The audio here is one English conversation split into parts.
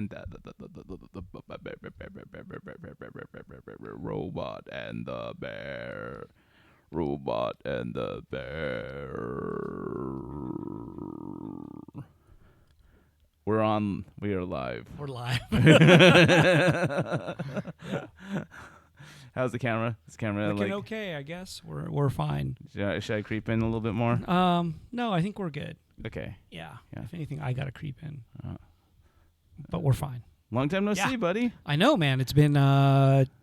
and the robot and the bear. Robot and the bear. We are live. We're live. How's the camera? Is the camera Looking like okay, I guess. We're fine. should I creep in a little bit more? No, I think we're good. Okay. Yeah. Yeah. If anything, I gotta creep in. Uh, But we're fine. Long time no Yeah. see, buddy. I know, man. It's been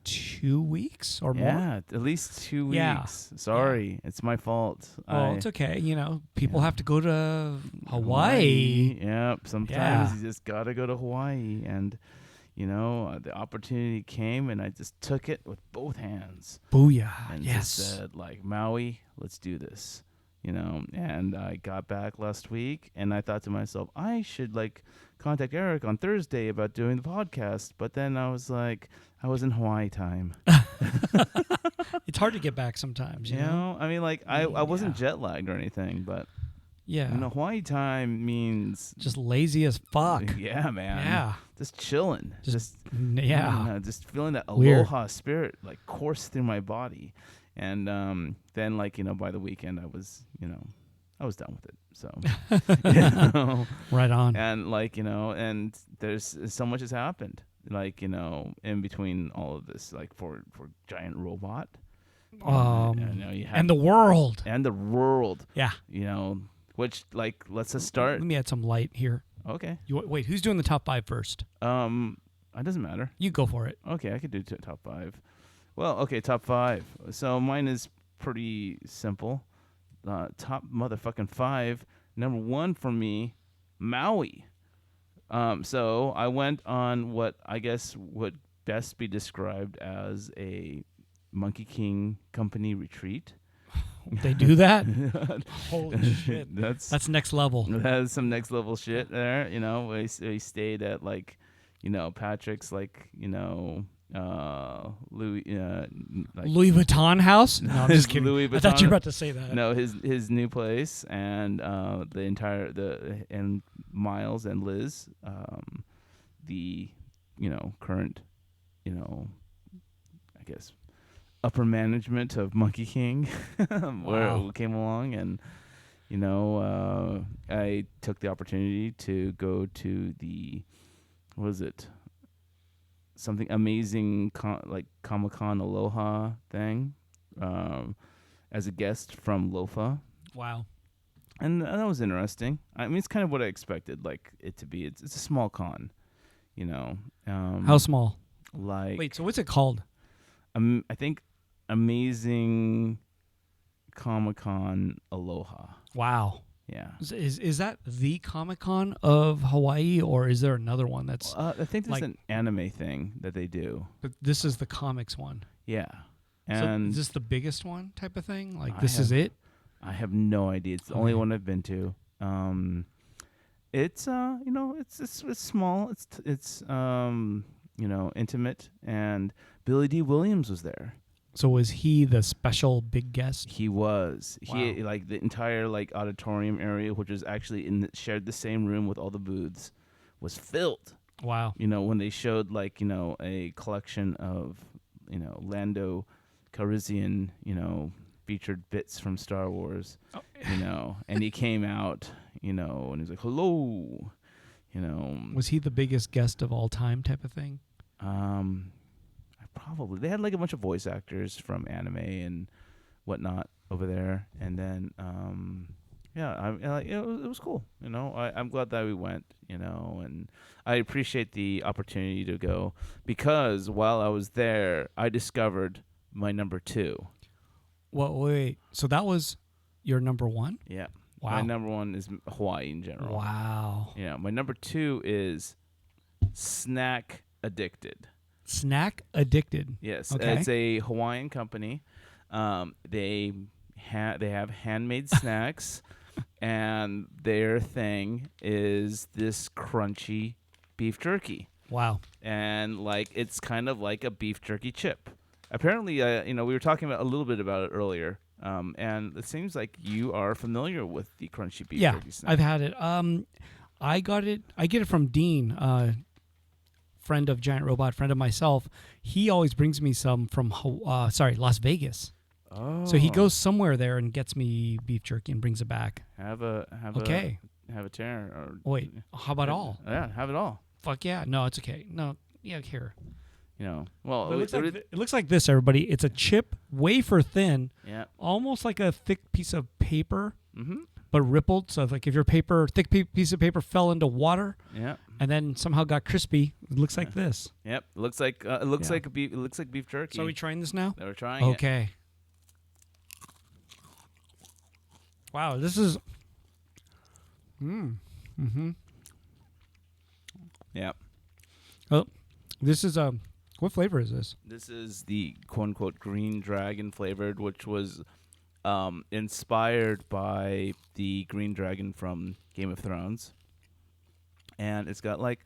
2 weeks or more. Yeah, at least 2 weeks. Yeah. Sorry, it's my fault. Well, it's okay. People Yeah. have to go to Hawaii. Yep. Sometimes Yeah. you just gotta go to Hawaii, and the opportunity came, and I just took it with both hands. Booyah. And Yes. just said, like, Maui, let's do this. And I got back last week, and I thought to myself, I should contact Eric on Thursday about doing the podcast. But then I was like, I was in Hawaii time. It's hard to get back sometimes, you know? I mean, I wasn't Yeah. jet lagged or anything, but Yeah. Hawaii time means Just lazy as fuck. yeah, man. Yeah. Just chilling. Yeah. Just feeling that Weird. aloha spirit course through my body. And then by the weekend I was done with it. So Right on. and and there's so much has happened in between all of this for Giant Robot. You had And the world. and the world, Yeah. which let's just start. Let me add some light here. Okay. Wait, who's doing the top 5 first? It doesn't matter. You go for it. Okay, I could do top 5. Well, okay, top 5. So mine is pretty simple. Top motherfucking 5. Number 1 for me, Maui. So I went on what I guess would best be described as a Monkey King Company retreat. They do that? Holy shit. That's next level. that is some next level shit there. We stayed at Patrick's Louis Louis Vuitton house? No, I'm just kidding. Louis I thought you Vuitton. were about to say that. no his new place, and and Miles and Liz, the current I guess upper management of Monkey King where Wow. came along, and I took the opportunity to go to the what was it something amazing Comic-Con Aloha thing as a guest from Lofa. Wow. And that was interesting. I mean, it's kind of what I expected it to be. It's a small con, How small? Wait, so what's it called? I think Amazing Comic-Con Aloha. Wow. Yeah. Is that the Comic-Con of Hawaii, or is there another one that's... I think there's like- an anime thing that they do. But this is the comics one. Yeah. So And is this the biggest one type of thing? I This is have- it? I have no idea. It's the only Okay. one I've been to. It's it's small. It's intimate, and Billy D. Williams was there. So was he the special big guest? He was. He Wow. the entire auditorium area, which was actually shared the same room with all the booths, was filled. Wow. When they showed a collection of Lando Calrissian featured bits from Star Wars, Oh. and he came out, and he's like, hello, Was he the biggest guest of all time type of thing? probably they had a bunch of voice actors from anime and whatnot over there, and then it was cool. I'm glad that we went, and I appreciate the opportunity to go, because while I was there, I discovered my number 2. Well, wait. So that was your number 1? Yeah. Wow. My number 1 is Hawaii in general. Wow. Yeah. My number 2 is Snack Addicted. Snack Addicted. Yes. Okay. It's a Hawaiian company. They have handmade snacks, and their thing is this crunchy beef jerky. Wow. And it's kind of like a beef jerky chip. Apparently, we were talking about a little bit about it earlier, and it seems like you are familiar with the crunchy beef Yeah, jerky snack. I've had it. I get it from Dean. friend of Giant Robot, friend of myself, he always brings me some from Las Vegas. Oh. So he goes somewhere there and gets me beef jerky and brings it back. Have a chair. Or, Wait, how about all? Yeah, have it all. Fuck yeah. No, it's okay. No, yeah, here. You know, well, It looks like this, everybody. It's a chip, wafer thin, yeah. almost like a thick piece of paper, Mm-hmm. but rippled. So like if your thick piece of paper fell into water, Yeah. and then somehow got crispy, it looks like this. Yep. Looks like Yeah. beef. It looks like beef jerky. So are we trying this now? They were trying it. Okay. Wow, this is. Mm-hmm. Yeah. Oh, this is what flavor is this? This is the quote unquote green dragon flavored, which was inspired by the green dragon from Game of Thrones. And it's got like,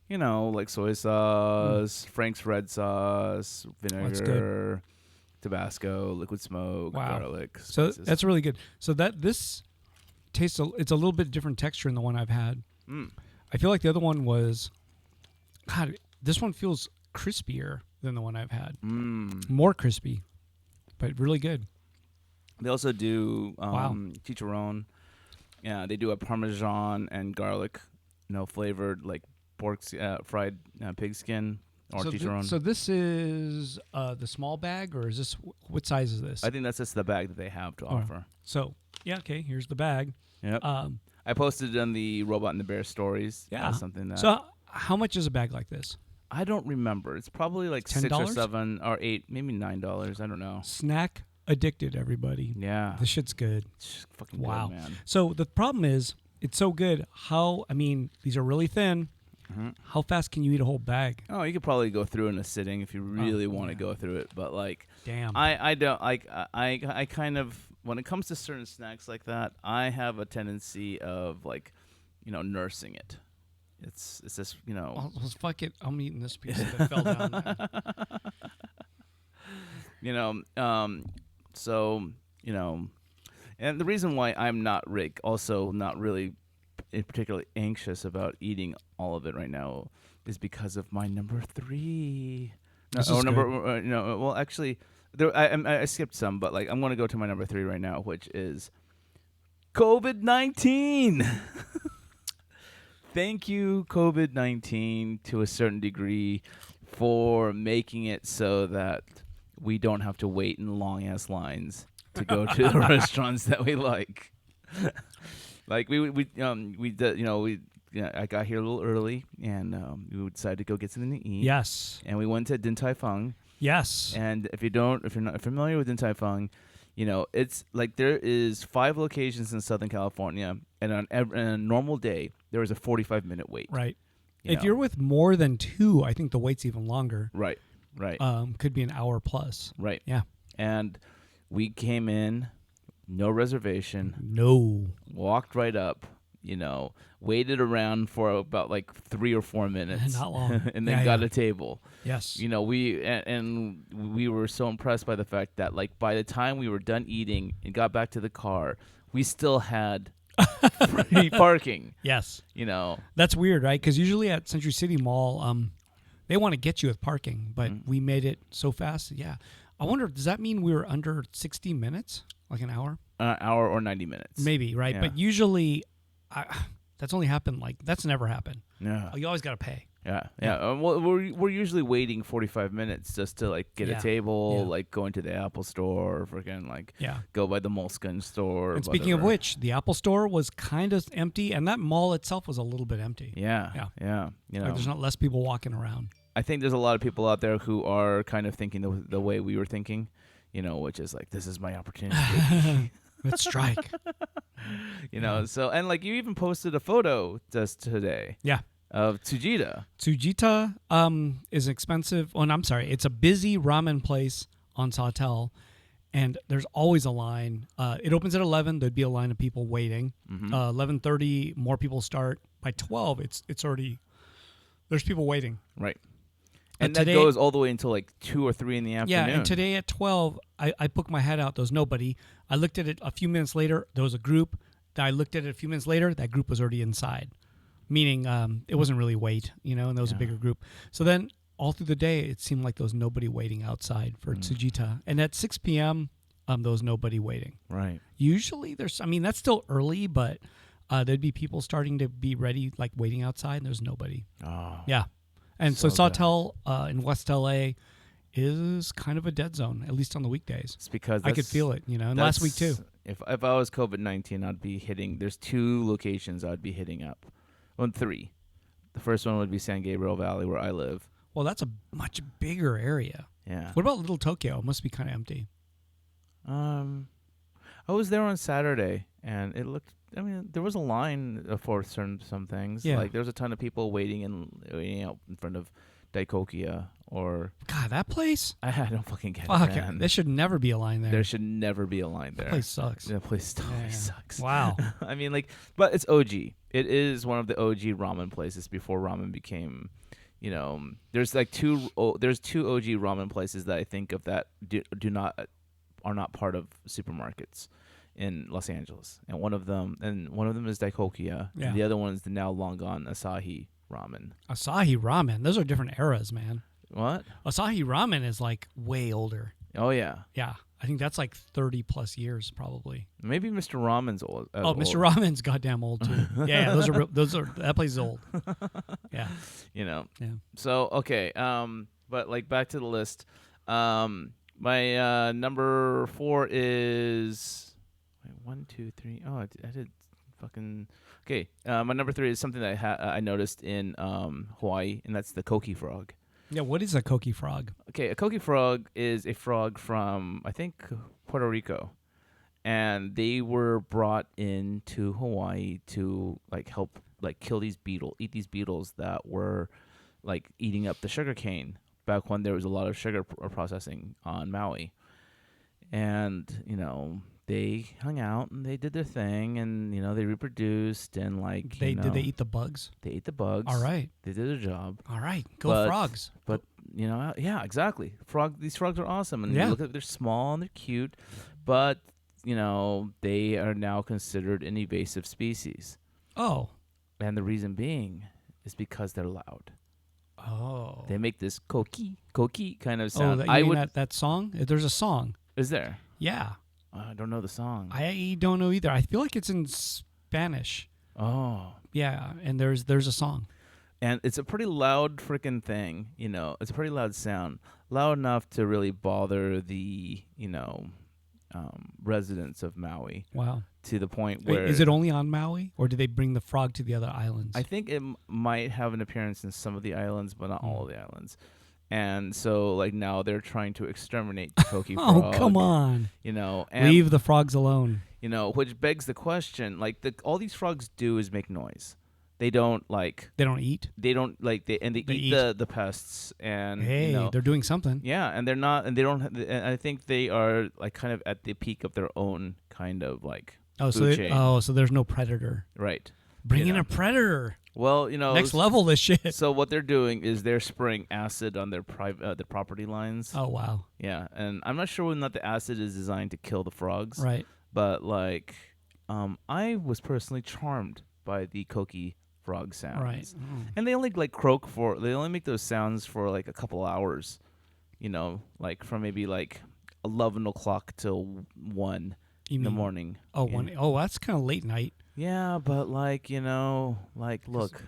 like soy sauce, Frank's red sauce, vinegar, Tabasco, liquid smoke, Wow. garlic. So spices. that's really good. So this tastes it's a little bit different texture than the one I've had. Mm. I feel like the other one was, God, this one feels crispier than the one I've had. More crispy, but really good. They also do Wow. chicharron. Yeah, they do a Parmesan and garlic, flavored like pork fried pig skin or so chicharron. so this is the small bag, or is this what size is this? I think that's just the bag that they have to offer. So yeah, okay. Here's the bag. Yep. I posted on the Robot and the Bear stories. Yeah. Something that. So how much is a bag like this? I don't remember. It's probably like $6 or $10? $7 or $8, maybe $9. I don't know. Snack addicted, everybody. Yeah. This shit's good. It's just fucking Wow. good, man. So the problem is, it's so good. These are really thin. Mm-hmm. How fast can you eat a whole bag? Oh, you could probably go through in a sitting if you really want to yeah. go through it. But like, Damn. I don't like. I kind of, when it comes to certain snacks like that, I have a tendency of like, nursing it. It's just Well, fuck it. I'm eating this piece that fell down there. So and the reason why I'm not really particularly anxious about eating all of it right now is because of my number 3. This is good. Well, actually, I skipped some, but like I'm going to go to my number 3 right now, which is COVID-19. Thank you, COVID-19, to a certain degree, for making it so that we don't have to wait in long-ass lines to go to the restaurants that we like. Like I got here a little early, and we decided to go get something to eat. Yes. And we went to Din Tai Fung. Yes. And if you're not familiar with Din Tai Fung, it's like there is 5 locations in Southern California, and on a normal day there is a 45-minute wait. Right. If you're with more than 2, I think the wait's even longer. Right. Could be an hour plus. Right. Yeah. And we came in, no reservation. No. Walked right up. Waited around for about like 3 or 4 minutes. Not long. And then got a table. Yes. We were so impressed by the fact that like by the time we were done eating and got back to the car, we still had free parking. Yes. That's weird, right? Because usually at Century City Mall, they want to get you with parking, but we made it so fast. Yeah. I wonder, does that mean we were under 60 minutes? Like an hour? Hour or 90 minutes. Maybe, right? Yeah. But usually, that's only happened, that's never happened. Yeah. You always got to pay. Yeah. Well, we're usually waiting 45 minutes just to like get a table, like going to the Apple store, or freaking like go by the Moleskine store. And speaking of which, the Apple store was kind of empty, and that mall itself was a little bit empty. Yeah. Like there's not less people walking around. I think there's a lot of people out there who are kind of thinking the way we were thinking, which is like, this is my opportunity. Let's strike. So, and like you even posted a photo just today. Yeah. Of Tsujita. Tsujita is expensive. Oh, no, I'm sorry. It's a busy ramen place on Sawtelle, and there's always a line. It opens at 11. There'd be a line of people waiting. 11:30, more people start. By 12, it's already, there's people waiting. Right. And that goes all the way until like 2 or 3 in the afternoon. Yeah, and today at 12, I poked my head out. There was nobody. I looked at it a few minutes later. There was a group. I looked at it a few minutes later. That group was already inside. meaning it wasn't really wait, and there was a Yeah. bigger group. So then all through the day, it seemed like there was nobody waiting outside for Tsujita. And at 6 p.m., there was nobody waiting. Right. Usually that's still early, but there'd be people starting to be ready, like waiting outside, and there's nobody. Oh. Yeah. And so So Sawtell in West LA is kind of a dead zone, at least on the weekdays. It's because I could feel it, and last week too. If I was COVID-19, I'd be hitting. There's 2 locations I'd be hitting up. Well, 3. The first one would be San Gabriel Valley, where I live. Well, that's a much bigger area. Yeah. What about Little Tokyo? It must be kind of empty. I was there on Saturday, and it looked. I mean, there was a line for some things. Yeah. Like there was a ton of people waiting out in front of Daikokia, or God, that place? I don't fucking get Fuck, it, man. there should never be a line there. There should never be a line there. That place sucks. That place totally Yeah. sucks. Wow. I mean, like, but it's OG. It is one of the OG ramen places before ramen became, there's like there's 2 OG ramen places that I think of that are not part of supermarkets in Los Angeles, and one of them is Daikokia, Yeah. and the other one is the now long gone Asahi Ramen. Asahi Ramen. Those are different eras, man. What? Asahi Ramen is like way older. Oh yeah, Yeah. I think that's like 30 plus years probably. maybe Mr. Ramen's old. Mr. Ramen's goddamn old too. Yeah, that place is old. Yeah. Yeah. So okay. But like back to the list. My number 4 is 1, 2, 3. Oh, I did fucking okay. My number 3 is something that I noticed in Hawaii, and that's the koki frog. yeah, what is a koki frog? Okay, a koki frog is a frog from I think Puerto Rico, and they were brought into Hawaii to like help like eat these beetles that were like eating up the sugar cane back when there was a lot of sugar processing on Maui. And, they hung out and they did their thing, and, they reproduced, and like, Did they eat the bugs? they ate the bugs. All right. They did their job. All right. Go But- frogs. But, yeah, exactly. These frogs are awesome. And Yeah. you look at they're small and they're cute, but, they are now considered an invasive species. Oh. And the reason being is because they're loud. Oh. They make this koki kind of Oh, sound. that song? There's a song. Is there? Yeah. I don't know the song. I don't know either. I feel like it's in Spanish. Oh. Yeah, and there's a song. And it's a pretty loud freaking thing, It's a pretty loud sound. Loud enough to really bother the, residents of Maui Wow. to the point Wait, where... is it only on Maui, or do they bring the frog to the other islands? I think it might have an appearance in some of the islands, but not all of the islands. And so, like, now they're trying to exterminate the koki frog. Oh, come on. And, Leave the frogs alone. which begs the question, like, all these frogs do is make noise. They don't, like... They don't eat. They don't, like, they They eat the pests, and, Hey, they're doing something. yeah, and they're not, and they don't, and I think they are, like, kind of at the peak of their own kind of, like, Oh, food chain. so there's no predator. Right. Bring in know. a predator. Well, Next level this shit. So what they're doing is they're spraying acid on their the property lines. Oh, wow. Yeah, and I'm not sure whether or not the acid is designed to kill the frogs. Right. But like, I was personally charmed by the koki frog sounds. Right. And they only like they only make those sounds for like a couple hours, like from maybe like 11 o'clock till 1 You in the mean- morning. Oh, Yeah. one. Oh, that's kind of late night. Yeah, but like, look,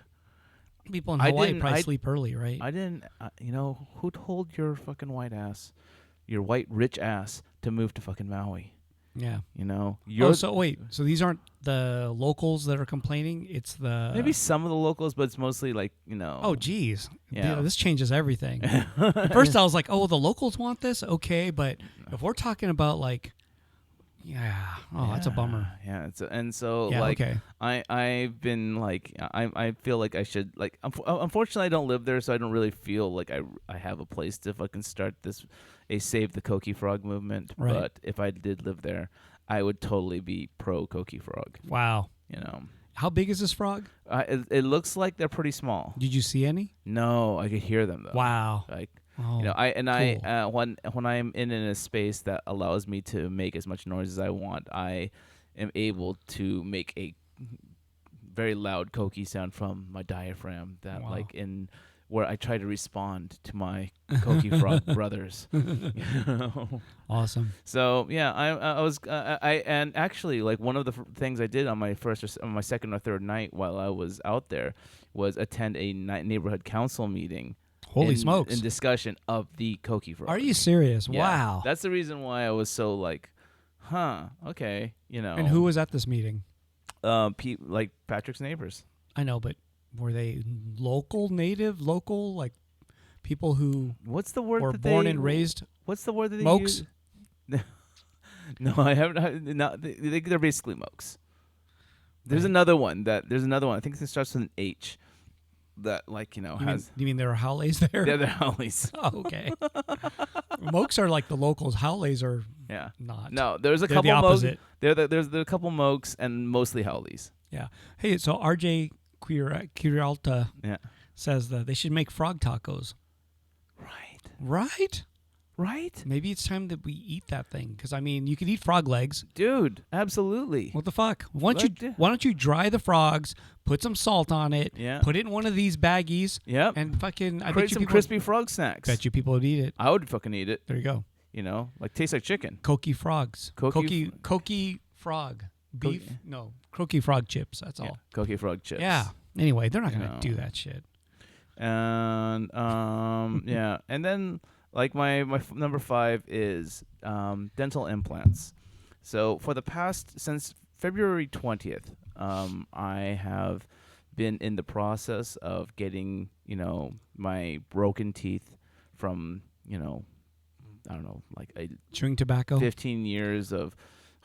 People in I Hawaii didn't- probably I- sleep early, right? I didn't, who told your fucking your white rich ass to move to fucking Maui? yeah. You're So wait. So these aren't the locals that are complaining. It's the maybe some of the locals, but it's mostly like, Oh, geez. Yeah. This changes everything. At first, I was like, "Oh, the locals want this, okay," but if we're talking about like, that's a bummer. Yeah, and so Yeah, like okay. I've been like I feel like I should like unfortunately I don't live there, so I don't really feel like I have a place to fucking start a save the koki frog movement. Right. But if I did live there, I would totally be pro koki frog. Wow. How big is this frog? It looks like they're pretty small. Did you see any? No, I could hear them though. Wow. Like Oh, when I'm in a space that allows me to make as much noise as I want, I am able to make a very loud Koki sound from my diaphragm that Wow. like in where I try to respond to my Koki frog brothers. You know? Awesome. So yeah, I was I and actually like one of the things I did on my on my second or third night while I was out there was attend a neighborhood council meeting. Holy in, smokes. In discussion of the Koki frog. Are you serious? Yeah. Wow. That's the reason why I was so like, okay, you know. And who was at this meeting? Like Patrick's neighbors. I know, but were they local, like people who What's the word were that born they, and raised? What's the word that they Mokes? use? No, I haven't. No, they're basically mokes. There's Right. another one. I think it starts with an H. That You mean there are howleys there? they're the Howleys. Oh, okay. Mokes are like the locals. Howleys are Yeah. not. No, there's a They're couple the mokes. opposite. There's a couple mokes and mostly Howleys. Yeah. Hey, so RJ Quiralta Yeah. says that they should make frog tacos. Right. Right? Right. Maybe it's time that we eat that thing. Because, I mean, you could eat frog legs. Dude, absolutely. What the fuck? Why Like, don't you dry the frogs, put some salt on it, Yeah. put it in one of these baggies, Yep. and fucking... I Create bet you some people, crispy frog snacks. bet you people would eat it. I would fucking eat it. There you go. Like tastes like chicken. Koki frogs. Koki Koki frog. Beef? No. Koki frog chips. That's Yeah. all. Koki frog chips. Yeah. Anyway, they're not going to No. do that shit. And yeah, and then like my number 5 is dental implants. So for the past since February 20th, I have been in the process of getting my broken teeth from I don't know, like Chewing tobacco? 15 years of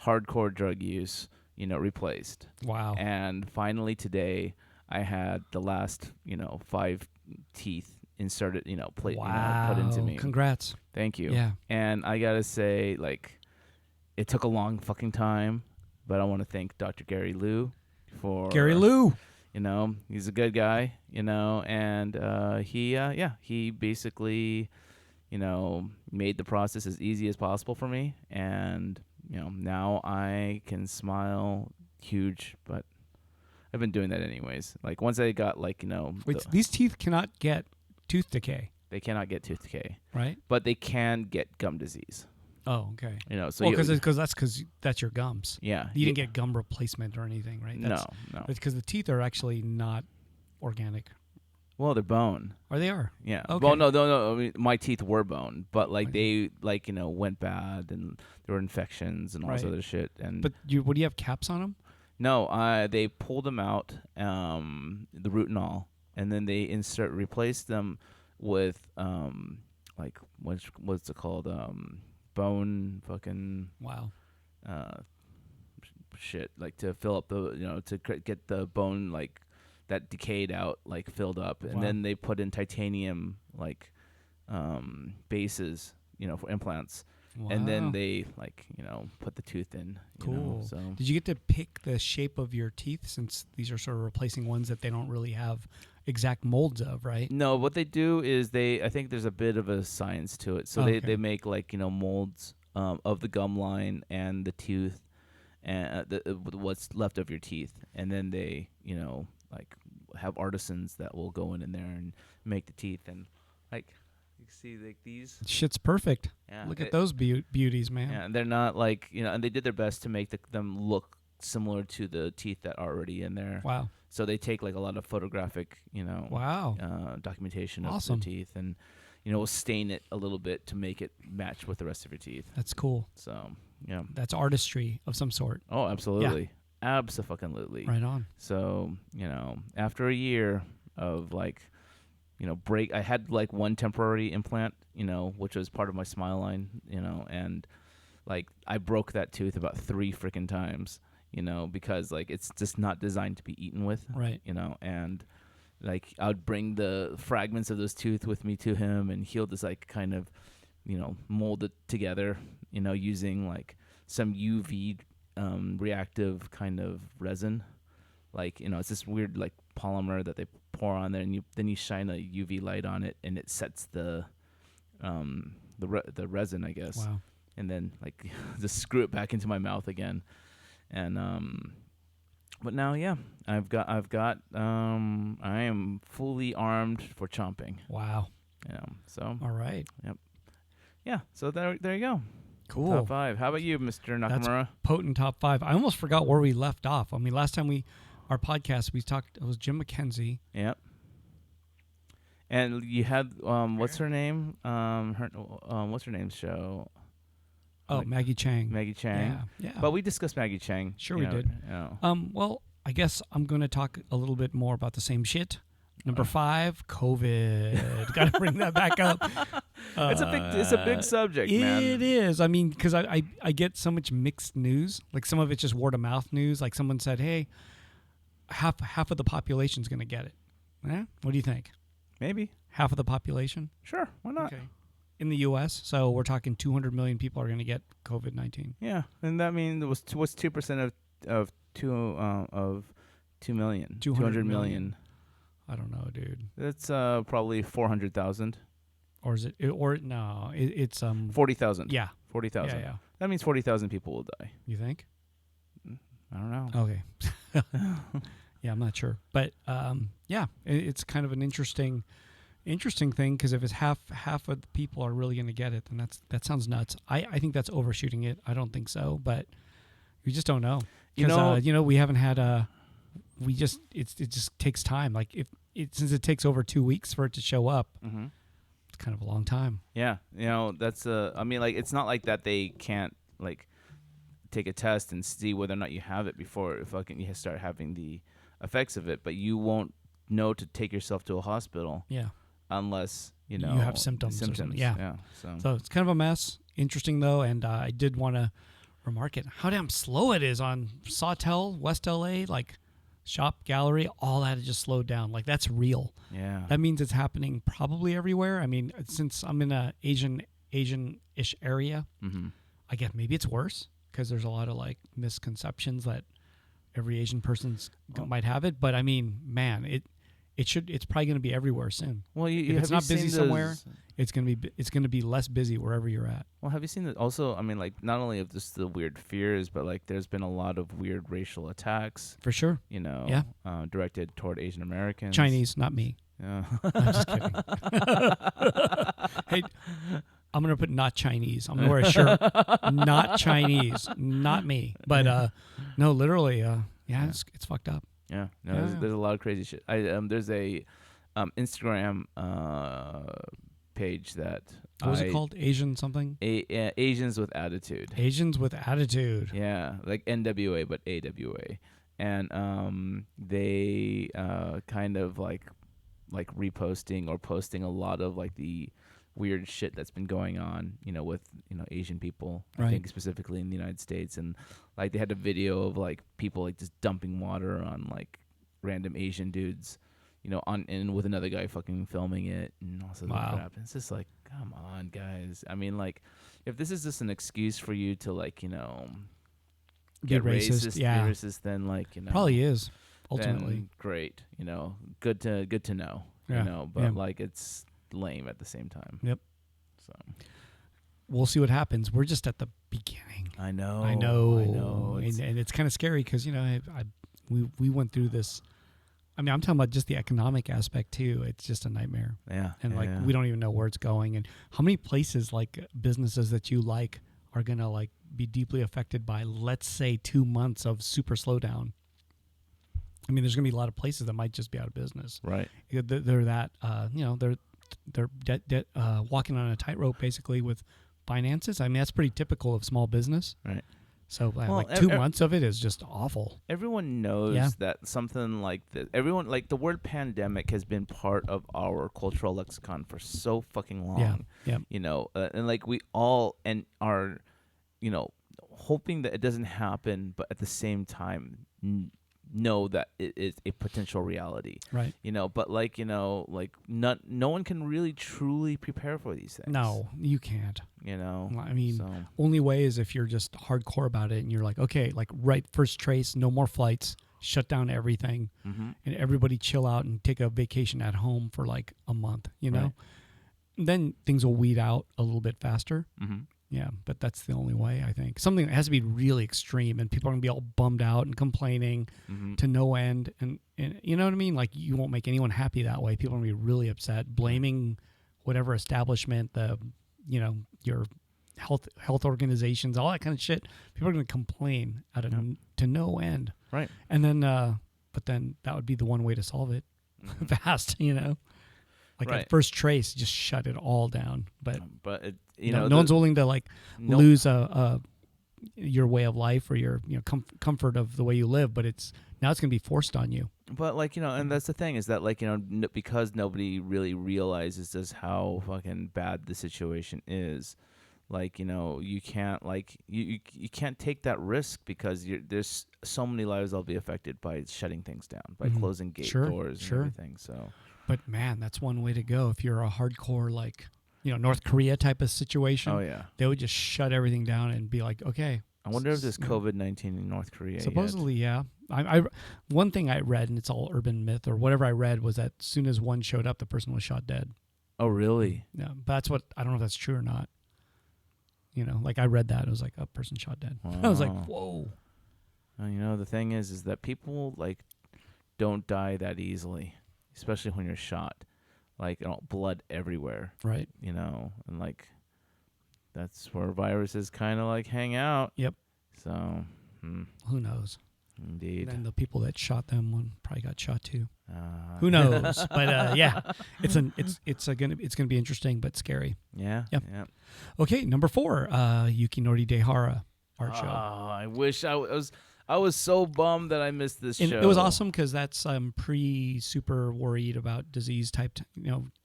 hardcore drug use, replaced. Wow. And finally today, I had the last, 5 teeth inserted, put into me. Congrats. Thank you. Yeah. And I gotta say, like, it took a long fucking time, but I want to thank Dr. Gary Liu for Gary Lou. He's a good guy, and he basically, made the process as easy as possible for me, and now I can smile huge, but I've been doing that anyways. Like once I got Wait, these teeth cannot get tooth decay, they cannot get tooth decay, right? but they can get gum disease. Oh, okay. So because that's your gums. yeah, You didn't get gum replacement or anything, right? no. It's because the teeth are actually not organic. Well, they're bone. Or they are. Yeah. Okay. Well, no. I mean, my teeth were bone, but like Okay. they went bad and there were infections and all this Right. other shit. And But what do you have caps on them? no, they pulled them out, the root and all, and then they replaced them with like what's it called, bone fucking Wow. shit, like to fill up the get the bone like that decayed out like filled up, and Wow. then they put in titanium like bases for implants, and then Wow. they put the tooth in. Cool. So Did you get to pick the shape of your teeth, since these are sort of replacing ones that they don't really have exact molds of, right? no, what they do is I think there's a bit of a science to it. So Okay. they make like molds of the gum line and the tooth and what's left of your teeth, and then they like have artisans that will go in there and make the teeth, and like you see like these. Shit's perfect. Yeah, Look at those beauties, man. Yeah, and they're not like and they did their best to make them look similar to the teeth that are already in there. Wow. So they take like a lot of photographic, Wow. documentation of Awesome. the teeth, and will stain it a little bit to make it match with the rest of your teeth. That's cool. So yeah. That's artistry of some sort. Oh, absolutely, absolutely. Right on. So after a year of like, I had like one temporary implant, which was part of my smile line, and like I broke that tooth about 3 freaking times, because like it's just not designed to be eaten with, Right. and like I would bring the fragments of those tooth with me to him, and he'll just like kind of, mold it together, using like some UV reactive kind of resin. Like, it's this weird like polymer that they pour on there, and then you shine a UV light on it, and it sets the resin, I guess. Wow. And then like just screw it back into my mouth again. And But now, yeah, I am fully armed for chomping. Wow. So All right. yeah, so there you go. Cool. Top 5. How about you, Mr. Nakamura? Potent top 5. I almost forgot where we left off. I mean, last time our podcast, we talked, it was Jim McKenzie. Yep. And you had what's her name? What's her name's show? Oh, Maggie Chang. Maggie Chang. Yeah. But we discussed Maggie Chang. Sure we did. Well, I guess I'm going to talk a little bit more about the same shit. Number 5, COVID. Got to bring that back up. It's a big subject, man. It is. I mean, because I get so much mixed news. Like some of it's just word of mouth news. Like someone said, hey, half of the population's going to get it. Eh? What do you think? Maybe. Half of the population? Sure. Why not? Okay. In the U.S., so we're talking 200 million people are going to get COVID-19. Yeah, and that means what's 2% of 2 million? 200 million. I don't know, dude. That's probably 400,000. Or is it? It's 40,000. Yeah. 40,000. Yeah. That means 40,000 people will die. You think? I don't know. Okay. Yeah, I'm not sure, but yeah, it's kind of an interesting thing because if it's half of the people are really going to get it, then that sounds nuts. I think that's overshooting it. I don't think so, but we just don't know. Because we haven't had it just takes time. Like since it takes over 2 weeks for it to show up, it's kind of a long time. Yeah, that's I mean, like it's not like that they can't like take a test and see whether or not you have it before fucking you start having the effects of it, but you won't know to take yourself to a hospital. Yeah. Unless you have symptoms. Yeah. So it's kind of a mess. Interesting though, and I did want to remark it. How damn slow it is on Sawtell, West LA, like Shop Gallery. All that has just slowed down. Like that's real. Yeah. That means it's happening probably everywhere. I mean, since I'm in a Asian-ish area, I guess maybe it's worse because there's a lot of like misconceptions that every Asian person might have it. But I mean, man, it's probably going to be everywhere soon. Well, if it's not busy somewhere, it's going to be less busy wherever you're at. Well, have you seen that? Also, I mean, like not only of just the weird fears, but like there's been a lot of weird racial attacks. For sure. Directed toward Asian Americans. Chinese, not me. Yeah. I'm just kidding. Hey, I'm going to put not Chinese. I'm going to wear a shirt. Not Chinese. Not me. But no, literally, it's fucked up. Yeah, there's a lot of crazy shit. There's a Instagram page that what was it called? Asian something? Asians with Attitude. Asians with Attitude. Yeah, like NWA but AWA, and they kind of like reposting or posting a lot of like the weird shit that's been going on, with Asian people, right. I think specifically in the United States, and like they had a video of like people like just dumping water on like random Asian dudes, and with another guy fucking filming it and all sorts of crap. It's just like, come on, guys. I mean, like, if this is just an excuse for you to like, get racist, then like, probably is ultimately then great, good to know, but like it's lame at the same time. Yep. So we'll see what happens. We're just at the beginning. I know. And it's kind of scary because we went through this. I mean, I'm talking about just the economic aspect too. It's just a nightmare. Yeah. And we don't even know where it's going, and how many places like businesses that you like are gonna like be deeply affected by, let's say, 2 months of super slowdown. I mean, there's gonna be a lot of places that might just be out of business. Right. They're that they're walking on a tightrope basically with finances. I mean, that's pretty typical of small business. Right. So like 2 months of it is just awful. Everyone knows that something like this. Everyone, like, the word pandemic has been part of our cultural lexicon for so fucking long. Yeah. And like we all are, hoping that it doesn't happen, but at the same time know that it is a potential reality. Right. But like, no one can really truly prepare for these things. No, you can't. I mean, only way is if you're just hardcore about it and you're like, okay, like first trace, no more flights, shut down everything, and everybody chill out and take a vacation at home for like a month, Then things will weed out a little bit faster. Yeah, but that's the only way, I think. Something that has to be really extreme, and people are going to be all bummed out and complaining to no end. And you know what I mean? Like, you won't make anyone happy that way. People are going to be really upset, blaming whatever establishment, your health organizations, all that kind of shit. People are going to complain to no end. Right. And then, but then that would be the one way to solve it fast, Like Right. at first trace, just shut it all down. But no one's willing to lose your way of life or your comfort of the way you live. But it's going to be forced on you. But and that's the thing is that because nobody really realizes just how fucking bad the situation is. You can't you can't take that risk because there's so many lives that'll be affected by shutting things down, by closing gate doors and everything. So. But man, that's one way to go. If you're a hardcore North Korea type of situation, oh yeah, they would just shut everything down and be like, okay. I wonder if there's COVID-19 in North Korea. Supposedly, yeah. I one thing I read, and it's all urban myth or whatever I read, was that as soon as one showed up, the person was shot dead. Oh really? Yeah, but that's what I don't know if that's true or not. I read that, it was like a person shot dead. Wow. I was like, whoa. Well, the thing is that people don't die that easily, especially when you're shot. Blood everywhere. Right. And that's where viruses kind of hang out. Yep. So, who knows? Indeed. And then the people that shot them probably got shot too. Who knows? But yeah, it's gonna be interesting but scary. Yeah. Yep. Yeah. Okay, number 4, Yukinori Dehara art show. Oh, I wish I was so bummed that I missed this And show. it was awesome because that's super worried about disease type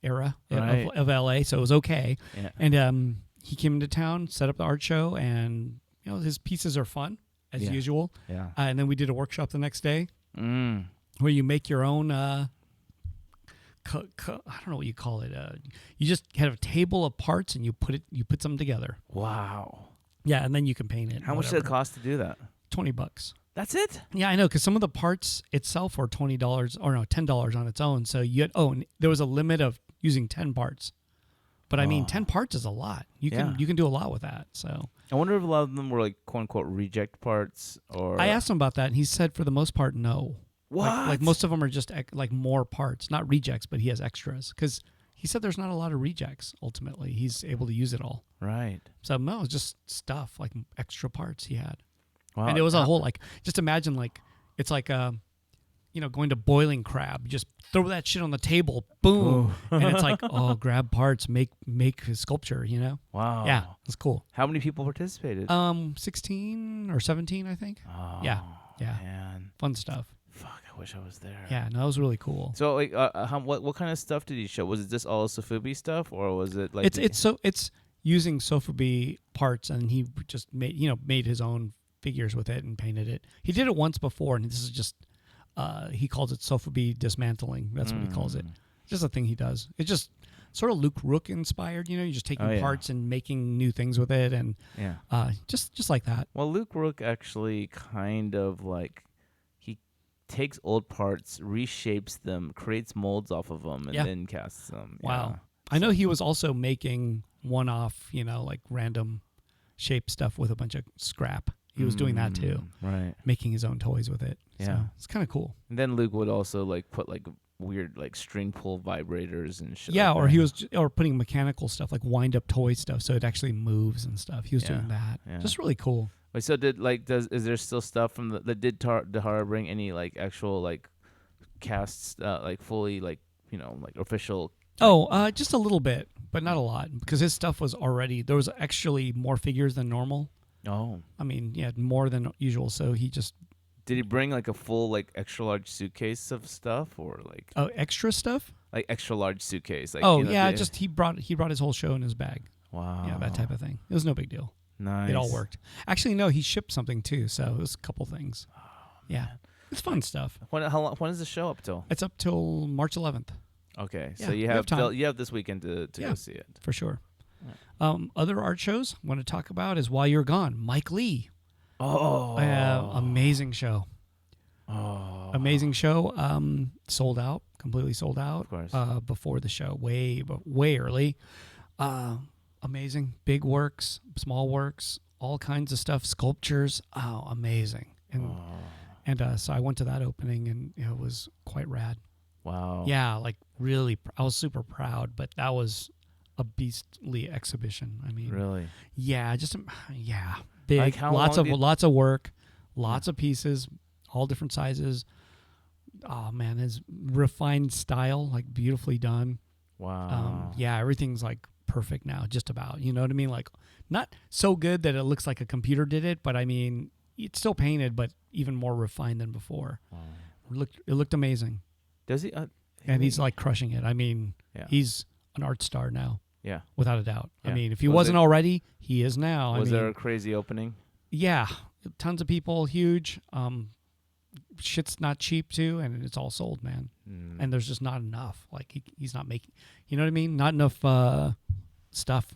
era Right. of LA, so it was okay. Yeah. And he came into town, set up the art show, and his pieces are fun as usual. Yeah. And then we did a workshop the next day Mm. where you make your own. I don't know what you call it. You just have a table of parts and you put them together. Wow. Yeah, and then you can paint it. How much did it cost to do that? $20. That's it? Yeah, I know, because some of the parts itself were $20 or no, $10 on its own. So and there was a limit of using 10 parts. But I mean, 10 parts is a lot. You can do a lot with that. So I wonder if a lot of them were quote unquote reject parts, or I asked him about that, and he said for the most part, no. What? Like most of them are just more parts, not rejects, but he has extras because he said there's not a lot of rejects. Ultimately, he's able to use it all. Right. So no, it's just stuff like extra parts he had. Wow. And it was a whole just imagine it's like going to boiling crab. You just throw that shit on the table, boom, and it's like, oh, grab parts, make his sculpture. Wow. Yeah, it's cool. How many people participated? 16 or 17, I think. Oh, yeah. Man. Fun stuff. Fuck, I wish I was there. Yeah, no, that was really cool. So what kind of stuff did he show? Was it just all Sofubi stuff, or was it it's using Sofubi parts, and he just made his own figures with it and painted it. He did it once before, and this is just he calls it Sofubi dismantling. That's what he calls it. Just a thing he does. It's just sort of Luke Rook inspired. You're just taking parts and making new things with it, and just like that. Well, Luke Rook actually kind of he takes old parts, reshapes them, creates molds off of them, and then casts them. Wow. Yeah. I know he was also making one-off, random shape stuff with a bunch of scrap. He was doing that too. Right. Making his own toys with it. Yeah. So it's kind of cool. And then Luke would also put weird string pull vibrators and shit. Yeah, like or that. he was putting mechanical stuff like wind up toy stuff so it actually moves and stuff. He was doing that. Yeah. Just really cool. Wait, so is there still stuff from did Dehara bring any actual casts fully official? Oh, just a little bit, but not a lot because his stuff was already there was actually more figures than normal. Oh. I mean, yeah, more than usual. So he just Did he bring a full extra large suitcase of stuff or extra stuff? Extra large suitcase? Just he brought his whole show in his bag. Wow. Yeah, that type of thing. It was no big deal. Nice. It all worked. Actually, no, he shipped something too, so it was a couple things. Oh, yeah, it's fun stuff. When is the show up till? It's up till March 11th. Okay, Yeah, so we you have have time. you have this weekend to go see it for sure. Other art shows I want to talk about is While You're Gone, Mike Lee. Oh, amazing show. Oh, amazing show. Sold out, completely sold out. Of course. Before the show, way early. amazing. Big works, small works, all kinds of stuff, sculptures. Oh, amazing. And so I went to that opening, and it was quite rad. Wow. Yeah, like really, I was super proud, but that was a beastly exhibition. I mean, Really? yeah, yeah, big, Like how lots long of did- lots of work, lots of pieces, all different sizes. Oh man, his refined style, like beautifully done. Wow. Yeah, everything's like perfect now, just about. You know what I mean? Like not so good that it looks like a computer did it, but I mean, it's still painted, but even more refined than before. Wow. It looked amazing, Does he? and he's like crushing it. I mean, Yeah. he's an art star now, Yeah. without a doubt. I Yeah. mean, if he Was wasn't it- already, he is now. Was I mean, there a crazy opening? yeah, tons of people, huge. Shit's not cheap too, and it's all sold, man. Mm. And there's just not enough. Like he's not making, you know what I mean? Not enough stuff.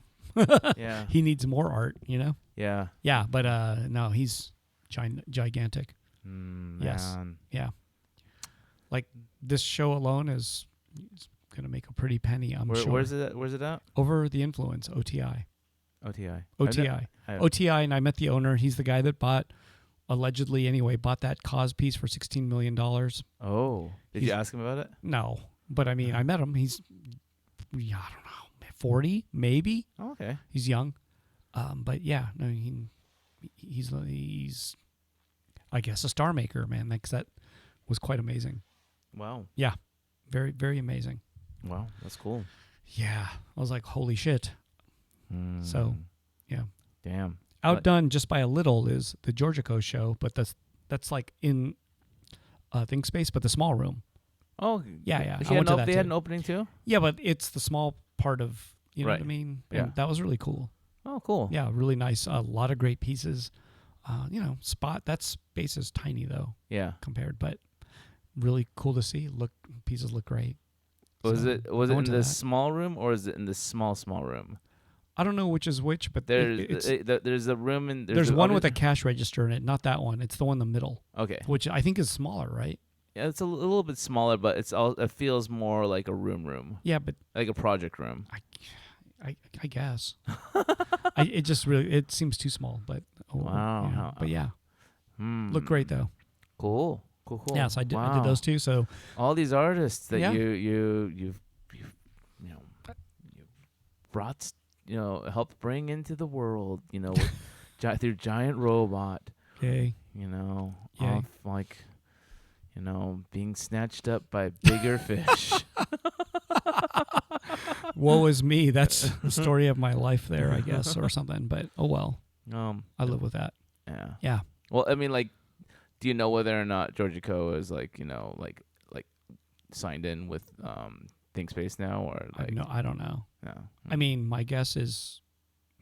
Yeah. He needs more art, you know? Yeah. Yeah, but no, he's gigantic. Yes. Man. Yeah. Like this show alone is going to make a pretty penny, I'm sure. Where's it? Where's it at? Over the Influence, OTI. OTI. OTI. OTI, and I met the owner. He's the guy that allegedly anyway, bought that Cause piece for $16 million. Oh. Did you ask him about it? No, but I mean, I met him. He's, yeah, I don't know, 40 maybe. Oh, okay. He's young, but yeah, no, he's I guess a star maker, man. Like that was quite amazing. Wow. Yeah, very very amazing. Wow. That's cool. Yeah, I was like, holy shit. So, yeah, Damn. outdone just by a little is the Georgia Coast show, but that's like in Think Space, but the small room. Oh. Yeah. They had an opening too? Yeah, but it's the small part of, you know Right. what I mean? Yeah. And that was really cool. Oh, cool. Yeah, really nice. A lot of great pieces. That space is tiny though Yeah. compared, but really cool to see. Pieces look great. Was So, it I in went to the that. small room or is it in the small room? I don't know which is which, but There's a room in there's one with a audience- cash register in it. Not that one. It's the one in the middle, Okay. which I think is smaller, right? Yeah, it's a little bit smaller, but it feels more like a room, Yeah, but like a project room. I guess it seems too small. But Wow. but yeah, look great though. Cool. Yeah, so I did Wow. those two. So All these artists that Yeah. you've brought, helped bring into the world, with through Giant Robot, okay, Off Yay. being snatched up by bigger fish. woe is me. That's the story of my life there, I guess, or something. But oh well, I live with that. Yeah. Yeah. Well, I mean, like, do you know whether or not Georgia Co is like signed in with ThinkSpace now, or like I don't know. no? I mean, my guess is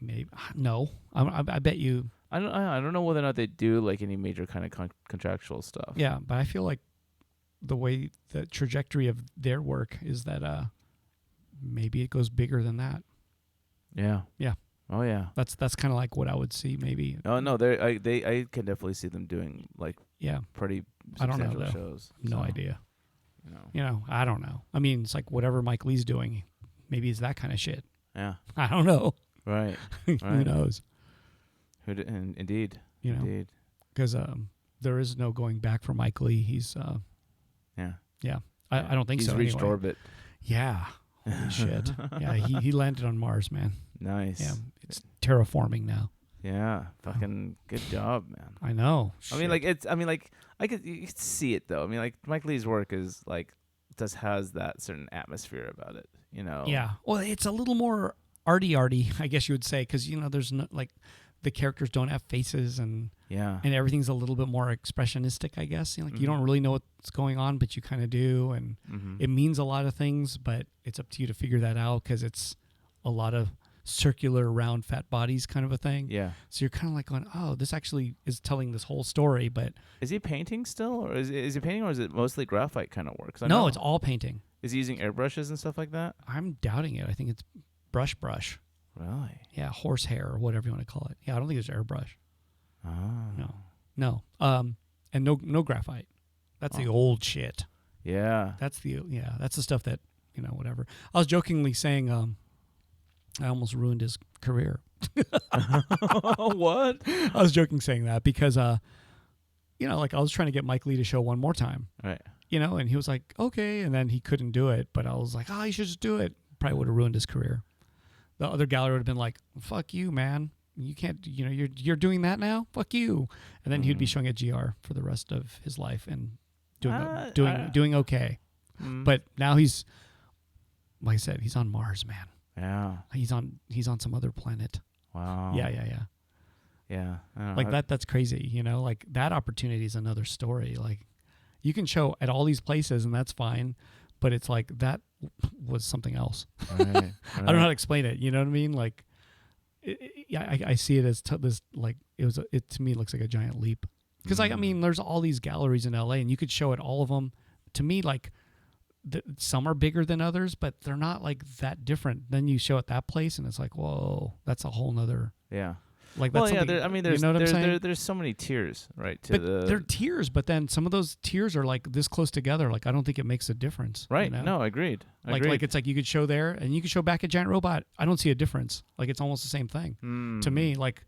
maybe no. I bet you. I don't know whether or not they do like any major kind of contractual stuff. Yeah, but I feel like the way the trajectory of their work is that maybe it goes bigger than that. Yeah. Yeah. Oh yeah. That's kind of like what I would see maybe. Oh no, I can definitely see them doing like Yeah, pretty I don't know, substantial though. shows. no So, idea. You know. I don't know. I mean, it's like whatever Mike Lee's doing, maybe it's that kind of shit. Yeah. I don't know. Right. Who Right. knows? Indeed. You know, Indeed. because there is no going back for Mike Lee. He's Yeah. I don't think He's so. reached anyway. orbit. Yeah. Holy shit. Yeah, he landed on Mars, man. Nice. Yeah, it's terraforming now. Yeah. Fucking good job, man. I know. I mean, like you could see it though. I mean, like Mike Lee's work is like has that certain atmosphere about it. Yeah. Well, it's a little more arty, I guess you would say, because there's no like the characters don't have faces and Yeah. everything's a little bit more expressionistic, I guess. You Mm-hmm. don't really know what's going on, but you kind of do, and Mm-hmm. it means a lot of things, but it's up to you to figure that out because it's a lot of circular, round, fat bodies kind of a thing. Yeah. So you're kind of like going, oh, this actually is telling this whole story, but Is he painting still, or is he painting, or is it mostly graphite kind of work? 'Cause I no, know- it's all painting. Is he using airbrushes and stuff like that? I'm doubting it. I think it's brush. Really? Yeah, horsehair or whatever you want to call it. Yeah, I don't think it's airbrush. Oh. No. And no graphite. That's the Oh. old shit. Yeah. That's the stuff that, whatever. I was jokingly saying I almost ruined his career. What? I was joking saying that because, like I was trying to get Mike Lee to show one more time, Right. and he was like, okay. And then he couldn't do it. But I was like, you should just do it. Probably would have ruined his career. The other gallery would have been like, fuck you, man. You can't, you're doing that now? Fuck you. And then he'd be showing at GR for the rest of his life and doing okay. But now he's, like I said, he's on Mars, man. Yeah. He's on some other planet. Wow. Yeah. Yeah. Like that's crazy, like that opportunity is another story. Like you can show at all these places and that's fine, but it's like that was something else. Right. I don't know how to explain it. You know what I mean? Like, I see it as this, like it to me looks like a giant leap. Because like, I mean, there's all these galleries in LA and you could show at all of them. To me, like some are bigger than others, but they're not like that different. Then you show at that place and it's like, whoa, that's a whole nother. Yeah. Like that's there's so many tiers, right? They're tiers, but then some of those tiers are like this close together. Like I don't think it makes a difference. Right? No, agreed. Like it's like you could show there and you could show back at Giant Robot. I don't see a difference. Like it's almost the same thing to me. Like,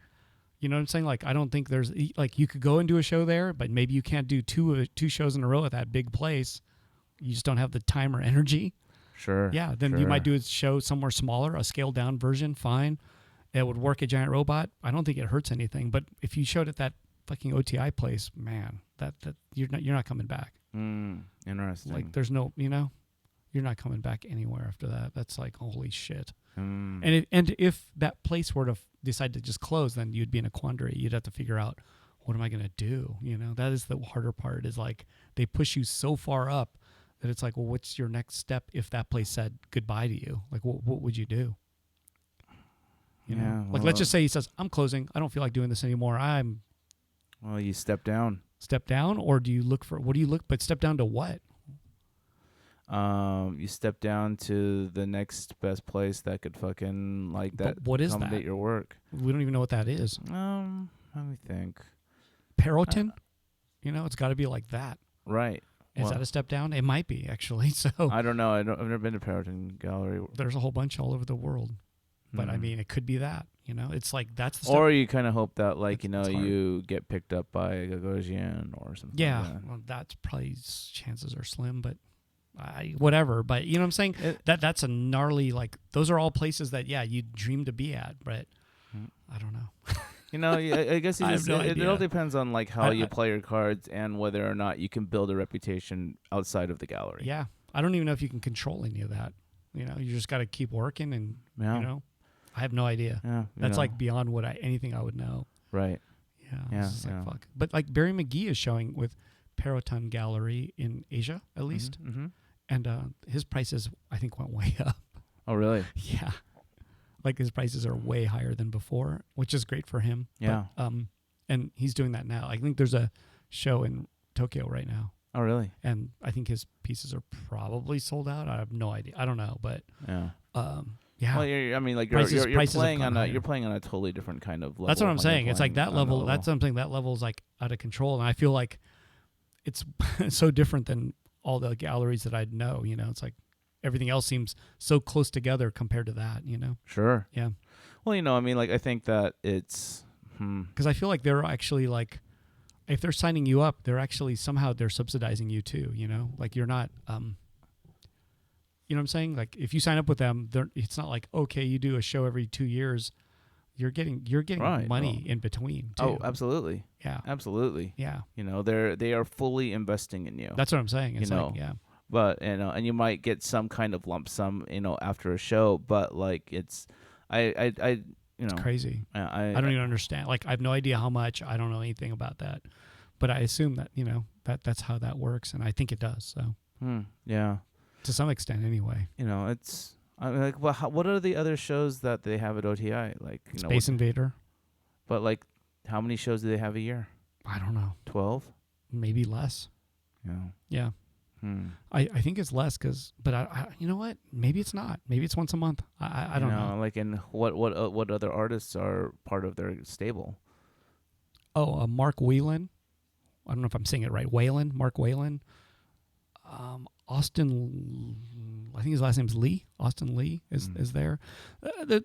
you know what I'm saying? Like I don't think there's like you could go and do a show there, but maybe you can't do two shows in a row at that big place. You just don't have the time or energy. Sure. Yeah. Then you might do a show somewhere smaller, a scaled down version. Fine. It would work at Giant Robot. I don't think it hurts anything. But if you showed at that fucking OTI place, man, that you're not coming back. Interesting. Like there's no, you're not coming back anywhere after that. That's like holy shit. And if that place were to decide to just close, then you'd be in a quandary. You'd have to figure out what am I going to do. That is the harder part. Is like they push you so far up that it's like, well, what's your next step if that place said goodbye to you? Like, what would you do? Like let's just say he says, I'm closing. I don't feel like doing this anymore. Well, you step down. Step down, or do you look for, what do you look, but step down to what? You step down to the next best place that could fucking like that. But what is accommodate that? Your work. We don't even know what that is. Let me think. Perotin? It's got to be like that. Right. Is that a step down? It might be, actually. So I don't know. I've never been to Perotin Gallery. There's a whole bunch all over the world. But I mean, it could be that, it's like that's the or you kind of hope that like, you get picked up by Gagosian or something. Yeah. Like that. Well, that's probably chances are slim, but whatever. But you know what I'm saying? That's a gnarly, like those are all places that, you dream to be at, but I don't know. I guess it all depends on like how you I play your cards and whether or not you can build a reputation outside of the gallery. Yeah. I don't even know if you can control any of that. You just got to keep working and, I have no idea. Yeah, that's like beyond what anything I would know. Right. Yeah. It's like, fuck. But like Barry McGee is showing with Peroton Gallery in Asia, at least. Mm-hmm. And his prices, I think, went way up. Oh, really? Yeah. Like his prices are way higher than before, which is great for him. Yeah. But, and he's doing that now. I think there's a show in Tokyo right now. Oh, really? And I think his pieces are probably sold out. I have no idea. I don't know, but yeah. Yeah. Well, you're playing on a totally different kind of level. That's what I'm saying. It's like that level. That's something that level is like out of control, and I feel like it's so different than all the galleries that I know. It's like everything else seems so close together compared to that. Sure. Yeah. Well, I think that it's because I feel like they're actually like, if they're signing you up, they're actually somehow they're subsidizing you too. Like you're not. You know what I'm saying? Like if you sign up with them, it's not like, okay, you do a show every 2 years. You're getting right. money in between too. Oh, absolutely. Yeah. Absolutely. Yeah. They are fully investing in you. That's what I'm saying. It's like, yeah. But and you might get some kind of lump sum, after a show, but like it's it's crazy. I don't even understand. Like I have no idea how much. I don't know anything about that. But I assume that, that's how that works, and I think it does. So yeah. To some extent, anyway. It's like, well, what are the other shows that they have at OTI? Like Space Invader. But like, how many shows do they have a year? I don't know. 12? Maybe less. Yeah. Yeah. I think it's less but I you know what? Maybe it's not. Maybe it's once a month. I don't know. Like, and what other artists are part of their stable? Oh, Mark Whelan. I don't know if I'm saying it right. Mark Whelan. Austin, I think his last name's Lee. Austin Lee is there.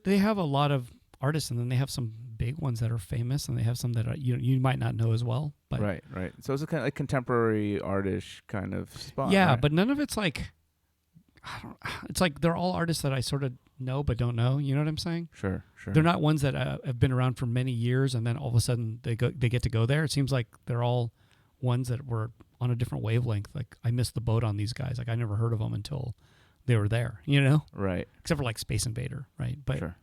They have a lot of artists, and then they have some big ones that are famous, and they have some that are, you might not know as well. But right. So it's a kind of like contemporary artish kind of spot. yeah, right? but none of it's like, it's like they're all artists that I sort of know but don't know. You know what I'm saying? Sure. They're not ones that have been around for many years, and then all of a sudden they get to go there. It seems like they're all ones that were on a different wavelength. Like I missed the boat on these guys. Like I never heard of them until they were there. You know? Right. Except for like Space Invader, right? But Sure.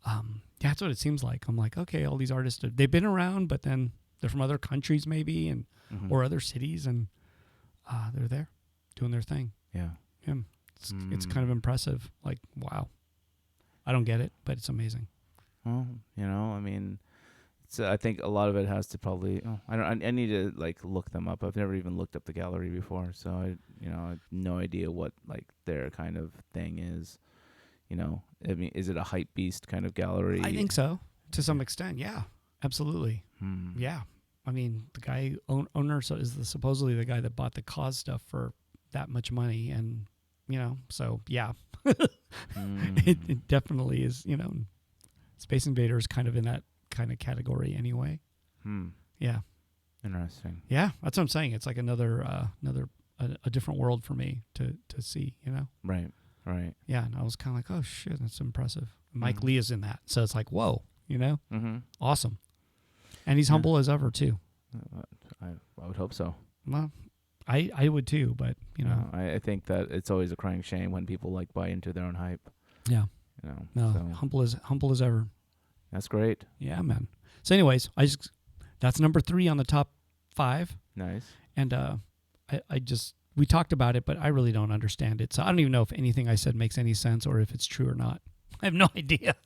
yeah, that's what it seems like. I'm like, okay, all these artists they've been around, but then they're from other countries maybe, and or other cities, and they're there doing their thing. Yeah. It's kind of impressive. Like, wow. I don't get it, but it's amazing. Well, I mean, I think a lot of it has to probably. I need to like look them up. I've never even looked up the gallery before, so I have no idea what like their kind of thing is. I mean, is it a hype beast kind of gallery? I think so, to some extent. Yeah, absolutely. Hmm. Yeah, I mean, the guy owner is supposedly the guy that bought the Cause stuff for that much money, and so yeah, it definitely is. Space Invader is kind of in that kind of category anyway. Yeah. Interesting. Yeah, that's what I'm saying. It's like another a different world for me to see. Right. Yeah, and I was kind of like, oh shit, that's impressive. Mike Lee is in that, so it's like, whoa, awesome. And he's humble as ever too. I would hope so. Well, I would too, but I think that it's always a crying shame when people like buy into their own hype. Yeah. No, so. humble as ever. That's great. Yeah, man. So, anyways, that's number 3 on the top 5. Nice. And we talked about it, but I really don't understand it. So I don't even know if anything I said makes any sense or if it's true or not. I have no idea.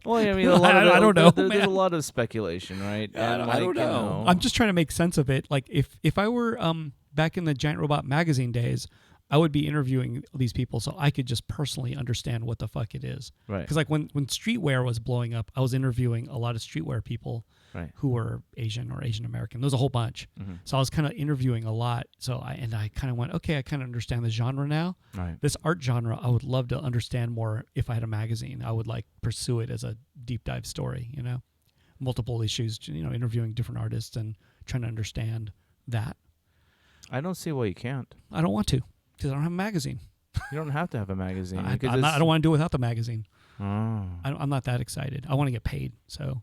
Well, I mean, I don't know. There's a lot of speculation, right? And I don't know. I'm just trying to make sense of it. Like if I were back in the Giant Robot magazine days, I would be interviewing these people so I could just personally understand what the fuck it is. Right. Because like when streetwear was blowing up, I was interviewing a lot of streetwear people who were Asian or Asian American. There was a whole bunch. Mm-hmm. So I was kind of interviewing a lot. So I kind of went, okay, I kind of understand the genre now. Right. This art genre, I would love to understand more if I had a magazine. I would like pursue it as a deep dive story, multiple issues, interviewing different artists and trying to understand that. I don't see why you can't. I don't want to. Because I don't have a magazine. You don't have to have a magazine. I don't want to do it without the magazine. Oh. I'm not that excited. I want to get paid, so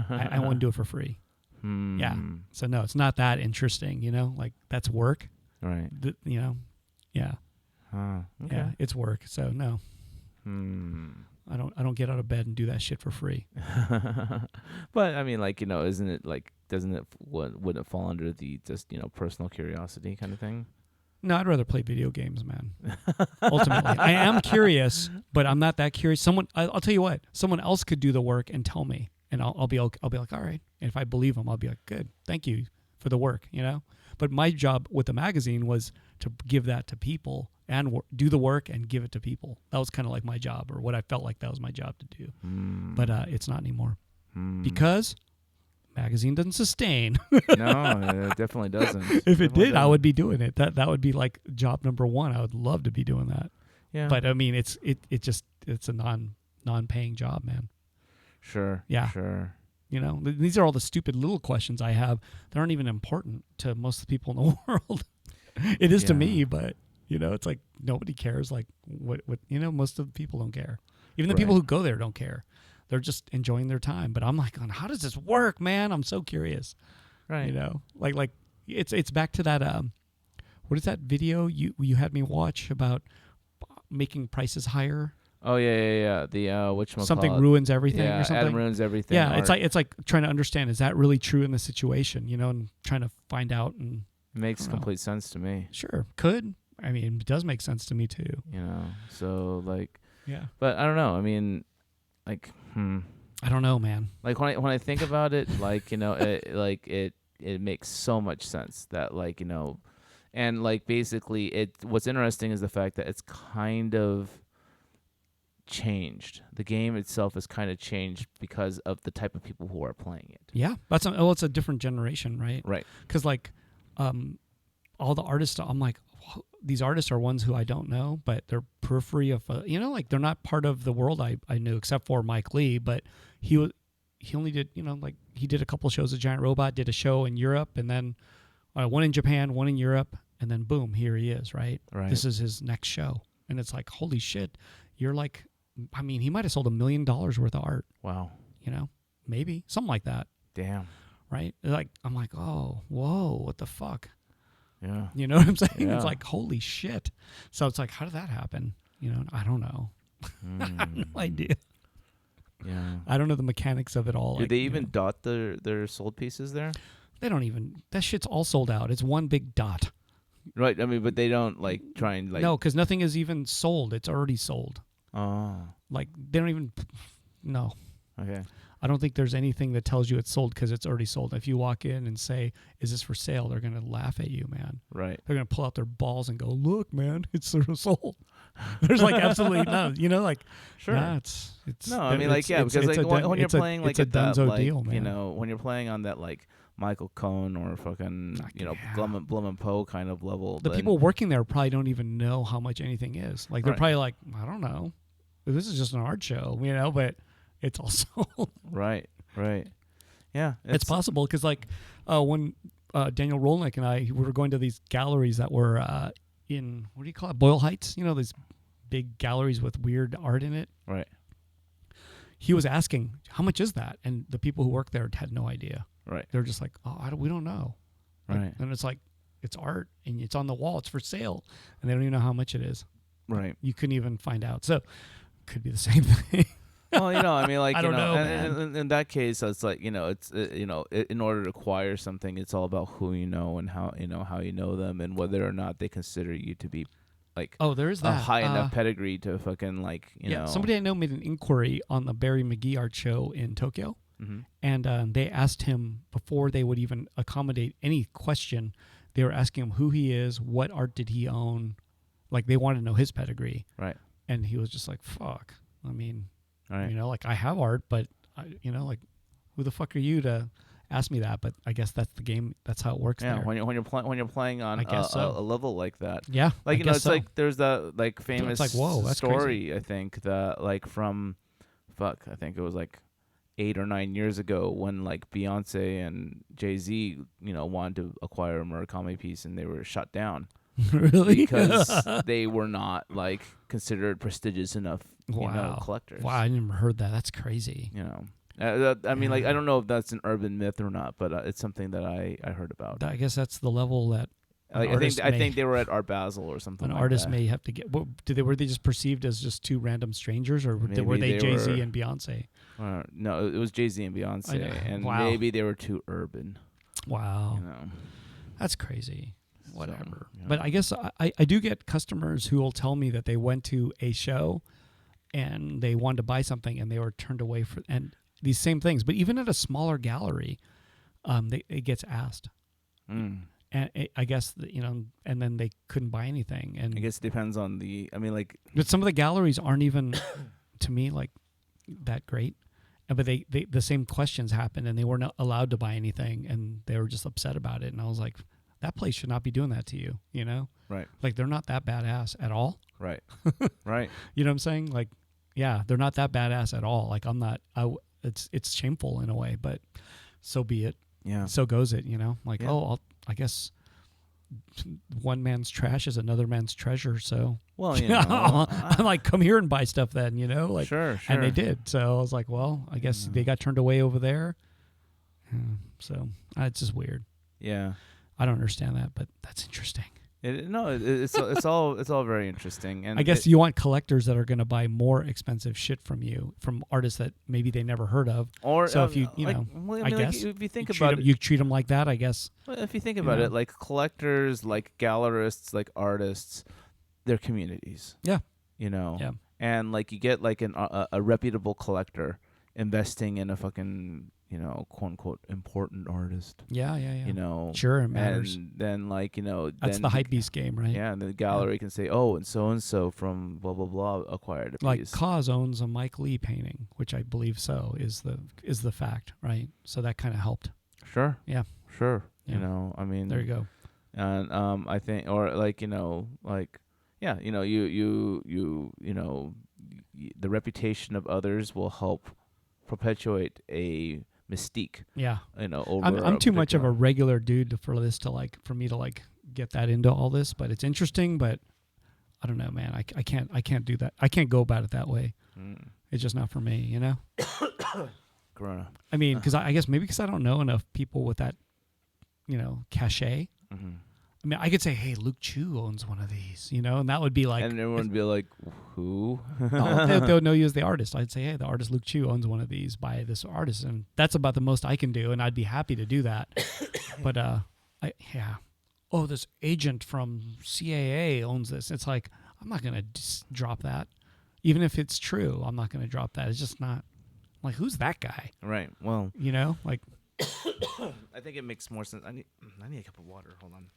I want to do it for free. Yeah. So no, it's not that interesting. Like that's work. Right. Yeah. Okay. Yeah, it's work. So no. I don't get out of bed and do that shit for free. But I mean, like isn't it like wouldn't it fall under the just personal curiosity kind of thing? No, I'd rather play video games, man. Ultimately, I am curious, but I'm not that curious. I'll tell you what. Someone else could do the work and tell me, and I'll be like, all right. And if I believe them, I'll be like, good, thank you for the work, But my job with the magazine was to give that to people and do the work and give it to people. That was kind of like my job, or what I felt like that was my job to do. But it's not anymore because magazine doesn't sustain. No, it definitely doesn't. If it did, I would be doing it. That would be like job number 1. I would love to be doing that. Yeah. But I mean, it's a non-paying job, man. Sure. Yeah. Sure. These are all the stupid little questions I have that aren't even important to most of the people in the world. It is to me, but it's like nobody cares. Like what most of the people don't care. Even the people who go there don't care. They're just enjoying their time. But I'm like, how does this work, man? I'm so curious. Right. Like it's back to that. What is that video you had me watch about making prices higher? Oh yeah. The whatchamacallit? Something ruins everything or something. Adam ruins everything. Yeah, it's like trying to understand, is that really true in the situation? And trying to find out. And it makes complete sense to me. Sure, could. I mean, it does make sense to me too. So like. Yeah. But I don't know. I mean, like. I don't know, man. Like when I think about it, like it makes so much sense that and like basically what's interesting is the fact that it's kind of changed. The game itself is kind of changed because of the type of people who are playing it. Yeah, it's a different generation, right? Right. Because like, all the artists, I'm like, these artists are ones who I don't know, but they're periphery of, like they're not part of the world I knew except for Mike Lee. But he only did, like he did a couple shows at Giant Robot, did a show in Europe, and then one in Japan, one in Europe, and then boom, here he is, right? Right. This is his next show. And it's like, holy shit, you're like, I mean, he might have sold $1 million worth of art, Wow. maybe something like that. Damn. Right? Like, I'm like, oh, whoa, what the fuck? Yeah. You know what I'm saying? Yeah. It's like, holy shit. So it's like, how did that happen? I don't know. I have no idea. Yeah. I don't know the mechanics of it all. Do Like, they even dot their sold pieces there? They don't even, that shit's all sold out. It's one big dot. Right. I mean, but they don't like try and like. No, because nothing is even sold. It's already sold. Oh. Like, they don't even, no. Okay. I don't think there's anything that tells you it's sold because it's already sold. If you walk in and say, is this for sale? They're going to laugh at you, man. Right. They're going to pull out their balls and go, look, man, it's sort of sold. There's like absolutely no, like, Sure. nah, it's No, I mean, like, yeah, because like when you're playing like it's a at that, dunzo like, deal, man. when you're playing on that like Michael Cohn or fucking Blum and Poe kind of level, The then, people working there probably don't even know how much anything is. Like, they're Right. probably like, I don't know. This is just an art show, but it's all sold. Right. Yeah. It's possible because like when Daniel Rolnick and I we were going to these galleries that were in, what do you call it, Boyle Heights, these big galleries with weird art in it. Right. He was asking, how much is that? And the people who work there had no idea. Right. They're just like, we don't know. Like, Right. and it's like, it's art and it's on the wall. It's for sale. And they don't even know how much it is. Right. You couldn't even find out. So could be the same thing. Well, I mean, like, I don't know, and in that case, it's like, it's, in order to acquire something, it's all about who you know and how you know them and whether or not they consider you to be like Oh, there is a that. high enough pedigree to fucking like, you know. Somebody I know made an inquiry on the Barry McGee art show in Tokyo. Mm-hmm. And they asked him before they would even accommodate any question. They were asking him who he is, what art did he own. Like, they wanted to know his pedigree. Right. And he was just like, fuck. I mean, All right. like, I have art, but, like, who the fuck are you to ask me that? But I guess that's the game. That's how it works Yeah, there. when you're playing on I guess so. a level like that. Yeah. Like, I guess it's so. like there's that like famous like, whoa, that's story, I think, that like from I think it was like 8 or 9 years ago when like Beyonce and Jay-Z, wanted to acquire a Murakami piece and they were shut down Really? because they were not like considered prestigious enough, collectors. Wow, I never heard that. That's crazy. I mean, like, I don't know if that's an urban myth or not, but it's something that I heard about. I guess that's the level that Like, I think they were at Art Basel or something. an like artist that. may have to get. Were they just perceived as just two random strangers, or Maybe were they they Jay-Z were- and Beyonce? No, it was Jay-Z and Beyonce, and Wow. maybe they were too urban. Wow, You know. that's crazy. Whatever. yeah. But I guess I do get customers who will tell me that they went to a show and they wanted to buy something and they were turned away for and these same things. But even at a smaller gallery, it gets asked. Mm. And I guess and then they couldn't buy anything. And I guess it depends on the. I mean, like. but some of the galleries aren't even, to me, like that great. But they the same questions happened, and they weren't allowed to buy anything, and they were just upset about it. And I was like, that place should not be doing that to you. Right. Like, they're not that badass at all. Right. Right. You know what I'm saying? Like, yeah, they're not that badass at all. Like, I'm not. It's shameful in a way, but so be it. Yeah. So goes it. Like, Yeah. I guess one man's trash is another man's treasure. So Well, I'm like, come here and buy stuff then. Like, sure. and they did. So I was like, well, I guess they got turned away over there. So it's just weird. Yeah. I don't understand that, but that's interesting. It's all very interesting, and I guess you want collectors that are going to buy more expensive shit from you, from artists that maybe they never heard of. Or so if you like, know, well, I mean, guess like, if you think you about treat 'em- you treat them like that. I guess. Well, if you think about know. it, like collectors, like gallerists, like artists, they're communities. Yeah. Yeah. Yeah. And like you get like a reputable collector investing in a fucking quote unquote important artist. Yeah. Sure, it matters. And then like That's then the hype beast game, right? Yeah, and the gallery can say, oh, and so from blah blah blah acquired a Like piece. Cause owns a Mike Lee painting, which I believe is the fact, right? So that kind of helped. Sure. Yeah. Sure. Yeah. I mean, There you go. And I think, or like, like, yeah, the reputation of others will help perpetuate a mystique, Yeah. over I'm a too much of a particular. regular dude for this to like for me to like get that into all this, but it's interesting, but I don't know, man. I can't do that. I can't go about it that way. Mm. It's just not for me, you know? Corona. I mean, because I guess maybe because I don't know enough people with that, cachet. Mm-hmm. I mean, I could say, hey, Luke Chu owns one of these, and that would be like, And everyone would be like, who? they'll know you as the artist. I'd say, hey, the artist Luke Chu owns one of these by this artist, and that's about the most I can do, and I'd be happy to do that. But oh, this agent from CAA owns this. It's like, I'm not gonna drop that, even if it's true. I'm not gonna drop that. It's just not like, who's that guy? Right. Well, Like, I think it makes more sense. I need a cup of water. Hold on.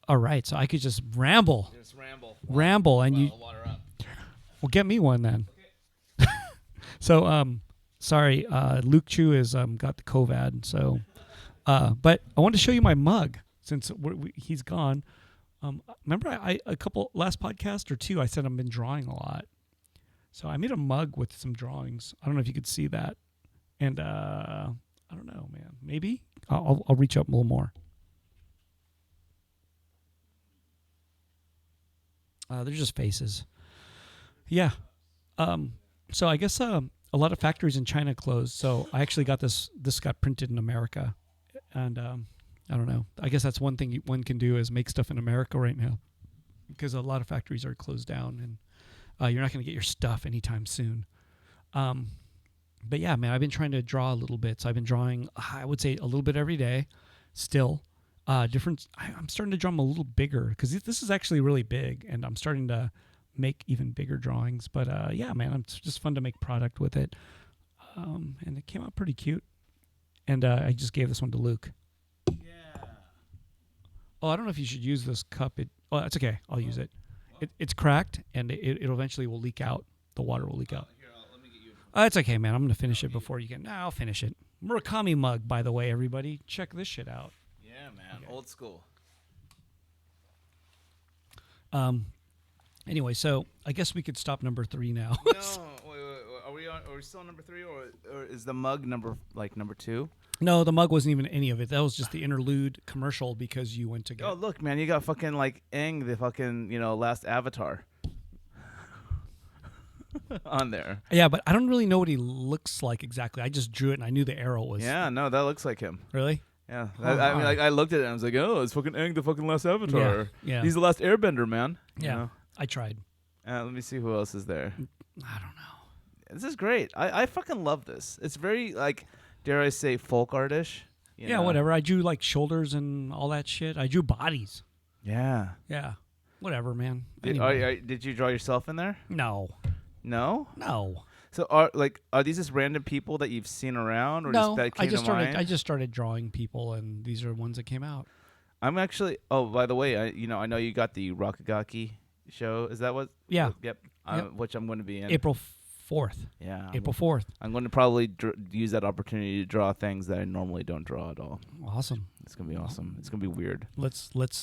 all right, so I could just ramble, Just ramble. and you. Water up. Well, get me one then. So, sorry, Luke Chu has got the COVID. So, but I wanted to show you my mug since he's gone. Remember, I a couple last podcast or two, I said I've been drawing a lot. So I made a mug with some drawings. I don't know if you could see that, and I don't know, man. Maybe I'll reach up a little more. They're just faces. Yeah. So I guess a lot of factories in China closed. So I actually got this. This got printed in America, and I don't know. I guess that's one thing one can do is make stuff in America right now, because a lot of factories are closed down, and you're not going to get your stuff anytime soon. But yeah, man, I've been trying to draw a little bit. So I've been drawing, I would say, a little bit every day. Still, different. I'm starting to draw them a little bigger because this is actually really big, and I'm starting to make even bigger drawings. But yeah, man, it's just fun to make product with it. And it came out pretty cute. And I just gave this one to Luke. Yeah. Oh, I don't know if you should use this cup. Oh, that's okay. I'll use it. It's cracked, and it eventually will leak out. The water will leak out. Here, let me get you. It's okay, man. I'm going to finish it before you can. I'll finish it. Murakami mug, by the way, everybody. Check this shit out. Yeah, man. Okay. Old school. Anyway, so I guess we could stop number 3 now. No, wait. Are we still on number 3, or is the mug number 2? No, the mug wasn't even any of it. That was just the interlude commercial because you went to get. Oh, look, man, you got fucking like Aang, the fucking last Avatar, on there. Yeah, but I don't really know what he looks like exactly. I just drew it and I knew the arrow was. Yeah, no, that looks like him. Really? Yeah, Oh, I mean, wow. like, I looked at it and I was like, oh, it's fucking Aang, the fucking last Avatar. Yeah. He's the last Airbender, man. You Yeah. know? I tried. Let me see who else is there. I don't know. This is great. I fucking love this. It's very, like, dare I say, folk artish. Yeah, whatever. I drew like shoulders and all that shit. I drew bodies. Yeah. Yeah. Whatever, man. Did, Anyway. did you draw yourself in there? No. No. No. So are these just random people that you've seen around, or No. just that came to mind? I just started drawing people, and these are ones that came out. I'm actually. Oh, by the way, I know you got the Rakagaki show. Is that what? Yeah. Yep. Yep. Which I'm going to be in. April 4th. Yeah. April 4th. I'm going to probably use that opportunity to draw things that I normally don't draw at all. Awesome. It's gonna be awesome. It's gonna be weird. Let's Maybe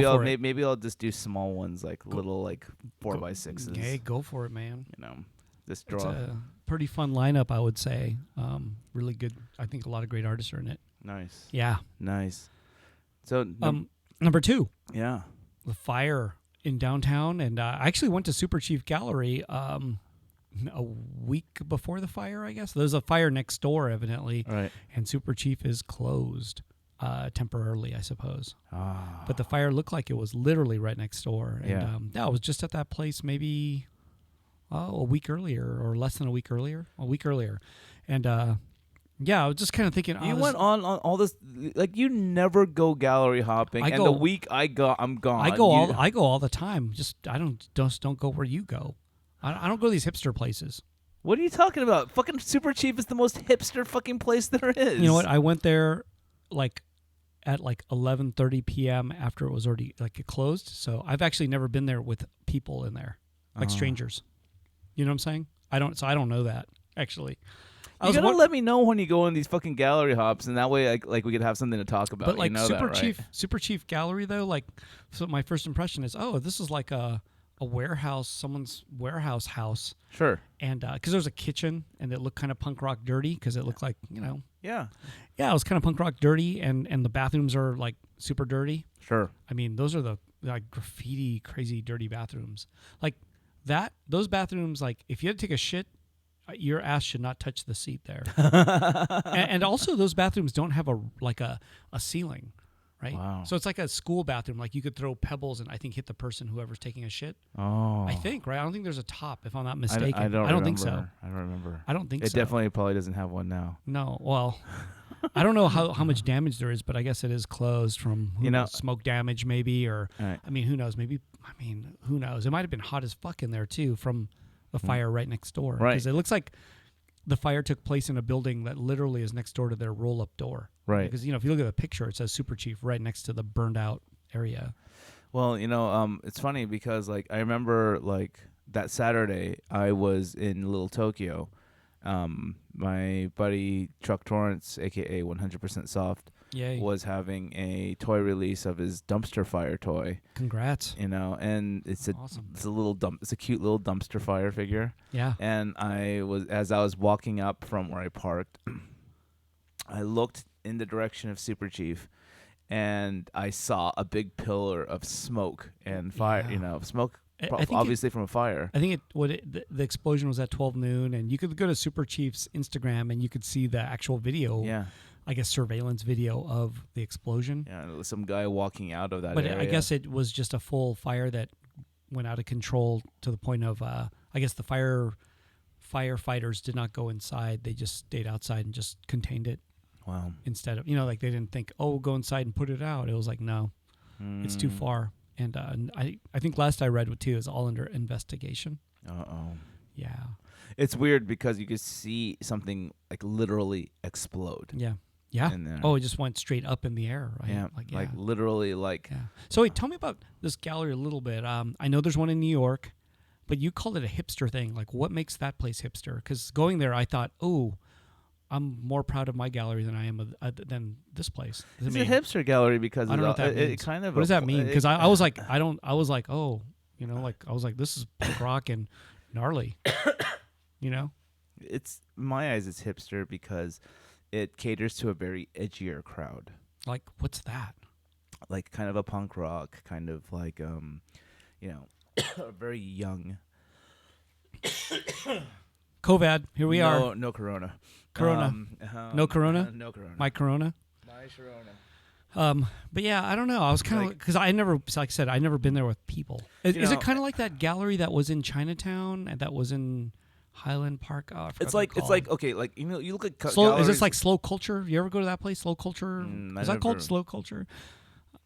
go I'll for it. maybe I'll just do small ones, like little 4x6s. Okay, go for it, man. Just It's draw. a pretty fun lineup, I would say. Really good. I think a lot of great artists are in it. Nice. Yeah. Nice. So Number 2, yeah. the fire in downtown, and I actually went to Super Chief Gallery a week before the fire, I guess. There's a fire next door, evidently, All right. and Super Chief is closed temporarily, I suppose. Ah. But the fire looked like it was literally right next door. And, Yeah. I was just at that place maybe a week earlier, or less than a week earlier. A week earlier. And, yeah, I was just kind of thinking. You went on all this, like, you never go gallery hopping, and the week I'm gone. I go all the time. Just I don't go where you go. I don't go to these hipster places. What are you talking about? Fucking Super Chief is the most hipster fucking place there is. You know what? I went there like at like 11:30 p.m. after it was already like it closed. So I've actually never been there with people in there, like strangers. You know what I'm saying? I don't know that actually. You gotta let me know when you go in these fucking gallery hops, and that way, like we could have something to talk about. But like you know Super Chief Gallery though, like, so my first impression is, oh, this is like a warehouse, someone's warehouse house. Sure. And because there's a kitchen, and it looked kind of punk rock dirty because it looked like, Yeah. Yeah, it was kind of punk rock dirty, and the bathrooms are like super dirty. Sure. I mean, those are the like graffiti, crazy, dirty bathrooms. Like those bathrooms, like if you had to take a shit, your ass should not touch the seat there. and also, those bathrooms don't have a ceiling, right? Wow. So it's like a school bathroom. Like you could throw pebbles and I think hit the person whoever's taking a shit. Oh. I think, right? I don't think there's a top, if I'm not mistaken. I don't think so. I don't remember. I don't think it so. It definitely probably doesn't have one now. No. Well, I don't know how much damage there is, but I guess it is closed from smoke damage maybe, or right. I mean, who knows? Maybe, who knows? It might have been hot as fuck in there too from the fire right next door. Right. Because it looks like the fire took place in a building that literally is next door to their roll-up door. Right. Because, if you look at the picture, it says Super Chief right next to the burned out area. Well, it's funny because, like, I remember, like, that Saturday I was in Little Tokyo. My buddy Chuck Torrance, a.k.a. 100% Soft, Yay. was having a toy release of his dumpster fire toy. Congrats. And it's awesome. It's a cute little dumpster fire figure. Yeah. And as I was walking up from where I parked, I looked in the direction of Super Chief, and I saw a big pillar of smoke and fire. Yeah. Smoke. I think obviously from a fire. I think the explosion was at 12 noon, and you could go to Super Chief's Instagram and you could see the actual video. Yeah. I guess surveillance video of the explosion. Yeah, it was some guy walking out of that but area. I guess it was just a full fire that went out of control to the point of I guess the firefighters did not go inside. They just stayed outside and just contained it. Wow. Instead of, like they didn't think, oh, we'll go inside and put it out. It was like, no, it's too far. And I think last I read too is all under investigation. Uh-oh. Yeah. It's weird because you could see something like literally explode. Yeah. Yeah. In there. Oh, it just went straight up in the air, right? Yeah. Like literally like. Yeah. So wait, tell me about this gallery a little bit. I know there's one in New York, but you called it a hipster thing. Like, what makes that place hipster? Because going there, I thought, oh, I'm more proud of my gallery than I am than this place. It's a hipster gallery because I don't know what that means. It kind of. What does that mean? Because I was like, I was like, oh, I was like, this is punk rock and gnarly. It's in my eyes, it's hipster because it caters to a very edgier crowd. Like, what's that? Like kind of a punk rock, kind of like very young. COVID, here we are. No corona. Corona. No corona? No corona. My corona? My corona. But yeah, I don't know. I was kind of because I never, like I said, I never been there with people. Is it kind of like that gallery that was in Chinatown and that was in Highland Park? Oh, it's like okay, like you look at is this like Slow Culture? You ever go to that place, Slow Culture? Is that called Slow Culture?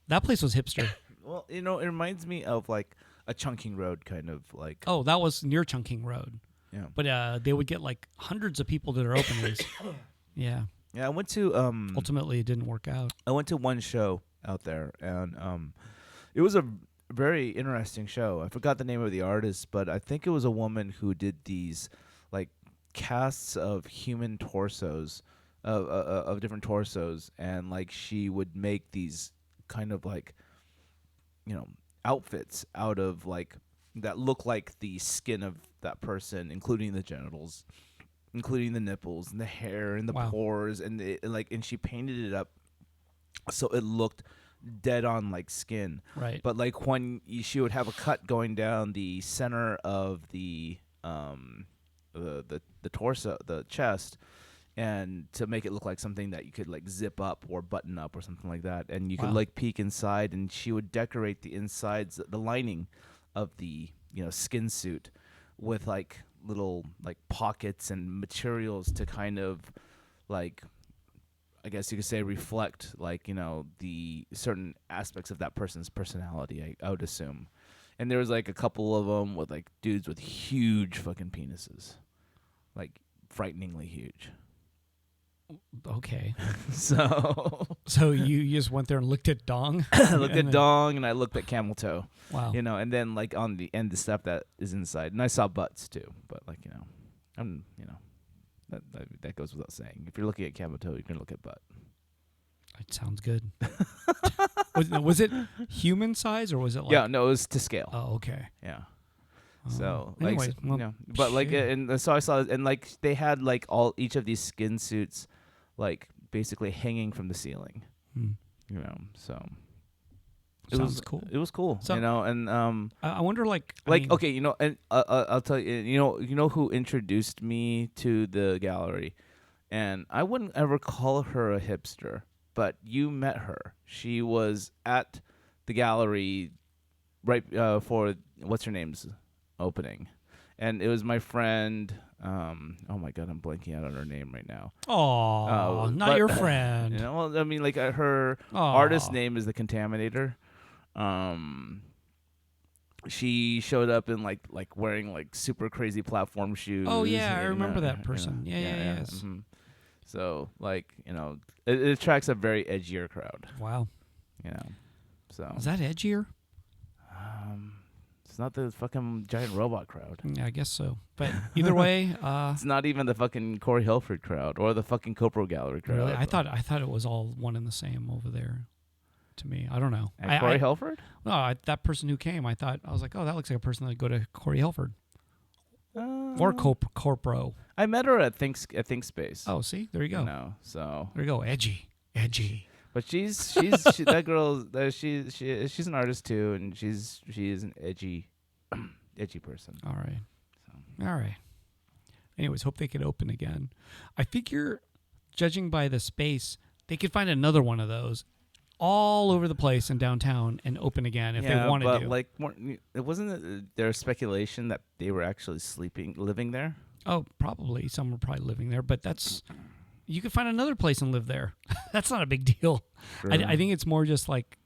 That place was hipster. Well, it reminds me of like a Chungking Road kind of like. Oh, that was near Chungking Road. Yeah. But they would get like hundreds of people to their openings. Yeah. Yeah, I went to ultimately it didn't work out. I went to one show out there, and it was a very interesting show. I forgot the name of the artist, but I think it was a woman who did these like casts of human torsos of different torsos, and like she would make these kind of like outfits out of like that look like the skin of that person, including the genitals, including the nipples and the hair and the pores, and and she painted it up so it looked dead on like skin. Right. But like when she would have a cut going down the center of the torso, the chest, and to make it look like something that you could like zip up or button up or something like that, and you could like peek inside, and she would decorate the insides, the lining of the skin suit with like little like pockets and materials to kind of like, I guess you could say, reflect like the certain aspects of that person's personality, I would assume. And there was like a couple of them with like dudes with huge fucking penises, like frighteningly huge. Okay. So you just went there and looked at dong? I looked at dong and I looked at camel toe. Wow. And then like on the end, the stuff that is inside, and I saw butts too. But like That goes without saying. If you're looking at camel toe, you're gonna look at butt. It sounds good. Was it human size or was it like? Yeah, no, it was to scale. Oh, okay. Yeah. Oh. So Anyway, like, well, but like, shit. and so I saw, and like they had like each of these skin suits, like basically hanging from the ceiling. Hmm. So Sounds cool. It was cool, So- and I wonder, like, I like mean, okay, and I'll tell you, you know who introduced me to the gallery, and I wouldn't ever call her a hipster, but you met her. She was at the gallery right for what's her name's opening, and it was my friend. Oh my god, I'm blanking out on her name right now. oh, not but, your friend. Well, I mean, like her Aw. artist name is the Contaminator. She showed up in like wearing like super crazy platform shoes. Oh, yeah, I and, remember that person. Yeah, yes. mhm. So like it attracts a very edgier crowd. Wow. So Is that edgier? it's not the fucking giant robot crowd. Yeah, I guess so. But either way, It's not even the fucking Corey Helford crowd or the fucking Copro Gallery crowd. really, I thought it was all one and the same over there. To me, I don't know. At Corey Helford? No, that person who came, I was like, oh, that looks like a person that would go to Corey Helford or Corpro. I met her at Think Space. Oh, see, there you go. So There you go, edgy. but she's that girl. She's an artist too, and she is an edgy person. All right. Anyways, hope they could open again. I figure, judging by the space, they could find another one of those all over the place in downtown and open again if they wanted but to. like, it wasn't there speculation that they were actually living there. Oh, probably. Some were probably living there, but you could find another place and live there. That's not a big deal. Sure. I think it's more just like,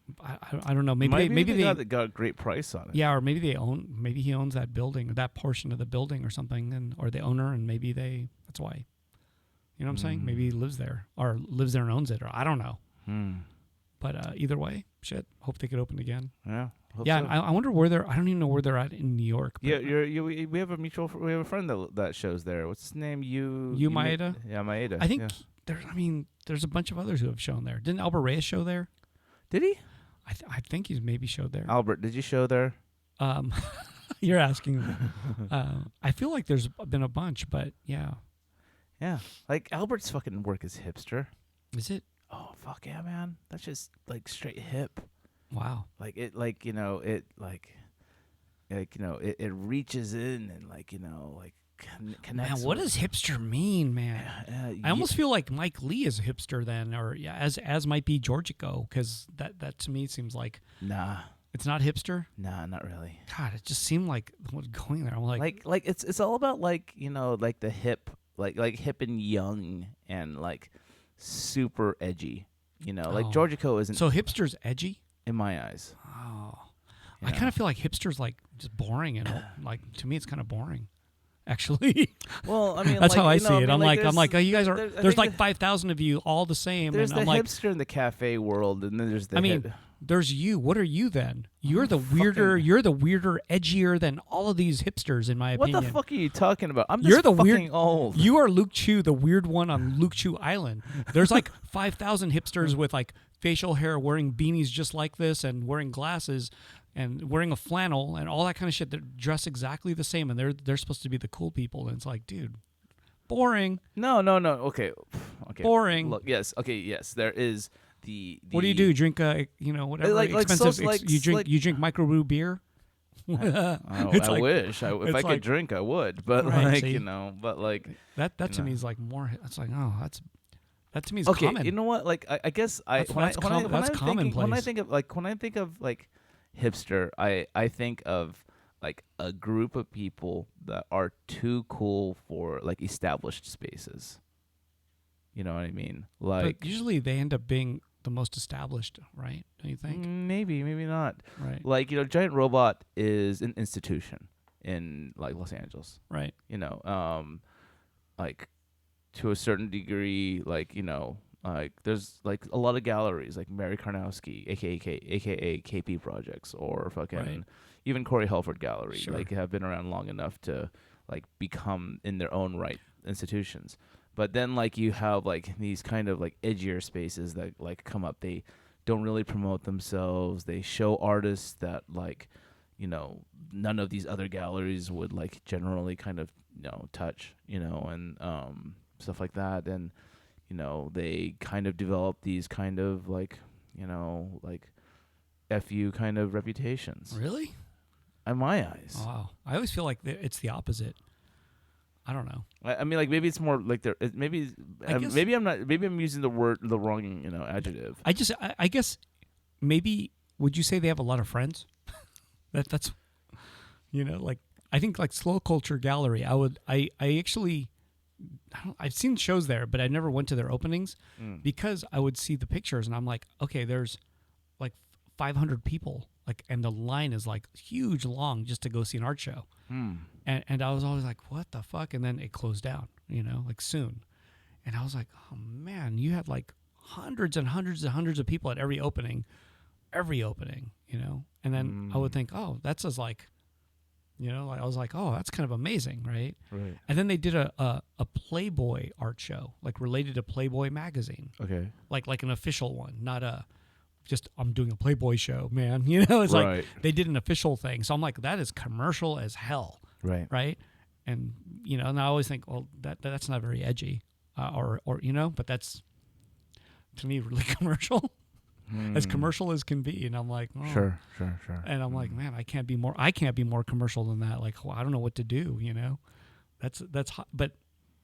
I don't know. Maybe they got a great price on it. yeah, or maybe he owns that building or that portion of the building or something, or the owner, and maybe that's why. You know what I'm saying? Maybe he lives there and owns it, or I don't know. But either way, shit. Hope they could open again. Yeah. Yeah, So. and I wonder where I don't even know where they're at in New York. But we have a we have a friend that shows there. What's his name? You Maeda? Yeah, Maeda. I think yeah. there's a bunch of others who have shown there. Didn't Albert Reyes show there? Did he? I think he's maybe showed there. Albert, did you show there? You're asking. I feel like there's been a bunch, but yeah. Yeah. Like Albert's fucking work is hipster. Is it? Oh fuck yeah, man. That's just like straight hip. Wow. Like it it reaches in and connects. Man, what does hipster mean, man? I almost feel like Mike Lee is a hipster then, or as might be Georgico, because that to me seems like Nah, it's not hipster. nah, not really. God, it just seemed like going there. I'm like It's all about like the hip, like hip and young and like super edgy. Like Oh. Georgico isn't so hipster's edgy. in my eyes. Oh, you I know? kind of feel like hipster's like just boring, and like to me it's kind of boring. Actually, Well, I mean, that's like, how I you see know, it. I I'm mean, like, oh, you guys are. I There's think like 5,000 of you, all the same, there's and the I'm like, hipster in the cafe world, and then there's the I mean, hip. there's you. What are you then? You're I'm the weirder. fucking- You're the weirder, edgier than all of these hipsters, in my What opinion. the fuck are you talking about? I'm just You're the fucking weird- old. You are Luke Chu, the weird one on Luke Chu Island. There's like 5,000 hipsters with like facial hair, wearing beanies just like this, and wearing glasses, and wearing a flannel, and all that kind of shit. They're dressed exactly the same, and they're supposed to be the cool people. And it's like, dude, boring. No. Okay. Boring. Look, yes. Okay, yes. There is the. What do you do? Drink whatever Like expensive. so- like- you drink like- you drink microbrew beer. Oh, It's I like- wish. If it's I like- could drink, I would. But Right, see? but like. That to You me know. is like more. It's like, oh, that to me is Okay, common. you know what? Like I guess That's when commonplace. I think of like hipster, I think of like a group of people that are too cool for like established spaces. You know what I mean? Like but usually they end up being the most established, right? Don't you think? maybe not. Right. Like Giant Robot is an institution in like Los Angeles. Right. Like to a certain degree, like there's like a lot of galleries like Mary Karnowski, aka KP Projects, or fucking Right. even Corey Helford Gallery, Sure. like have been around long enough to like become in their own right institutions. But then like you have like these kind of like edgier spaces that like come up. They don't really promote themselves. They show artists that like, none of these other galleries would like generally kind of, touch, and stuff like that. And, they kind of develop these kind of like, like FU kind of reputations. Really? In my eyes. Wow. I always feel like it's the opposite. I don't know. I mean, like maybe it's more like maybe I'm using the wrong adjective. I guess maybe would you say they have a lot of friends? that's like I think like Slow Culture Gallery. I actually I've seen shows there, but I never went to their openings because I would see the pictures and I'm like, okay, there's like 500 people, like, and the line is like huge long just to go see an art show. And I was always like, what the fuck? And then it closed down, like soon. And I was like, oh man, you had like hundreds and hundreds and hundreds of people at every opening. And then I would think, oh, that's as like, I was like, oh, that's kind of amazing, right? Right. And then they did a Playboy art show, like related to Playboy magazine. Okay. Like an official one, not just I'm doing a Playboy show, man. It's Right. like they did an official thing. So I'm like, that is commercial as hell. Right. Right. And, and I always think, well, that's not very edgy or but that's to me really commercial. As commercial as can be, and I'm like, oh. Sure. And I'm like, man, I can't be more commercial than that. Like, well, I don't know what to do, That's hot. But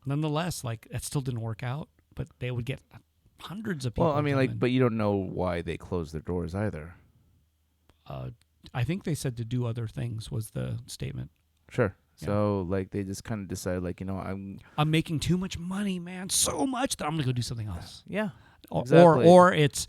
nonetheless, like, that still didn't work out. But they would get hundreds of people. Well, I mean, coming. but you don't know why they closed their doors either. I think they said to do other things was the statement. Sure. Yeah. So like they just kind of decided like I'm making too much money, man, so much that I'm gonna go do something else. Yeah. Exactly. Or it's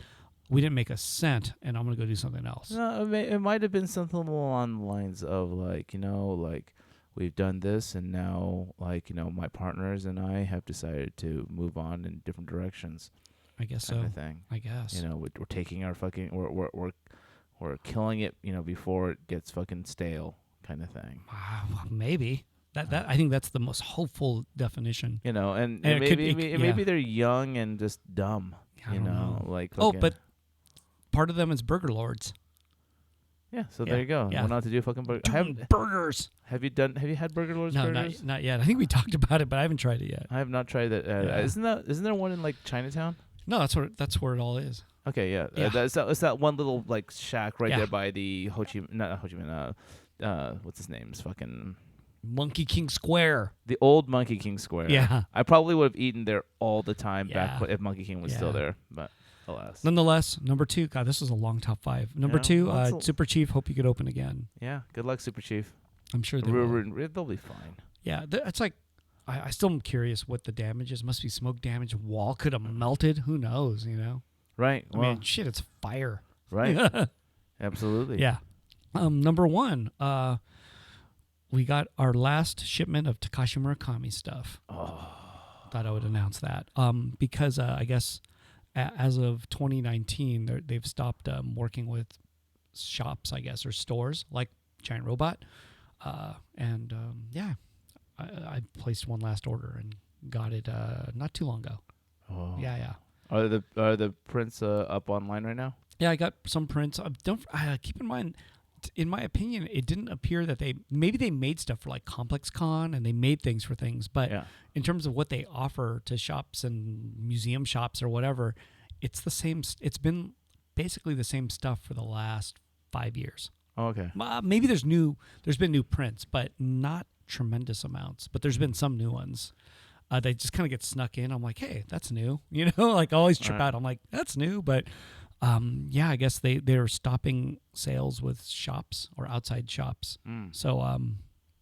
we didn't make a cent, and I'm gonna go do something else. No, it might have been something along the lines of like like we've done this, and now like my partners and I have decided to move on in different directions. I guess kind so. of thing. I guess. We're taking our fucking we're killing it before it gets fucking stale kind of thing. Maybe that I think that's the most hopeful definition. And maybe maybe they're young and just dumb. I don't know. Like but part of them is Burger Lords. Yeah, so there you go. Yeah. Went out to do fucking burger. Burgers. Have you had Burger Lords No, burgers? not yet. I think we talked about it, but I haven't tried it yet. I have not tried that. Yeah. Isn't there one in like Chinatown? No, that's where it all is. Okay, yeah. Yeah. It's that one little like shack right Yeah. there by the not Ho Chi Minh. What's his name? It's fucking Monkey King Square. the old Monkey King Square. Yeah. I probably would have eaten there all the time Yeah. back if Monkey King was Yeah. still there, but alas. Nonetheless, number 2. God, this is a long top 5. Number Yeah, 2, well, Super Chief. Hope you could open again. Yeah. Good luck, Super Chief. I'm sure they will. They'll be fine. Yeah, it's like I still am curious what the damage is. Must be smoke damage. Wall could have melted. Who knows? Right. I mean, shit, it's fire. Right. Absolutely. Yeah. Number 1, we got our last shipment of Takashi Murakami stuff. Oh. Thought I would announce that. Because I guess as of 2019, they've stopped working with shops, I guess, or stores like Giant Robot. Yeah, I placed one last order and got it not too long ago. Oh. Yeah. Are the prints up online right now? Yeah, I got some prints. Don't keep in mind. In my opinion, it didn't appear that they made stuff for like Complex Con and they made things for things, but Yeah. in terms of what they offer to shops and museum shops or whatever, it's the same. It's been basically the same stuff for the last 5 years. Oh, okay. Maybe there's been new prints, but not tremendous amounts. But there's been some new ones. They just kind of get snuck in. I'm like, hey, that's new. Like I always trip out. I'm like, that's new, but. Yeah, I guess they're stopping sales with shops or outside shops. So,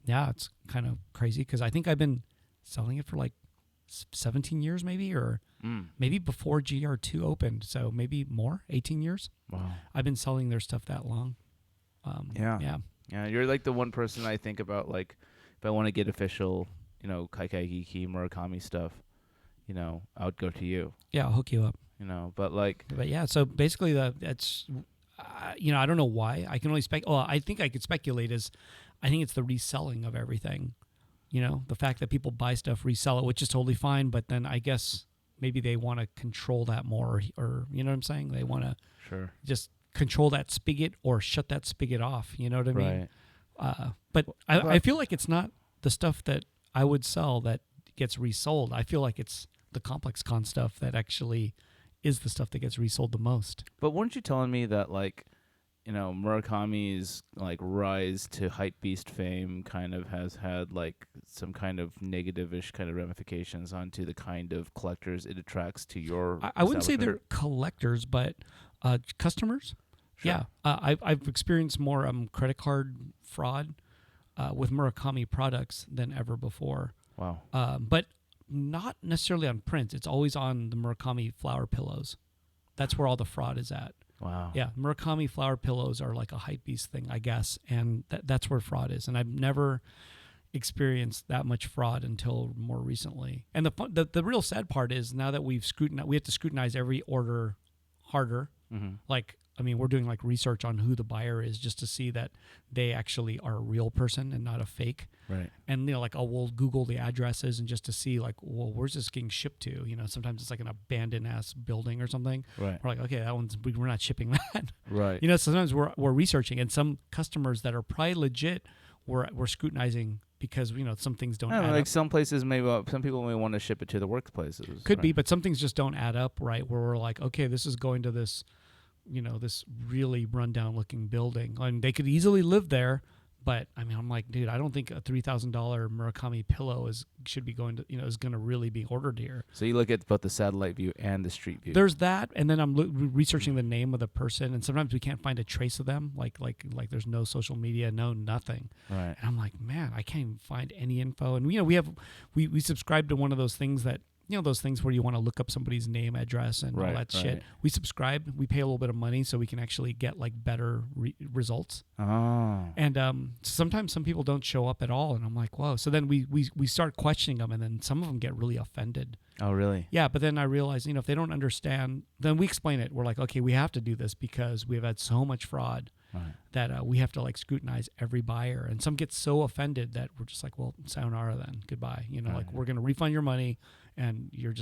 yeah, it's kind of crazy because I think I've been selling it for like 17 years maybe, or maybe before GR2 opened. So maybe more, 18 years. Wow. I've been selling their stuff that long. Yeah. You're like the one person I think about, like, if I want to get official, Kaikai Geeky Murakami stuff, I would go to you. Yeah, I'll hook you up. But yeah, so basically that's, I don't know why. I can only I think I could speculate I think it's the reselling of everything. the fact that people buy stuff, resell it, which is totally fine. But then I guess maybe they want to control that more, or you know what I'm saying? They want to Sure. just control that spigot or shut that spigot off. You know what I mean? Right. But I feel like it's not the stuff that I would sell that gets resold. I feel like it's the Complex Con stuff that actually is the stuff that gets resold the most. But weren't you telling me that, like, Murakami's, like, rise to hypebeast fame kind of has had, like, some kind of negative-ish kind of ramifications onto the kind of collectors it attracts to your I wouldn't say establishment? they're collectors, but customers. Sure. Yeah, I've experienced more credit card fraud with Murakami products than ever before. Wow. But not necessarily on prints. It's always on the Murakami flower pillows. That's where all the fraud is at. Wow. Yeah, Murakami flower pillows are like a hypebeast thing, I guess, and that's where fraud is. And I've never experienced that much fraud until more recently. And the real sad part is now that we have to scrutinize every order harder. Mm-hmm. Like, I mean, we're doing like research on who the buyer is just to see that they actually are a real person and not a fake. Right. And like, we'll Google the addresses and just to see like, well, where's this getting shipped to? Sometimes it's like an abandoned ass building or something. Right. We're like, okay, we're not shipping that. Right. Sometimes we're researching, and some customers that are probably legit, we're scrutinizing because some things don't add like up. some places some people may want to ship it to the workplaces. Could right? be, but some things just don't add up, right? Where we're like, okay, this is going to this, this really rundown looking building, and they could easily live there. But I mean, I'm like, dude, I don't think a $3,000 Murakami pillow should be going to, is going to really be ordered here. So you look at both the satellite view and the street view. There's that, and then I'm researching the name of the person, and sometimes we can't find a trace of them. Like there's no social media, no nothing. Right. And I'm like, man, I can't even find any info. And we subscribe to one of those things that. Those things where you want to look up somebody's name, address, and all that shit. We subscribe. We pay a little bit of money so we can actually get like better results. Oh. And sometimes some people don't show up at all, and I'm like, whoa. So then we start questioning them, and then some of them get really offended. Oh, really? Yeah, but then I realize, if they don't understand, then we explain it. We're like, okay, we have to do this because we've had so much fraud. Right. That we have to like scrutinize every buyer, and some get so offended that we're just like, well, sayonara then, goodbye. Like we're gonna refund your money, and you're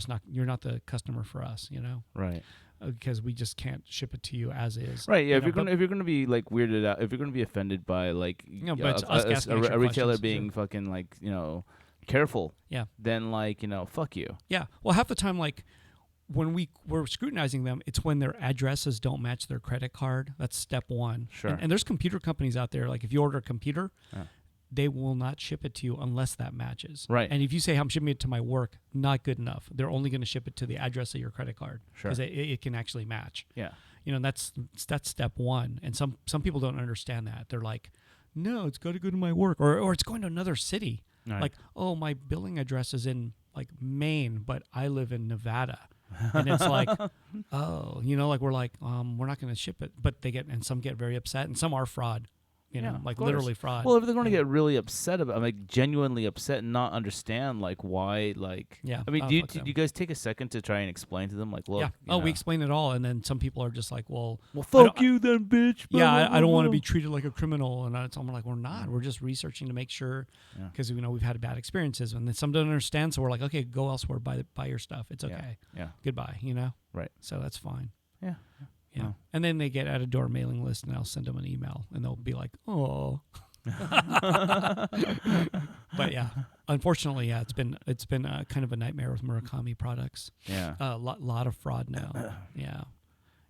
not the customer for us. Right. Because we just can't ship it to you as is. Right. Yeah. If you're gonna be like weirded out, if you're gonna be offended by like but us asking extra a retailer questions, being sure. fucking like careful. Yeah. Then like fuck you. Yeah. Well, half the time like. When we're scrutinizing them, it's when their addresses don't match their credit card. That's step one. Sure. And there's computer companies out there, like if you order a computer, they will not ship it to you unless that matches. Right. And if you say, I'm shipping it to my work, not good enough. They're only going to ship it to the address of your credit card. Sure. Because it can actually match. Yeah. And that's step one. And some people don't understand that. They're like, no, it's got to go to my work. Or it's going to another city. Right. Like, oh, my billing address is in like Maine, but I live in Nevada. And it's like, oh, like we're like, we're not going to ship it, but some get very upset, and some are fraud, like literally fraud. Well, if they're going to get really upset about, like genuinely upset and not understand like why, like, yeah. I mean, do you guys take a second to try and explain to them, like, look, yeah. We explain it all, and then some people are just like, well, fuck you then, bitch. Yeah, I don't want to be treated like a criminal, and I'm like, we're not. We're just researching to make sure, because we've had bad experiences, and then some don't understand, so we're like, okay, go elsewhere, buy your stuff. It's okay. Yeah. Goodbye. Right. So that's fine. Yeah. Yeah. Wow. And then they get at a door mailing list, and I'll send them an email, and they'll be like, oh. But yeah, unfortunately, yeah, it's been kind of a nightmare with Murakami products. Yeah. A lot of fraud now. Yeah.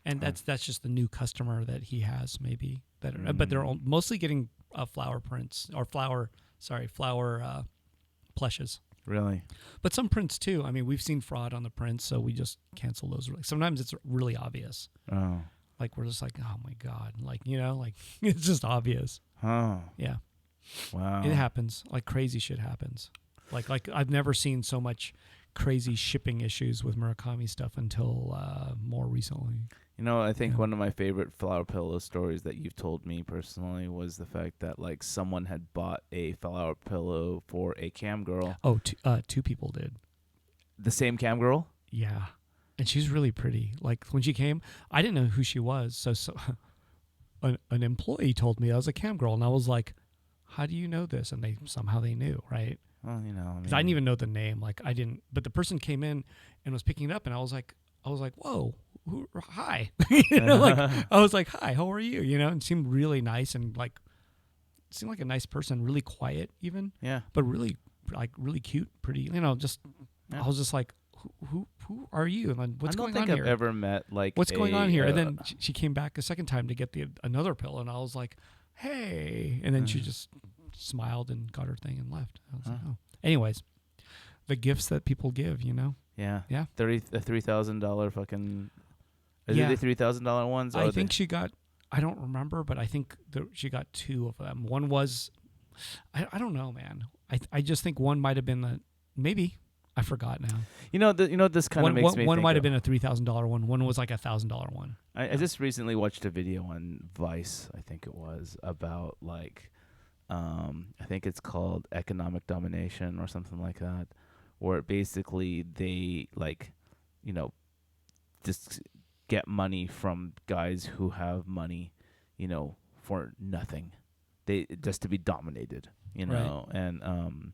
And that's just the new customer that he has, maybe. But they're mostly getting flower prints or flower plushes. Really? But some prints too. I mean, we've seen fraud on the prints, so we just cancel those. Sometimes it's really obvious. Oh. Like we're just like, oh my god, like like it's just obvious. Oh. Yeah. Wow. It happens. Like crazy shit happens. Like I've never seen so much crazy shipping issues with Murakami stuff until more recently. I think one of my favorite flower pillow stories that you've told me personally was the fact that like someone had bought a flower pillow for a cam girl. Oh, two people did. The same cam girl? Yeah. And she's really pretty. Like when she came, I didn't know who she was. So an employee told me I was a cam girl, and I was like, how do you know this? And somehow they knew, right? Well, you know, Because I didn't even know the name. Like I didn't, but the person came in and was picking it up, and I was like, whoa, hi. You know, like I was like, hi, how are you? You know, and seemed really nice and like seemed like a nice person, really quiet even, Yeah. but really really cute, pretty. You know, just Yeah. I was just like, who are you? And then what's going on I don't think here? I've ever met like What's going on here? And uh, then she came back a second time to get another pill, and I was like, hey. And then she just smiled and got her thing and left. I was like, oh. Anyways, the gifts that people give, you know. Yeah. Yeah. $3,000 fucking. Is Yeah. it the $3,000 ones? I think she got. I don't remember, but I think she got 2 of them. One was, I don't know, man. I just think one might have been maybe. I forgot now. This kind of makes me one think might have of- been a $3,000 one. One was like a $1,000 one. I just recently watched a video on Vice, I think it was, about like, I think it's called Economic Domination or something like that, where basically they like, just get money from guys who have money, for nothing, just to be dominated, Right. and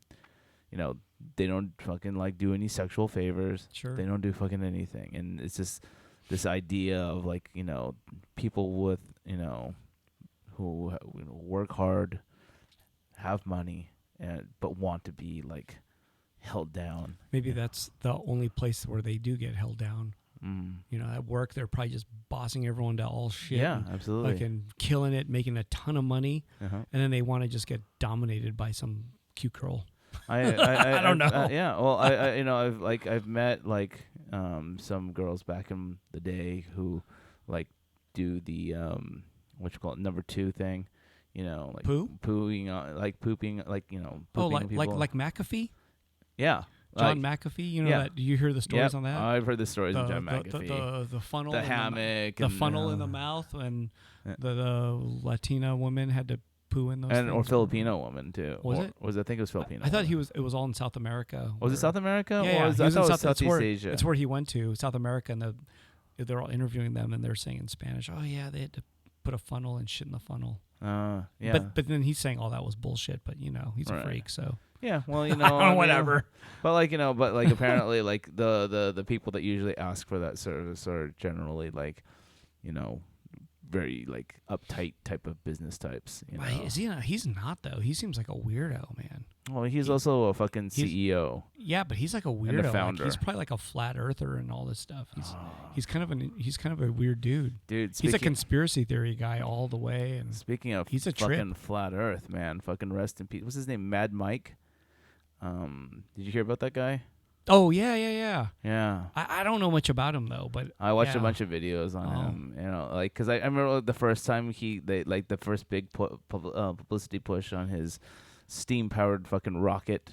they don't fucking like do any sexual favors. Sure. They don't do fucking anything, and it's just this idea of like people with who work hard, have money, but want to be like held down. Maybe that's the only place where they do get held down. You know, at work they're probably just bossing everyone to all shit. Yeah, and absolutely. fucking killing it, making a ton of money, Uh-huh. and then they want to just get dominated by some cute girl. I don't know. Yeah, well, I've met like some girls back in the day who like do the what you call it, number 2 thing, like Poo? pooping like Oh, pooping people. like McAfee, Yeah, John like, McAfee. You know yeah. that? Do you hear the stories Yep, on that? I've heard the stories of John McAfee. The funnel, The in hammock the and, funnel in the mouth, and Yeah. the Latina woman had to poo in those. and or things. Filipino woman too. Was Or it? I think it was Filipino. I thought woman. it was all in South America. Was it where- South America? Yeah, or yeah. was, He I was in thought it was it's Southeast where, Asia. It's where he went to, South America, and they're all interviewing them, and they're saying in Spanish, "Oh yeah, they had to put a funnel and shit in the funnel." Yeah. But then he's saying all that was bullshit. But he's a Right. freak, so Yeah, well, I mean, whatever. But like apparently like the people that usually ask for that service are generally like, very like uptight type of business types. Why, is he? He's not though. He seems like a weirdo, man. Well, he's also a fucking he's- CEO. Yeah, but he's like a weirdo. And the Like, founder. he's probably like a flat earther and all this stuff. He's kind of a weird dude. Dude, He's a conspiracy theory guy all the way, and speaking of he's a fucking trip. flat Earth, man, fucking rest in peace. What's his name? Mad Mike. Did you hear about that guy? oh yeah. Yeah. I don't know much about him though, but I watched a yeah. bunch of videos on Oh. him, like, cause I remember the first time the first big publicity push on his steam-powered fucking rocket,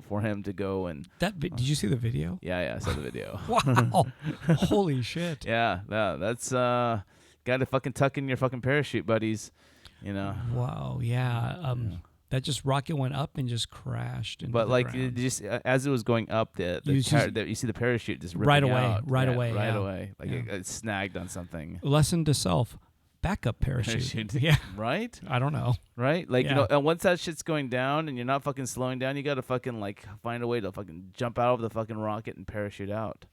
for him to go and did you see the video? yeah, I saw the video. Wow, holy shit! Yeah, that's got to fucking tuck in your fucking parachute, buddies. Wow, yeah. That just rocket went up and just crashed. Into But the like, ground. just as it was going up, you see the parachute just ripping Right away, out. right Yeah, away, right yeah. away. Like Yeah. it snagged on something. Lesson to self: backup parachute. Parachute. Yeah, Right? I don't know. Right? Like, Yeah. and once that shit's going down and you're not fucking slowing down, you got to fucking like find a way to fucking jump out of the fucking rocket and parachute out.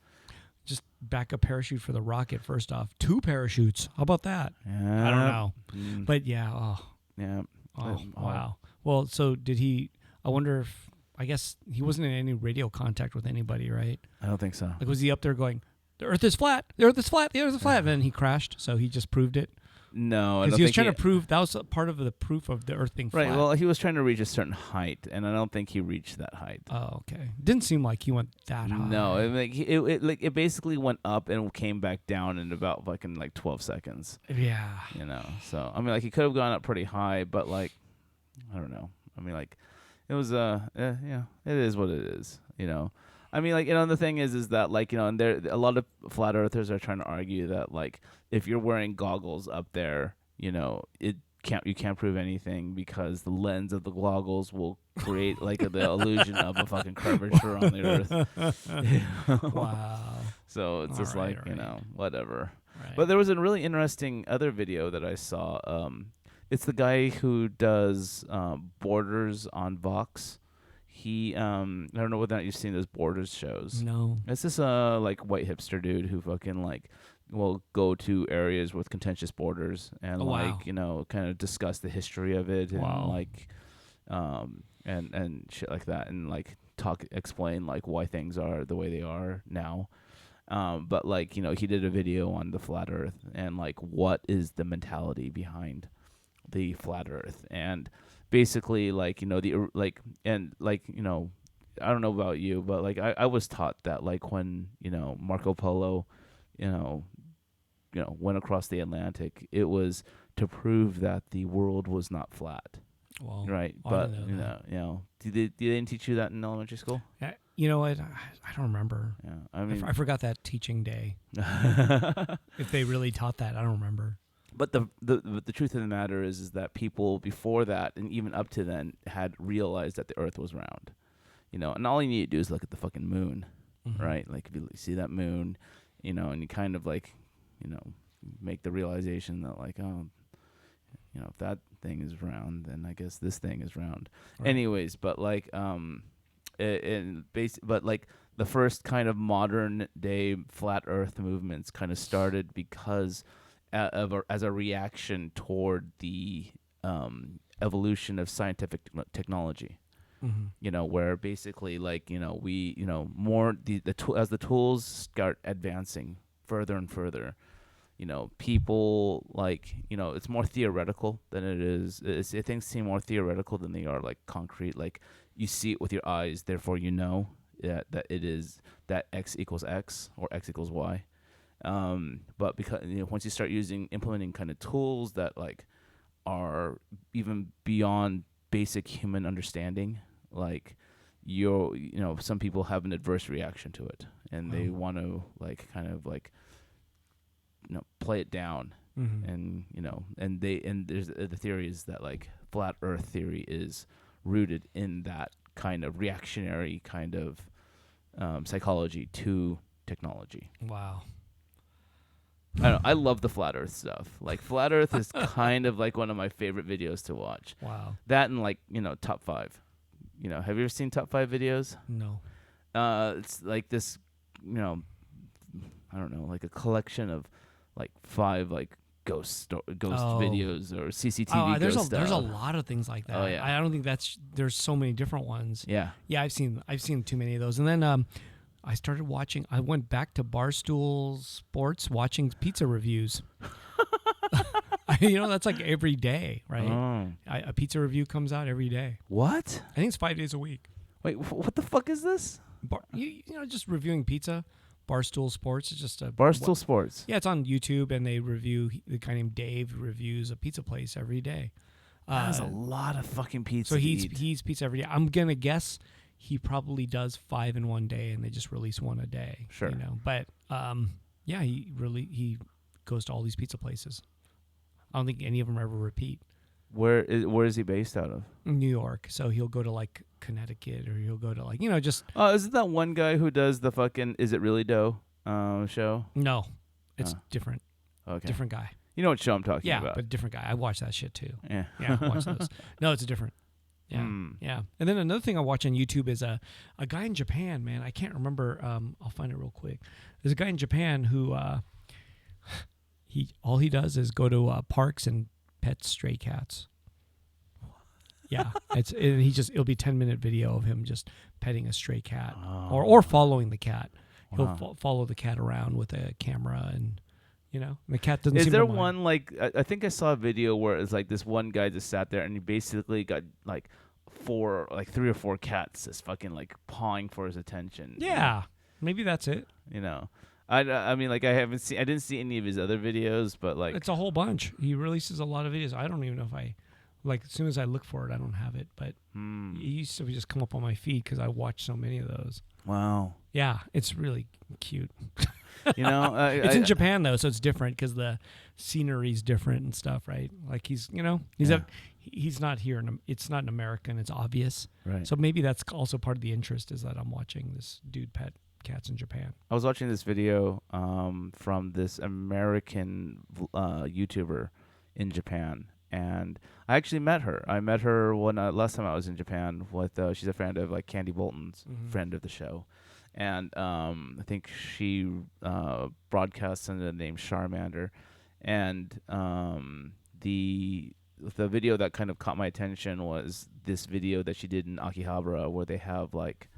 Just backup parachute for the rocket. First off, 2 parachutes. How about that? Yeah. I don't know, Mm, but yeah. yeah. Oh, Oh. wow. Well, so did he? I wonder if. I guess he wasn't in any radio contact with anybody, right? I don't think so. Like, was he up there going, "The Earth is flat. The Earth is flat. The Earth is flat"? And then he crashed, so he just proved it. No, I Because don't he was think trying to prove that was a part of the proof of the Earth being Right. flat. Well, he was trying to reach a certain height, and I don't think he reached that height. Oh, okay. Didn't seem like he went that high. No, it basically went up and came back down in about fucking like 12 seconds. Yeah. So I mean, like, he could have gone up pretty high, but like, I don't know. I mean, like, it was it is what it is. I mean, like, the thing is that, like, and there a lot of flat earthers are trying to argue that, like, if you're wearing goggles up there, you can't prove anything because the lens of the goggles will create like the illusion of a fucking curvature on the earth. Wow. So it's All just right, like, all right. whatever. Right. But there was a really interesting other video that I saw. It's the guy who does Borders on Vox. He I don't know whether or not you've seen those Borders shows. No. It's this like white hipster dude who fucking like will go to areas with contentious borders and Oh, wow. kind of discuss the history of it and Wow. like and shit like that and like explain like why things are the way they are now. But like, he did a video on the flat earth and like what is the mentality behind the flat earth, and basically like, the like and like, I don't know about you, but like I was taught that like when, Marco Polo, you know, went across the Atlantic, it was to prove that the world was not flat. Well, Right. I But didn't know that. did they didn't teach you that in elementary school? You know what? I don't remember. Yeah. I mean, I forgot that teaching day. If they really taught that, I don't remember. but the truth of the matter is that people before that and even up to then had realized that the earth was round. And all you need to do is look at the fucking moon, Mhm. right? Like if you see that moon, and you kind of like, make the realization that like, oh, if that thing is round, then I guess this thing is round. Right. Anyways, but like, but like the first kind of modern day flat Earth movements kind of started because as a reaction toward the evolution of scientific technology. Mhm. Where basically like, we, more as the tools start advancing further and further, people like, it's more theoretical than it is. Things seem more theoretical than they are like concrete. Like you see it with your eyes, therefore that it is that X equals X or X equals Y. But because once you start implementing kind of tools that like are even beyond basic human understanding, like some people have an adverse reaction to it and they Wow. want to like kind of like play it down. Mhm. And there's the theory is that like flat earth theory is rooted in that kind of reactionary kind of psychology to technology. Wow. I don't know, I love the flat earth stuff. Like flat earth is kind of like one of my favorite videos to watch. Wow. That and like, top 5. Have you ever seen top 5 videos? No. It's like this, I don't know, like a collection of like 5 like ghost Oh. videos or CCTV there's ghost there's a stuff. lot of things like that. Oh, yeah. I don't think there's so many different ones. Yeah. Yeah, I've seen too many of those. And then I started watching. I went back to Barstool Sports watching pizza reviews. That's like every day, right? Oh. A pizza review comes out every day. What? I think it's 5 days a week. Wait, what the fuck is this? Just reviewing pizza. Barstool Sports is just a Barstool Sports. Yeah, it's on YouTube, and they review. The guy named Dave reviews a pizza place every day. That's a lot of fucking pizza. So to he eat. eats pizza every day. I'm gonna guess he probably does 5 in one day, and they just release one a day. Sure. But yeah, he goes to all these pizza places. I don't think any of them ever repeat. Where is he based out of? New York, so he'll go to like Connecticut, or he'll go to like just Oh, isn't that one guy who does the fucking Is It Really Dough show? no, it's Oh. different, Okay. different guy. You know what show I'm talking Yeah, about? but different guy. I watch that shit too. Yeah. Yeah, I watch those. No, it's different. Yeah, Hmm. yeah. And then another thing I watch on YouTube is a guy in Japan. Man, I can't remember. I'll find it real quick. There's a guy in Japan who all he does is go to parks and pet stray cats. Yeah, it'll be 10-minute video of him just petting a stray cat or following the cat. He'll Wow. follow the cat around with a camera, and the cat doesn't. Is seem there to mind. one like I think I saw a video where it's like this one guy just sat there and he basically got like 3 or 4 cats just fucking like pawing for his attention. Yeah, maybe that's it. I mean like I didn't see any of his other videos, but like It's a whole bunch. He releases a lot of videos. I don't even know if as soon as I look for it, I don't have it. But it used to just come up on my feed because I watch so many of those. wow. Yeah, it's really cute. It's It's in Japan though, so it's different because the scenery's different and stuff, right? Like he's not here. It's not an American. It's obvious. right. So maybe that's also part of the interest is that I'm watching this dude pet cats in Japan. I was watching this video from this American YouTuber in Japan, and I actually met her. I met her when last time I was in Japan with. She's a friend of like Candy Bolton's friend of the show, and I think she broadcasts under the name Charmander, and the video that kind of caught my attention was this video that she did in Akihabara where they have like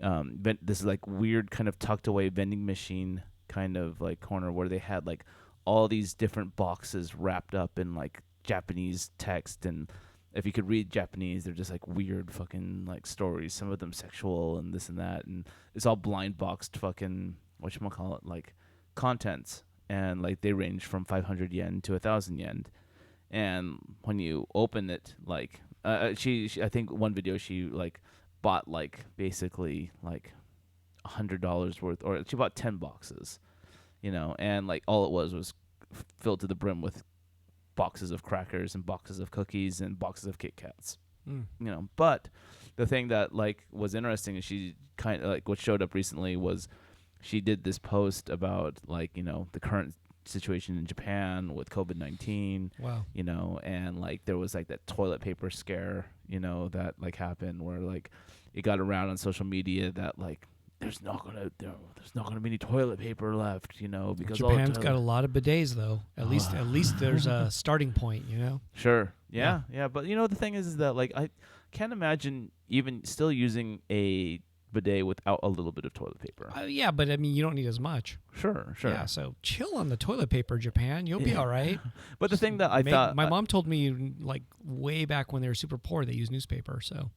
this like weird kind of tucked away vending machine kind of like corner where they had like all these different boxes wrapped up in like Japanese text, and if you could read Japanese, they're just like weird fucking like stories, some of them sexual and this and that, and it's all blind boxed fucking whatchamacallit, like contents, and like they range from 500 yen to 1,000 yen. And when you open it, like she I think one video she like bought like basically like $100 worth, or she bought 10 boxes, you know, and like all it was filled to the brim with boxes of crackers and boxes of cookies and boxes of Kit Kats, you know. But the thing that like was interesting is she kind of like what showed up recently was she did this post about like, you know, the current situation in Japan with COVID-19. Wow. You know, and like there was like that toilet paper scare, you know, that like happened where like it got around on social media that like there's not gonna be any toilet paper left, you know, because Japan's got a lot of bidets though. At least there's a starting point, you know. Sure. Yeah. But you know the thing is that like I can't imagine even still using a bidet without a little bit of toilet paper. Yeah, but I mean you don't need as much. Sure. Yeah, so chill on the toilet paper, Japan. You'll be all right. But the thing that I thought my mom told me like way back when they were super poor, they used newspaper. So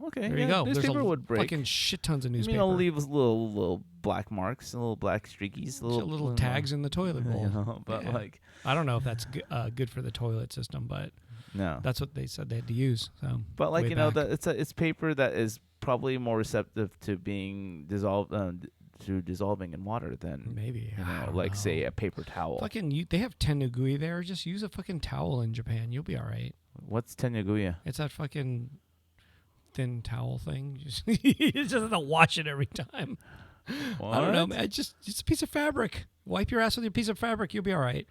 okay, there you go. Newspaper There's would break. Fucking shit tons of newspaper. I mean, it'll leave little black marks, little black streakies, little tags in the toilet bowl. You know, but like I don't know if that's good for the toilet system, but no, that's what they said they had to use. So, but like you know, it's paper that is probably more receptive to being dissolved. To dissolving in water than maybe like say a paper towel. Fucking they have tenugui there. Just use a fucking towel in Japan. You'll be all right. What's tenugui? It's that fucking thin towel thing. You just have to wash it every time. What? I don't know, man. Just a piece of fabric. Wipe your ass with your piece of fabric. You'll be all right.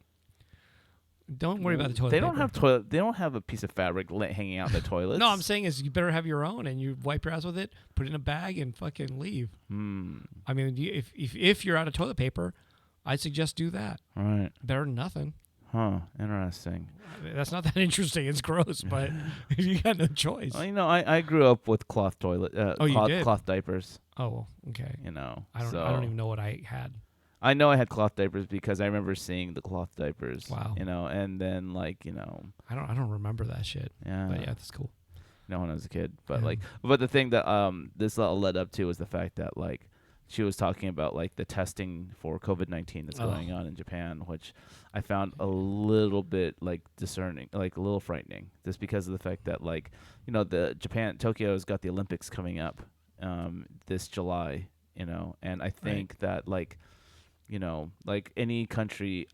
Don't worry about the toilet. They don't have toilet. They don't have a piece of fabric hanging out in the toilet. No, I'm saying is you better have your own, and you wipe your ass with it, put it in a bag, and fucking leave. I mean, if you're out of toilet paper, I'd suggest do that. All right. Better than nothing. Huh. Interesting. I mean, that's not that interesting. It's gross, but you got no choice. Well, you know, I grew up with cloth toilet. you did? Cloth diapers. Oh, okay. You know. I don't even know what I had. I know I had cloth diapers because I remember seeing the cloth diapers. Wow. You know, and then like, you know. I don't remember that shit. Yeah. But yeah, that's cool. You know, when I was a kid. But but the thing that this all led up to was the fact that like she was talking about like the testing for COVID-19 that's going on in Japan, which I found a little bit like discerning, like a little frightening, just because of the fact that like, you know, Tokyo's got the Olympics coming up this July, you know, and I think that like, you know, like any country,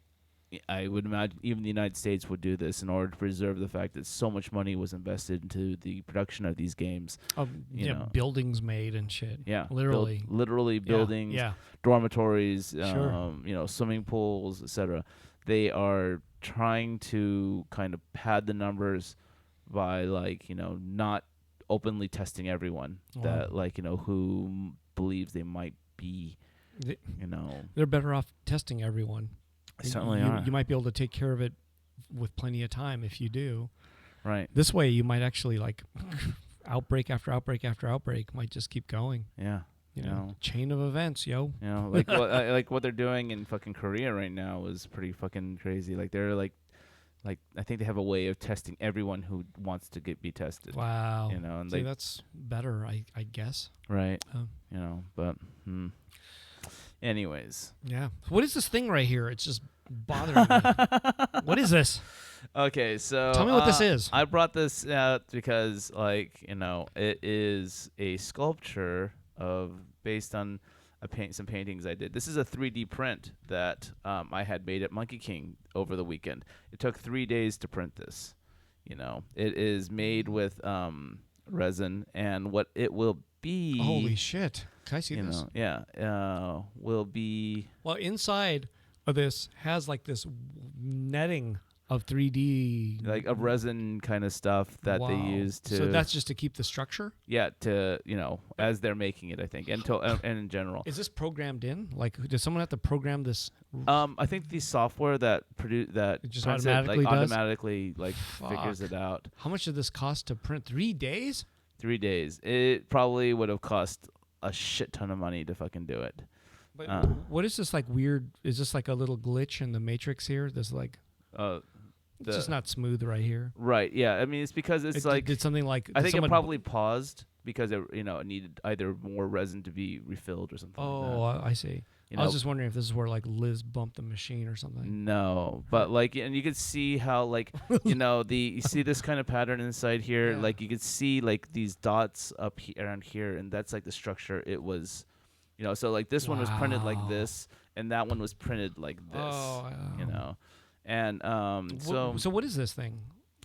I would imagine even the United States would do this in order to preserve the fact that so much money was invested into the production of these games. You know, buildings made and shit. Yeah, literally, literally buildings, dormitories, you know, swimming pools, etc. They are trying to kind of pad the numbers by like, you know, not openly testing everyone that like, you know, who believes they might be. You know, they're better off testing everyone. Certainly are. You might be able to take care of it with plenty of time if you do. Right. This way, you might actually like outbreak after outbreak after outbreak might just keep going. Yeah. You know, chain of events, yo. You know, like what they're doing in fucking Korea right now is pretty fucking crazy. Like they're like I think they have a way of testing everyone who wants to be tested. Wow. You know, and see, that's better, I guess. Right. You know, but. Anyways. Yeah. What is this thing right here? It's just bothering me. What is this? Okay, so tell me what this is. I brought this out because, like, you know, it is a sculpture based on some paintings I did. This is a 3D print that I had made at Monkey King over the weekend. It took 3 days to print this. You know, it is made with resin, and what it will be. Holy shit. Can I see this? Will be... Well, inside of this has like this netting Of 3D. like a resin kind of stuff that they Wow. use to. So that's just to keep the structure? yeah, to as they're making it, I think, and and in general. Is this programmed in? Like, does someone have to program this? I think the software that It just prints automatically like, does? automatically like figures Fuck. it out. How much did this cost to print? 3 days? 3 days. It probably would have cost a shit ton of money to fucking do it. But Uh. what is this like weird? Is this like a little glitch in the matrix here? There's like, The, it's just not smooth right here. right. Yeah. I mean, it's because it's like did something like, I did think it someone- probably paused because it it needed either more resin to be refilled or something. Oh, like I see. that. I was just wondering if this is where like Liz bumped the machine or something. No, but like, and you could see how like, you see this kind of pattern inside here. Yeah. Like you could see like these dots up around here, and that's like the structure. It was, so like this one was printed like Wow. this, and that one was printed like this. Oh, and So what is this thing?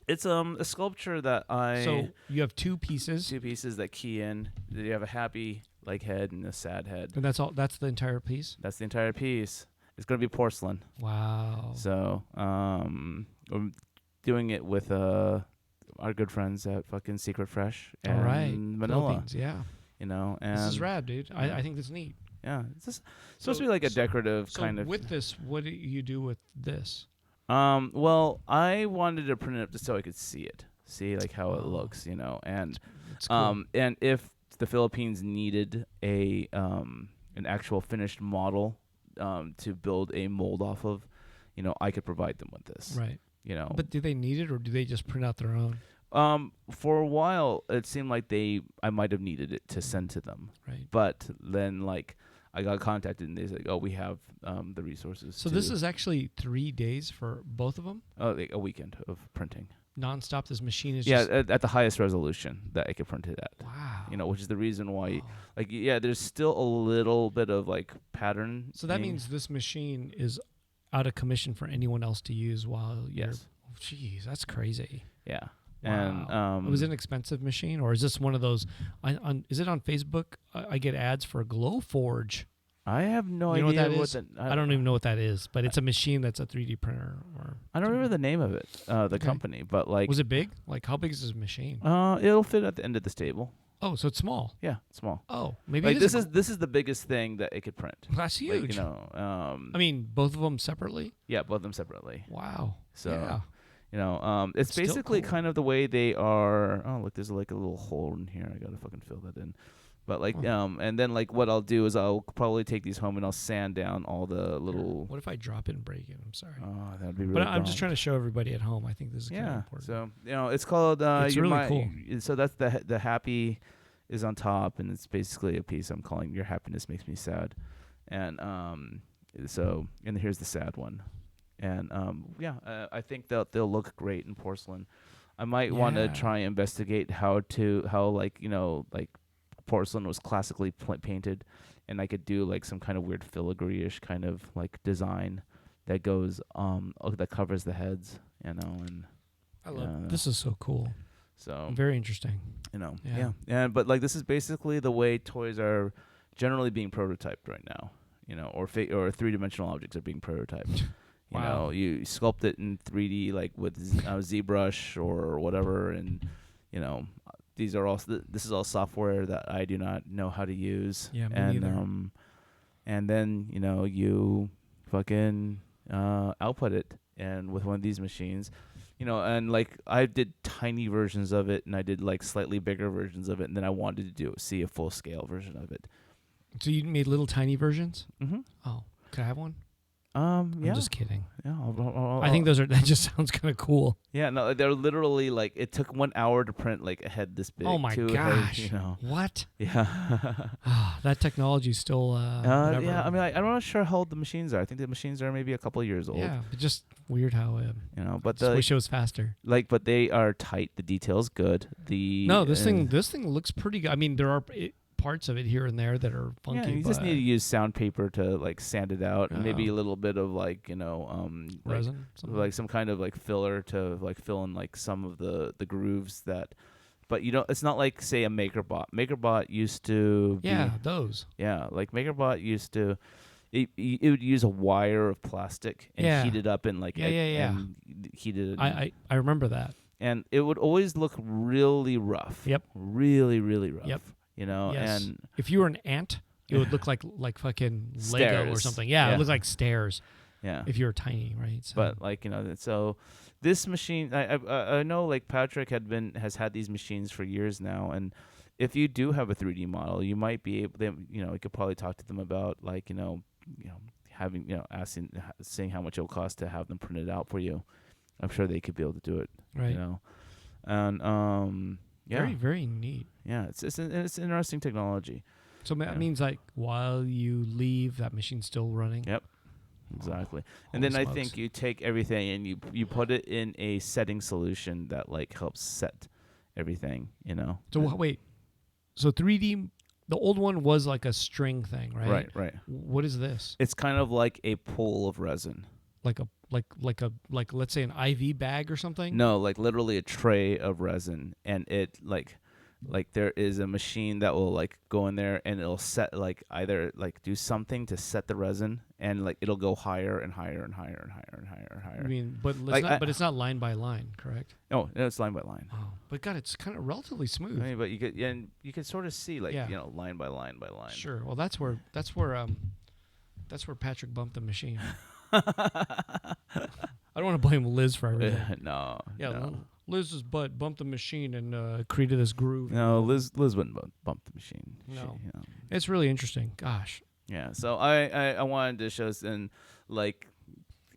it's a sculpture that So you have two pieces, two pieces that key in. You have a happy like head and a sad head. and that's all. That's the entire piece. That's the entire piece. It's gonna be porcelain. Wow. So, we're doing it with our good friends at fucking Secret Fresh and All right. Manila. Philippines, yeah. And This is rad, dude. I think this is neat. yeah, it's just supposed to be like a decorative So kind of. with this, what do you do with this? Well, I wanted to print it up just so I could see like how it Oh. looks, and It's cool. and if the Philippines needed an actual finished model to build a mold off of, I could provide them with this. Right. Oh. But do they need it, or do they just print out their own? For a while, it seemed like I might have needed it to send to them, Right. but then like I got contacted and they said, "Oh, we have the resources." So this is actually 3 days for both of them, like a weekend of printing. nonstop. This machine is Yeah, just at the highest resolution that I could print it at. wow. Which is the reason why, Oh. there's still a little bit of like pattern. So that means this machine is out of commission for anyone else to use while you're. yes, Oh, jeez, that's crazy. yeah, Wow. and It was an expensive machine, or is this one of those? Is it on Facebook? I get ads for Glowforge. I have no You know what idea that is? I don't even know what that is, but it's a machine that's a 3D printer. Or I don't remember the name of it, the company, but like, was it big? Like how big is this machine? it'll fit at the end of this table. Oh, so it's small. Yeah, small. Oh, maybe Like it this is. is the biggest thing that it could print. That's huge. Like, I mean, both of them separately. yeah, both of them separately. Wow. So, yeah. it's Still basically cool. kind of the way they are. Oh, look, there's like a little hole in here. I gotta fucking fill that in. But like, and then like what I'll do is I'll probably take these home and I'll sand down all the little. What if I drop it and break it? I'm sorry. Oh, that'd be really. But I'm just dumb. trying to show everybody at home. I think this is kind of Yeah. important. So it's called. It's really cool. So that's the happy is on top, and it's basically a piece I'm calling "Your Happiness Makes Me Sad," and and here's the sad one, and I think they'll look great in porcelain. I might want to Yeah. try and investigate how like porcelain was classically painted, and I could do like some kind of weird filigree-ish kind of like design that goes that covers the heads, and I love yeah. this. Is so cool. so Very interesting. yeah. And but like this is basically the way toys are generally being prototyped right now, or or three-dimensional objects are being prototyped. Wow. You sculpt it in 3D like with ZBrush or whatever, and these are all this is all software that I do not know how to use. Yeah, me and neither. and then you fucking output it, and with one of these machines. And like I did tiny versions of it, and I did like slightly bigger versions of it, and then I wanted to see a full scale version of it. So you made little tiny versions? Mm-hmm. Oh, could I have one? Yeah. I'm just kidding. Yeah. I think that just sounds kind of cool. Yeah. No, they're literally like it took 1 hour to print like a head this big. Oh my two gosh. heads, What? Yeah. That technology's still whatever. Yeah. I mean, I'm not sure how old the machines are. I think the machines are maybe a couple of years old. Yeah, but just weird how But just wish it was faster. but they are tight. The detail's good. No, this thing looks pretty good. I mean, there are parts of it here and there that are funky. Yeah, you just but need to use sandpaper to like sand it out, and maybe Yeah. a little bit of like resin, something. like some kind of like filler to like fill in like some of the grooves that. But it's not like say a MakerBot. MakerBot used to yeah, those. like MakerBot used to. it would use a wire of plastic and Yeah. heat it up and like and heat it. I remember that. And it would always look really rough. Yep. Really, really rough. Yep. You know, Yes. and If you were an ant, it would look like fucking Lego or Stairs. something. Yeah, Yeah. it looked like stairs yeah. if you were tiny, right? So, But like, you know, so this machine, I know like Patrick has had these machines for years now, and if you do have a 3D model, you might be able, you know, you could probably talk to them about like, you know, having, you know, seeing how much it'll cost to have them printed out for you. I'm sure they could be able to do it. right. You know, and yeah, Very, very neat. yeah, it's interesting technology. So Yeah. that means like while you leave, that machine's still running. Yep. Exactly. And Holy then I smokes. think you take everything and you put it in a setting solution that like helps set everything, you know. So wait, so 3D, the old one was like a string thing, right? Right. What is this? It's kind of like a pool of resin. Like let's say an IV bag or something? No, like literally a tray of resin, and it like there is a machine that will like go in there and it'll set like either like do something to set the resin, and like it'll go higher and higher and higher and higher and higher and higher. I mean, but Like, it's not line by line, correct? Oh, no, it's line by line. Oh, but God, it's kind of relatively smooth. I mean, but you could sort of see like, Yeah. you know, line by line by line. Sure. Well, that's where Patrick bumped the machine. I don't want to blame Liz for everything. No. Yeah, No. Liz's butt bumped the machine and created this groove. No, Liz wouldn't bump the machine. No. You know. It's really interesting. Gosh. Yeah. So I wanted to show us, and like,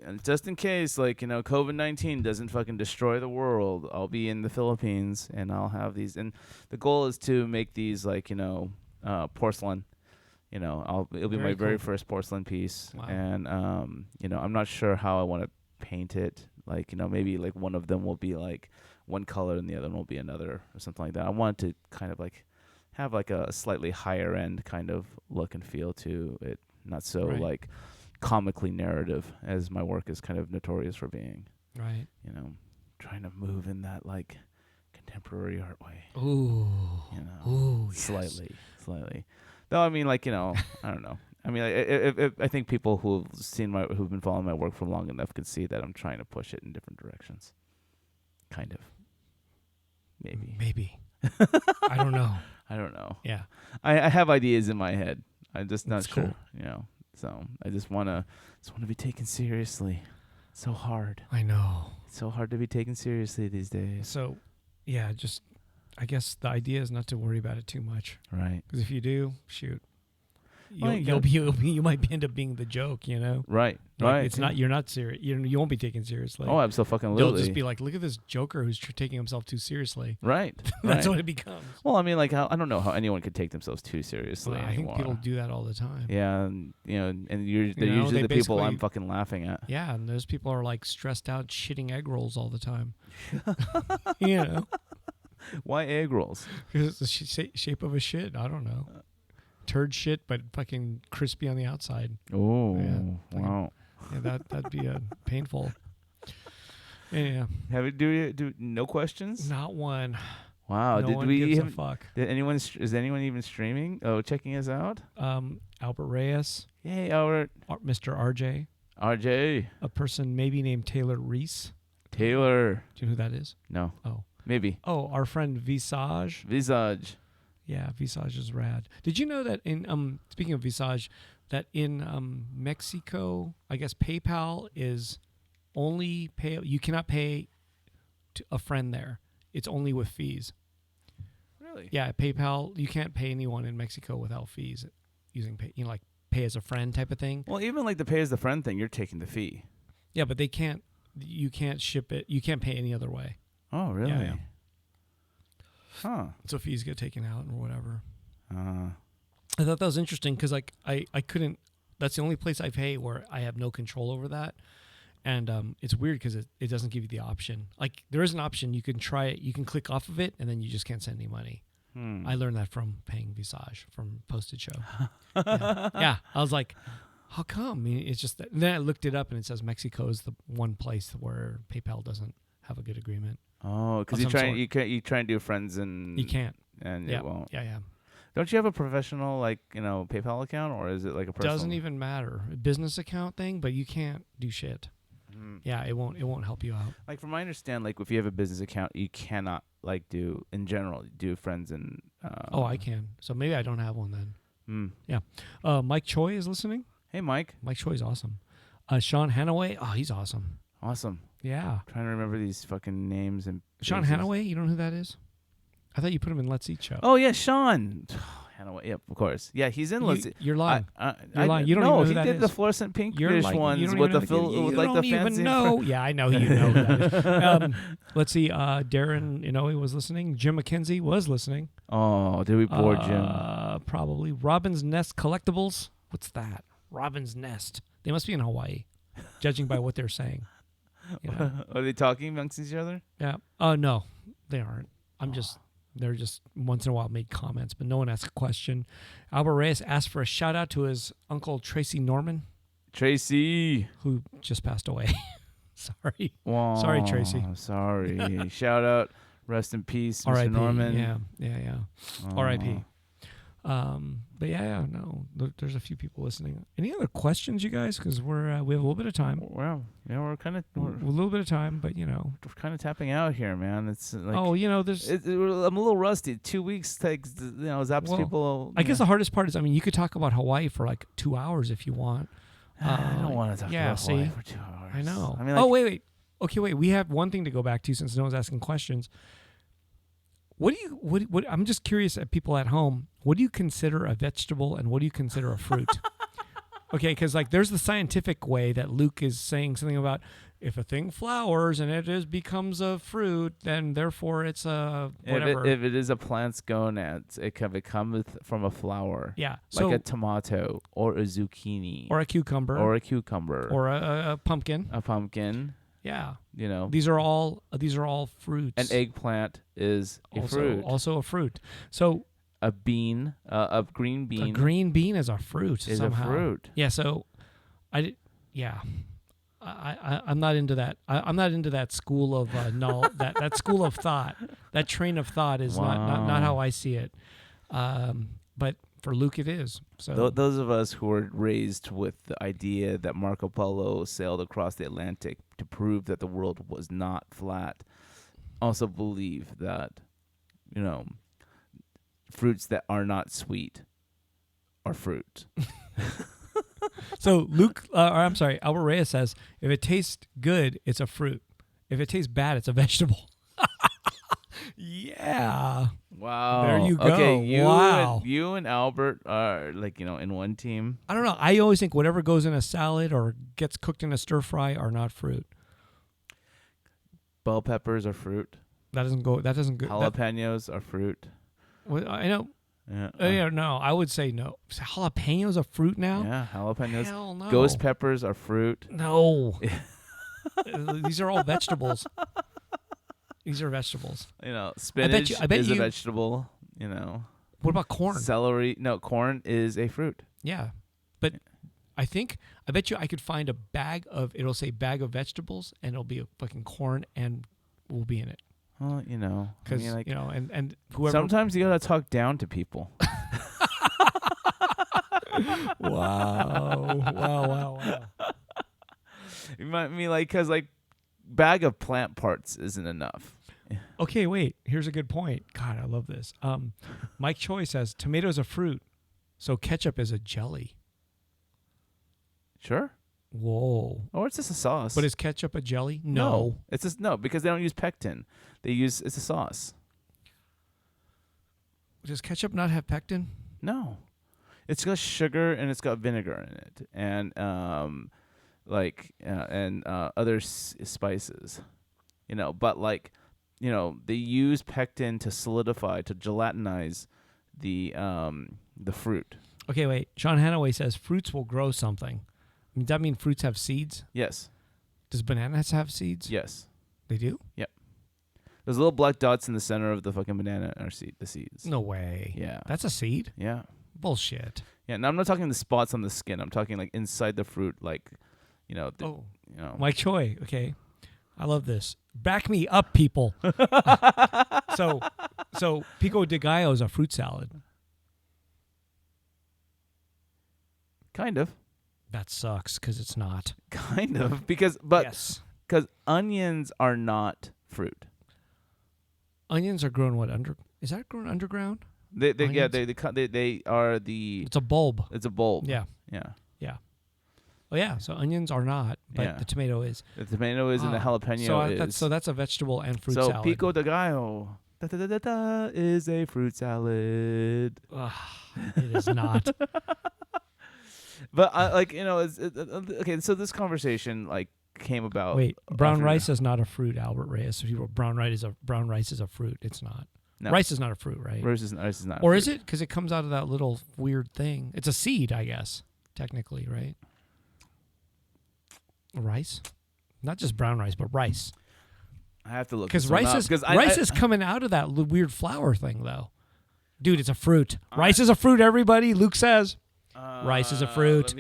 and just in case, like, you know, COVID-19 doesn't fucking destroy the world, I'll be in the Philippines and I'll have these, and the goal is to make these like, you know, porcelain. You know, it'll be Very my very cool. first porcelain piece, Wow. and you know, I'm not sure how I want to paint it. Like, you know, maybe like one of them will be like one color and the other one will be another or something like that. I want to kind of like have like a slightly higher end kind of look and feel to it, not so Right. like comically narrative as my work is kind of notorious for being. Right. You know, trying to move in that like contemporary art way. Ooh. You know, Ooh. Yes. slightly. Though I mean, like, you know, I don't know. I mean, I think people who've been following my work for long enough can see that I'm trying to push it in different directions. Kind of. Maybe. I don't know. I don't know. Yeah. I have ideas in my head. I'm just not That's sure. cool. You know. So I just wanna be taken seriously. It's so hard. I know. It's so hard to be taken seriously these days. So, yeah, I guess the idea is not to worry about it too much. Right. Because if you do, shoot, Well, you might end up being the joke, you know. Right. Like, right. It's not. You're not serious. You won't be taken seriously. Oh, absolutely. They'll just be like, look at this joker who's taking himself too seriously. Right. That's right. what it becomes. Well, I mean, like, I don't know how anyone could take themselves too seriously Well, I think anymore. people do that all the time. Yeah, and, you know, and they're know, usually they the people I'm basically- fucking laughing at. Yeah, and those people are like stressed out, shitting egg rolls all the time. You know, Why egg rolls? because it's the shape of a shit. I don't know. Turd shit, but fucking crispy on the outside. Oh, Yeah. wow. Yeah, that'd be painful. Yeah, Have you do no questions? not one. Wow. no Did one we gives a even? fuck. Did anyone? Is anyone even streaming? Oh, checking us out. Albert Reyes, Yay, Albert. Mr. RJ, RJ. a person maybe named Taylor Reese. Taylor. Do you know who that is? No. Oh. Maybe. Oh, our friend Visage. Visage. Yeah, Visage is rad. Did you know that in speaking of Visage, that in Mexico, I guess PayPal is only pay. You cannot pay to a friend there. It's only with fees. Really? Yeah, PayPal. You can't pay anyone in Mexico without fees using pay. You know, like pay as a friend type of thing. Well, even like the pay as the friend thing, you're taking the fee. Yeah, but they can't. You can't ship it. You can't pay any other way. Oh, really? Yeah. Huh. So fees get taken out or whatever. Uh, I thought that was interesting because like I couldn't. That's the only place I pay where I have no control over that, and it's weird because it doesn't give you the option. Like there is an option you can try it. You can click off of it and then you just can't send any money. I learned that from paying Visage from Postage Show. yeah, I was like, how come? I mean, it's just that. And then I looked it up and it says Mexico is the one place where PayPal doesn't have a good agreement. Oh, because Of some sort. you try and do friends and You can't. and Yeah, it won't. yeah. Don't you have a professional PayPal account, or is it like a personal? Doesn't even matter. A business account thing, but you can't do shit. Yeah, it won't help you out. Like from my understand, like if you have a business account, you cannot do in general do friends and. I can. So maybe I don't have one then. Yeah. Mike Choi is listening. Hey, Mike. Mike Choi is awesome. Sean Hanaway. Oh, he's awesome. Awesome. Yeah. Trying to remember these fucking names and. Sean places. Hanaway. You don't know who that is? I thought you put him in Let's Eat Show. Oh yeah, Sean. Hanaway. Yep, of course. Yeah, he's in Let's Eat. You're lying. You're lying. You don't even know who he that did is. the fluorescent pink You're fish like, ones you don't with even the know, with you like don't the even fancy. know. Yeah, I know you know who that is. Let's see. Darren Inoue was listening. Jim McKenzie was listening. Oh, did we bore Jim? Probably. Robin's Nest Collectibles. What's that? Robin's Nest. They must be in Hawaii, judging by what they're saying. You know? Are they talking amongst each other? Yeah. No, they aren't. They're just once in a while make comments, but no one asks a question. Albert Reyes asked for a shout out to his uncle Tracy Norman, Tracy, who just passed away. Sorry. Whoa, Sorry, Tracy. Sorry. Shout out. Rest in peace, Mr. R.I.P. Norman. Yeah. Oh. R.I.P. But no, there's a few people listening. Any other questions, you guys? Because we have a little bit of time. Well, yeah, we're a little bit of time, but we're kind of tapping out here, man. It's like there's. I'm a little rusty. 2 weeks takes zaps people. I guess the hardest part is, you could talk about Hawaii for like 2 hours if you want. I don't want to talk about Hawaii for 2 hours. I know. I mean, wait. Okay, wait. We have one thing to go back to since no one's asking questions. What I'm just curious at people at home. What do you consider a vegetable and what do you consider a fruit? Okay, because there's the scientific way that Luke is saying something about if a thing flowers and it becomes a fruit, then therefore it's a whatever. If it is a plant's gonads, it can come from a flower. Yeah, like a tomato or a zucchini or a cucumber or a pumpkin. A pumpkin. Yeah, these are all fruits. An eggplant is fruit. Also a fruit. So a bean, a green bean. A green bean is a fruit. Is somehow. a fruit. Yeah. So, I'm not into that. I'm not into that school of that school of thought. That train of thought is not how I see it. But for Luke, it is. So those of us who were raised with the idea that Marco Polo sailed across the Atlantic to prove that the world was not flat, also believe that, fruits that are not sweet are fruit. So Albert Reyes says, if it tastes good, it's a fruit. If it tastes bad, it's a vegetable. Yeah. Wow. There you go. Okay, Wow. You and Albert are in one team. I don't know. I always think whatever goes in a salad or gets cooked in a stir fry are not fruit. Bell peppers are fruit. That doesn't go. Jalapenos are fruit. Well, I know. Yeah. No, I would say no. Is jalapenos a fruit now? Yeah, jalapenos. Hell no. Ghost peppers are fruit. No. These are all vegetables. These are vegetables. Spinach is a vegetable. What about corn? Celery. No, corn is a fruit. Yeah, but I bet you I could find a bag it'll say bag of vegetables and it'll be a fucking corn and will be in it. Well, because and whoever. Sometimes you gotta talk down to people. Wow. You might mean because bag of plant parts isn't enough. Okay, wait. Here's a good point. God, I love this. Mike Choi says tomatoes are fruit, so ketchup is a jelly. Sure. Whoa. Or it's just a sauce. But is ketchup a jelly? No. It's just because they don't use pectin. It's a sauce. Does ketchup not have pectin? No. It's got sugar and it's got vinegar in it and other spices. But they use pectin to solidify, to gelatinize the fruit. Okay, wait. Sean Hanaway says fruits will grow something. Does that mean fruits have seeds? Yes. Does bananas have seeds? Yes. They do? Yep. Those little black dots in the center of the fucking banana are the seeds. No way. Yeah. That's a seed? Yeah. Bullshit. Yeah, and I'm not talking the spots on the skin. I'm talking inside the fruit, Mike Choi. Okay. I love this. Back me up, people. So pico de gallo is a fruit salad. Kind of. That sucks because it's not. Kind of. Because onions are not fruit. Onions are grown is that grown underground? They Onions? they are the. It's a bulb. It's a bulb. Yeah. Yeah. Oh yeah, so onions are not, but Yeah. the tomato is. The tomato is and the jalapeno is. So that's a vegetable and fruit So salad. pico de gallo is a fruit salad. Ugh, it is not. But okay. So this conversation came about. Wait, brown after- rice is not a fruit, Albert Reyes. So people, brown rice is a fruit. It's not. No. Rice is not a fruit, right? Rice is not. Or fruit. is it? Because it comes out of that little weird thing. It's a seed, I guess, technically, right? Rice, not just brown rice, but rice. I have to look. Because rice is coming out of that weird flour thing, though. Dude, it's a fruit. Rice is a fruit. Everybody, Luke says. Rice is a fruit.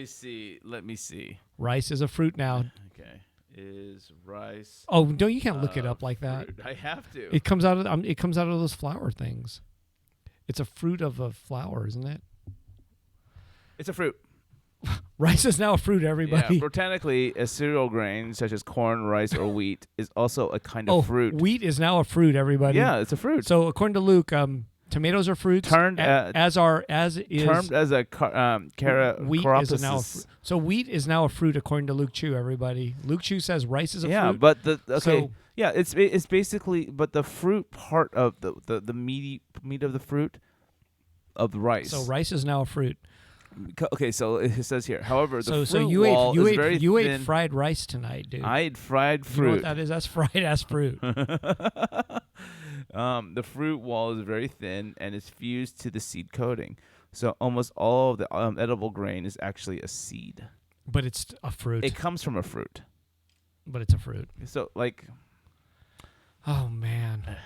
Let me see. Rice is a fruit now. Okay. Is rice? Oh, no, you can't look it up like that. Fruit? I have to. It comes out of those flour things. It's a fruit of a flower, isn't it? It's a fruit. Rice is now a fruit, everybody. Yeah, botanically, a cereal grain such as corn, rice, or wheat is also a kind of fruit. Wheat is now a fruit, everybody. Yeah, it's a fruit. So according to Luke, tomatoes are fruits. Termed as a wheat is now a fruit. So wheat is now a fruit according to Luke Chu, everybody. Luke Chu says rice is a fruit. Yeah, but it's basically but the fruit part of the meat of the fruit of the rice. So rice is now a fruit. Okay, so it says here. However, the fruit you wall is very you thin. ate fried rice tonight, dude. I ate fried fruit. You know what that is? That's fried ass fruit. The fruit wall is very thin and is fused to the seed coating. So almost all of the edible grain is actually a seed. But it's a fruit. It comes from a fruit. But it's a fruit. So Oh man.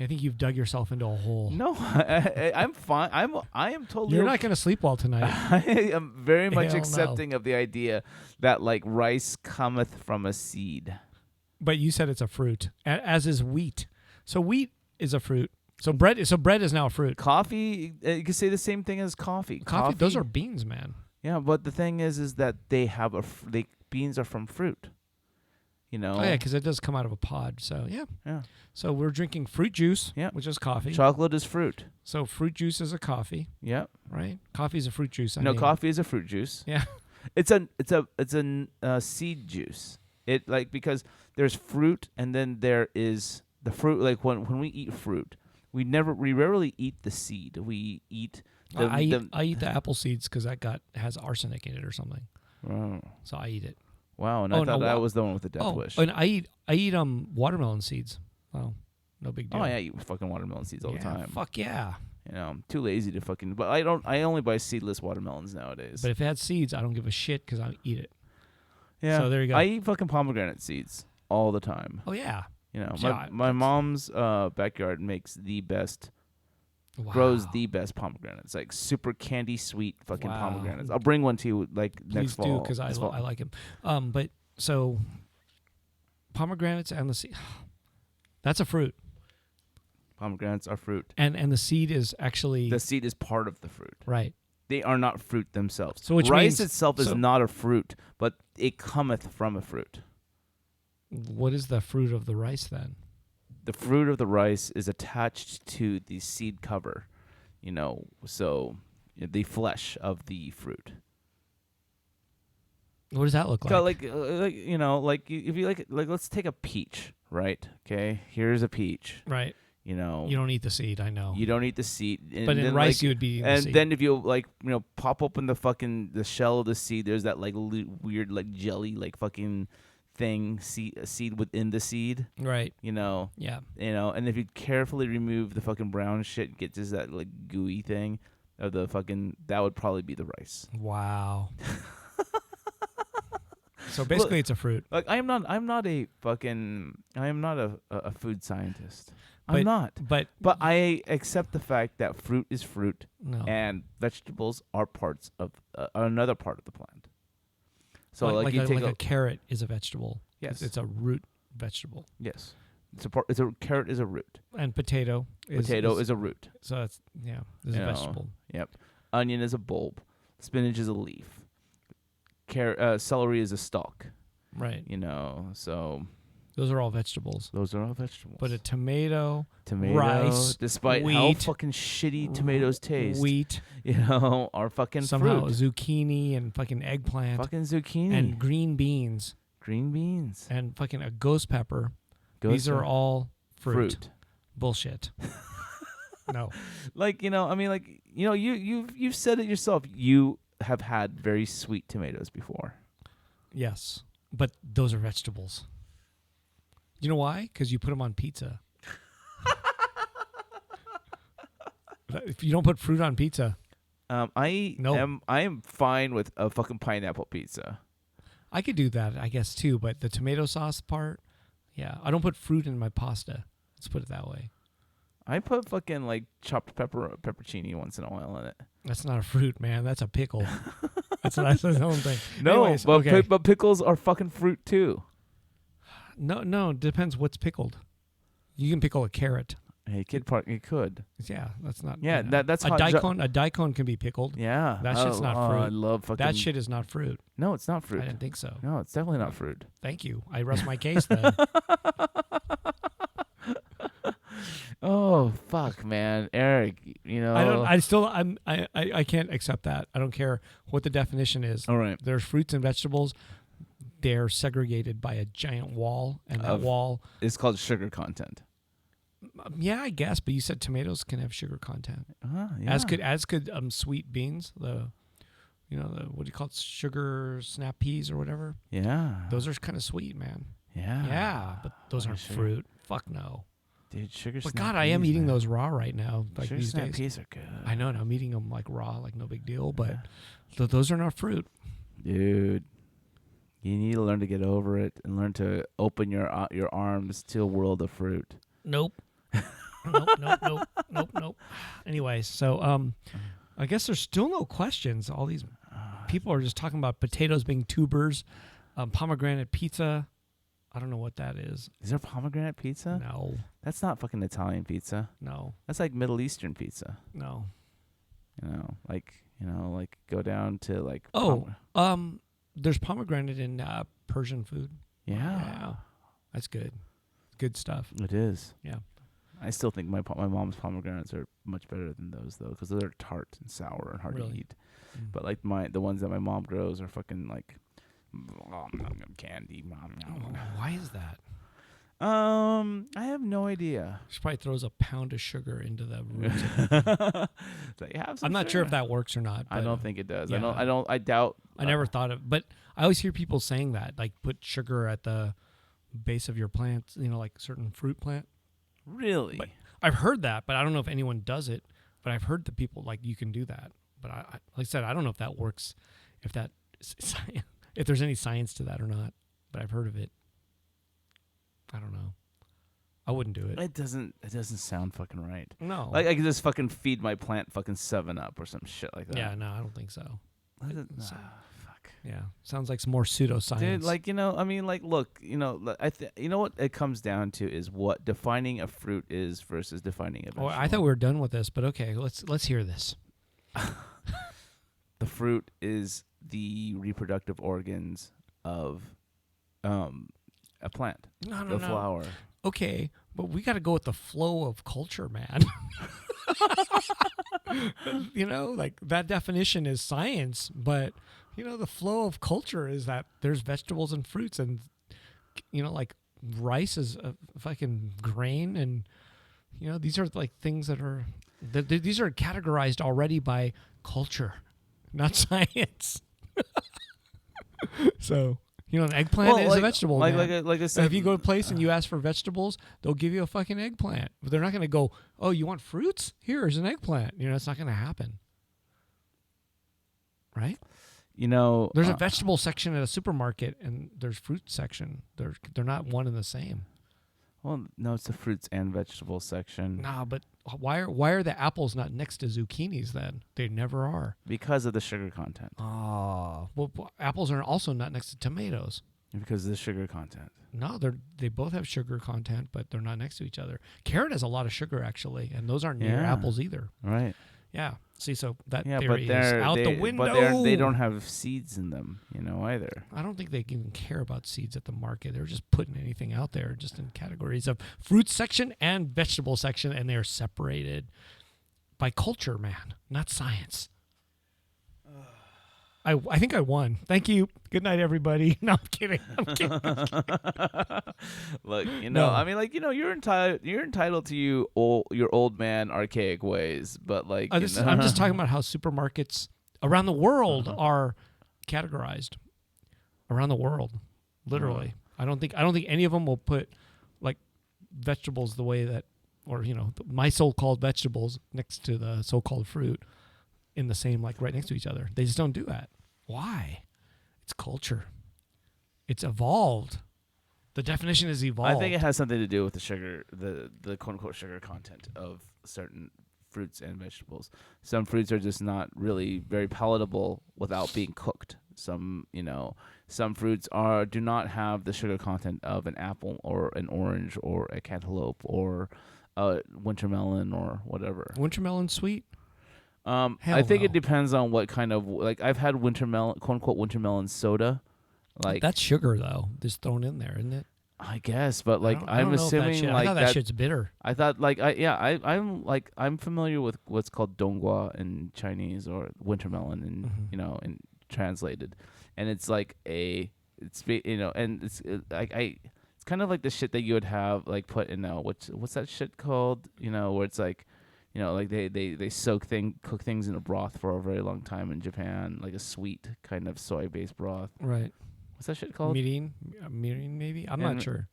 I think you've dug yourself into a hole. No, I'm fine. I am totally. You're not going to sleep well tonight. I am very much Hell no. accepting of the idea that rice cometh from a seed. But you said it's a fruit, as is wheat. So wheat is a fruit. So bread is now a fruit. Coffee, you could say the same thing as coffee. Coffee, those are beans, man. Yeah, but the thing is that they have beans are from fruit. You know. Oh yeah, because it does come out of a pod. So yeah. Yeah. So we're drinking fruit juice, Yeah. which is coffee. Chocolate is fruit. So fruit juice is a coffee, Yeah. right? Coffee is a fruit juice. Coffee is a fruit juice. Yeah. It's a seed juice. It because there's fruit and then there is the fruit. Like when we eat fruit, we rarely eat the seed. We eat I eat the apple seeds because has arsenic in it or something. Oh. So I eat it. Wow, and I thought that was the one with the death wish. And I eat watermelon seeds. Oh, no big deal. Oh yeah, I eat fucking watermelon seeds all the time. Fuck yeah. You know, I'm too lazy to fucking. But I only buy seedless watermelons nowadays. But if it had seeds, I don't give a shit because I eat it. Yeah. So there you go. I eat fucking pomegranate seeds all the time. Oh yeah. You know, Yeah, my mom's backyard makes the best. Wow. Grows the best pomegranates, like super candy sweet fucking Wow. pomegranates. I'll bring one to you next Please fall. do because I like them. But so pomegranates and the seed, that's a fruit. Pomegranates are fruit. And the seed is actually The seed is part of the fruit. right. They are not fruit themselves. So which rice means- itself is so- not a fruit, but it cometh from a fruit. What is the fruit of the rice then? The fruit of the rice is attached to the seed cover, so the flesh of the fruit. What does that look like? So if you let's take a peach, right? Okay, here's a peach. Right. You don't eat the seed. I know. You don't eat the seed. And But in then, rice, you would be eating the And seed. then if you pop open the shell of the seed, there's that weird jelly fucking thing seed within the seed. Right. Yeah. Yeah. And if you carefully remove the fucking brown shit, get just that gooey thing of the fucking, that would probably be the rice. Wow. So basically, it's a fruit. I am not a food scientist. I'm But- not. But I accept the fact that fruit is fruit no. and vegetables are parts of another part of the plant. So like you take a carrot is a vegetable. Yes. It's a root vegetable. yes, carrot is a root. And potato is Is a root. so that's is You a know. vegetable. Yep. Onion is a bulb. Spinach is a leaf. celery is a stalk. Right. You know, so Those are all vegetables. those are all vegetables. But a tomato, tomato, rice, despite how wheat, fucking shitty tomatoes taste, wheat, you know, are fucking somehow fruit. zucchini and fucking eggplant Fucking zucchini and green beans green beans. and fucking a ghost pepper. These Ghost are pepper. all fruit. fruit. Bullshit. No. Like, you know, I mean, like, you know, you've said it yourself. You have had very sweet tomatoes before. Yes. But those are vegetables. You know why? Because you put them on pizza. If you don't put fruit on pizza, I am fine with a fucking pineapple pizza. I could do that, I guess, too. But the tomato sauce part, yeah. I don't put fruit in my pasta. Let's put it that way. I put fucking like chopped peppercini once in a while in it. That's not a fruit, man. That's a pickle. that's its own thing. No, Anyways, but okay. but pickles are fucking fruit too. No, depends what's pickled. You can pickle a carrot. Hey, you could. Yeah, that's not. Yeah, that's a hot daikon. A daikon can be pickled. Yeah, That shit's not fruit. I love fucking. That shit is not fruit. No, it's not fruit. I didn't think so. No, it's definitely not fruit. Thank you. I rest my case then. Oh fuck, man, Eric. You know. I can't accept that. I don't care what the definition is. All right. There's fruits and vegetables. They're segregated by a giant wall, and that wall. It's called sugar content. Yeah, I guess. But you said tomatoes can have sugar content. Yeah. As could sweet beans. What do you call it? Sugar snap peas or whatever. Yeah. Those are kind of sweet, man. Yeah. Yeah, but those aren't sugar. fruit. Fuck no. Dude, sugar But snap God, I am peas, eating man. those raw right now. Like Sugar these snap days. peas are good. I know, and I'm eating them like raw, like no big deal. But those are not fruit. Dude, you need to learn to get over it and learn to open your arms to a world of fruit. Nope. Nope. Anyways, so I guess there's still no questions. All these people are just talking about potatoes being tubers, pomegranate pizza. I don't know what that is. Is there pomegranate pizza? No. That's not fucking Italian pizza. No. That's like Middle Eastern pizza. No. Like go down to like. There's pomegranate in Persian food. Yeah. That's good. Good stuff. It is. Yeah. I still think my mom's pomegranates are much better than those though, because they're tart and sour and hard to eat. Mm. But like the ones that my mom grows are fucking like candy. Why is that? I have no idea. She probably throws a pound of sugar into the roots. I'm not sure if that works or not. I don't think it does. Yeah. I doubt. I never thought of, but I always hear people saying that, like put sugar at the base of your plants, like certain fruit plant. Really? But I've heard that, but I don't know if anyone does it. But I've heard that people like you can do that. But like I said, I don't know if that works, if there's any science to that or not. But I've heard of it. I don't know. I wouldn't do it. It doesn't sound fucking right. No. Like I could just fucking feed my plant fucking 7-Up or some shit like that. Yeah, no, I don't think so. Fuck. Yeah, sounds like some more pseudoscience. Dude, look, you know what it comes down to is what defining a fruit is versus defining a vegetable. I thought we were done with this, but okay, let's hear this. The fruit is the reproductive organs of a plant. No. The flower. Okay, but we got to go with the flow of culture, man. Like that definition is science, but the flow of culture is that there's vegetables and fruits, and like rice is a fucking grain, and these are like things that are these are categorized already by culture, not science. So an eggplant is a vegetable. Like I said, if you go to a place and you ask for vegetables, they'll give you a fucking eggplant. But they're not going to go, "Oh, you want fruits? Here's an eggplant." It's not going to happen. Right? There's a vegetable section at a supermarket and there's fruit section. They're not one and the same. Well, no, it's the fruits and vegetables section. Nah, but why are the apples not next to zucchinis then? They never are. Because of the sugar content. Oh, well, apples are also not next to tomatoes. Because of the sugar content. No, they both have sugar content, but they're not next to each other. Carrot has a lot of sugar actually, and those aren't near apples either. Right. Yeah. See, so that Yeah, theory but is out the window. they don't have seeds in them, either. I don't think they even care about seeds at the market. They're just putting anything out there, just in categories of fruit section and vegetable section, and they're separated by culture, man, not science. I think I won. Thank you. Good night, everybody. No, I'm kidding. I'm kidding. Look, No. I mean, like, you're entitled to your old man archaic ways, but like, I'm just talking about how supermarkets around the world are categorized. Around the world, literally. I don't think any of them will put like vegetables the way that, or my so-called vegetables next to the so-called fruit in the same, like, right next to each other. They just don't do that. Why? It's culture. It's evolved. The definition is evolved. I think it has something to do with the sugar, the quote unquote sugar content of certain fruits and vegetables. Some fruits are just not really very palatable without being cooked. Some fruits do not have the sugar content of an apple or an orange or a cantaloupe or a winter melon or whatever. Winter melon's sweet. I think no. it depends on what kind of, like, I've had winter melon, quote unquote winter melon soda. Like, That's sugar though, just thrown in there, isn't it? I guess, but like I don't I'm know if that assuming shit- like I thought that shit's bitter. I thought like I'm familiar with what's called donggua in Chinese or winter melon in translated, and it's like and it's it's kind of like the shit that you would have like put in what's that shit called, where it's like, like they cook things in a broth for a very long time in Japan, like a sweet kind of soy based broth. Right. What's that shit called? Mirin maybe? I'm not sure.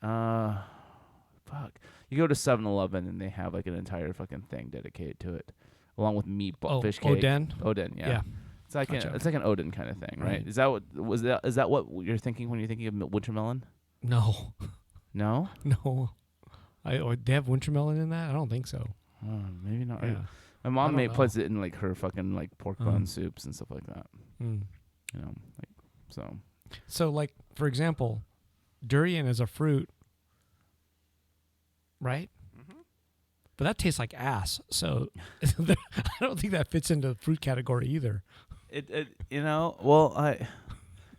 Fuck. You go to 7-Eleven and they have like an entire fucking thing dedicated to it, along with meatball, fish cake. Oden, yeah. It's like Gotcha. it's like an Oden kind of thing, right? Right. Is that what you're thinking when you're thinking of winter melon? No. No? No. They have winter melon in that? I don't think so. Maybe not. Yeah. My mom I don't puts it in like her fucking like pork bun soups and stuff like that. Mm. Like so. So, like, for example, durian is a fruit, right? Mm-hmm. But that tastes like ass. So I don't think that fits into the fruit category either.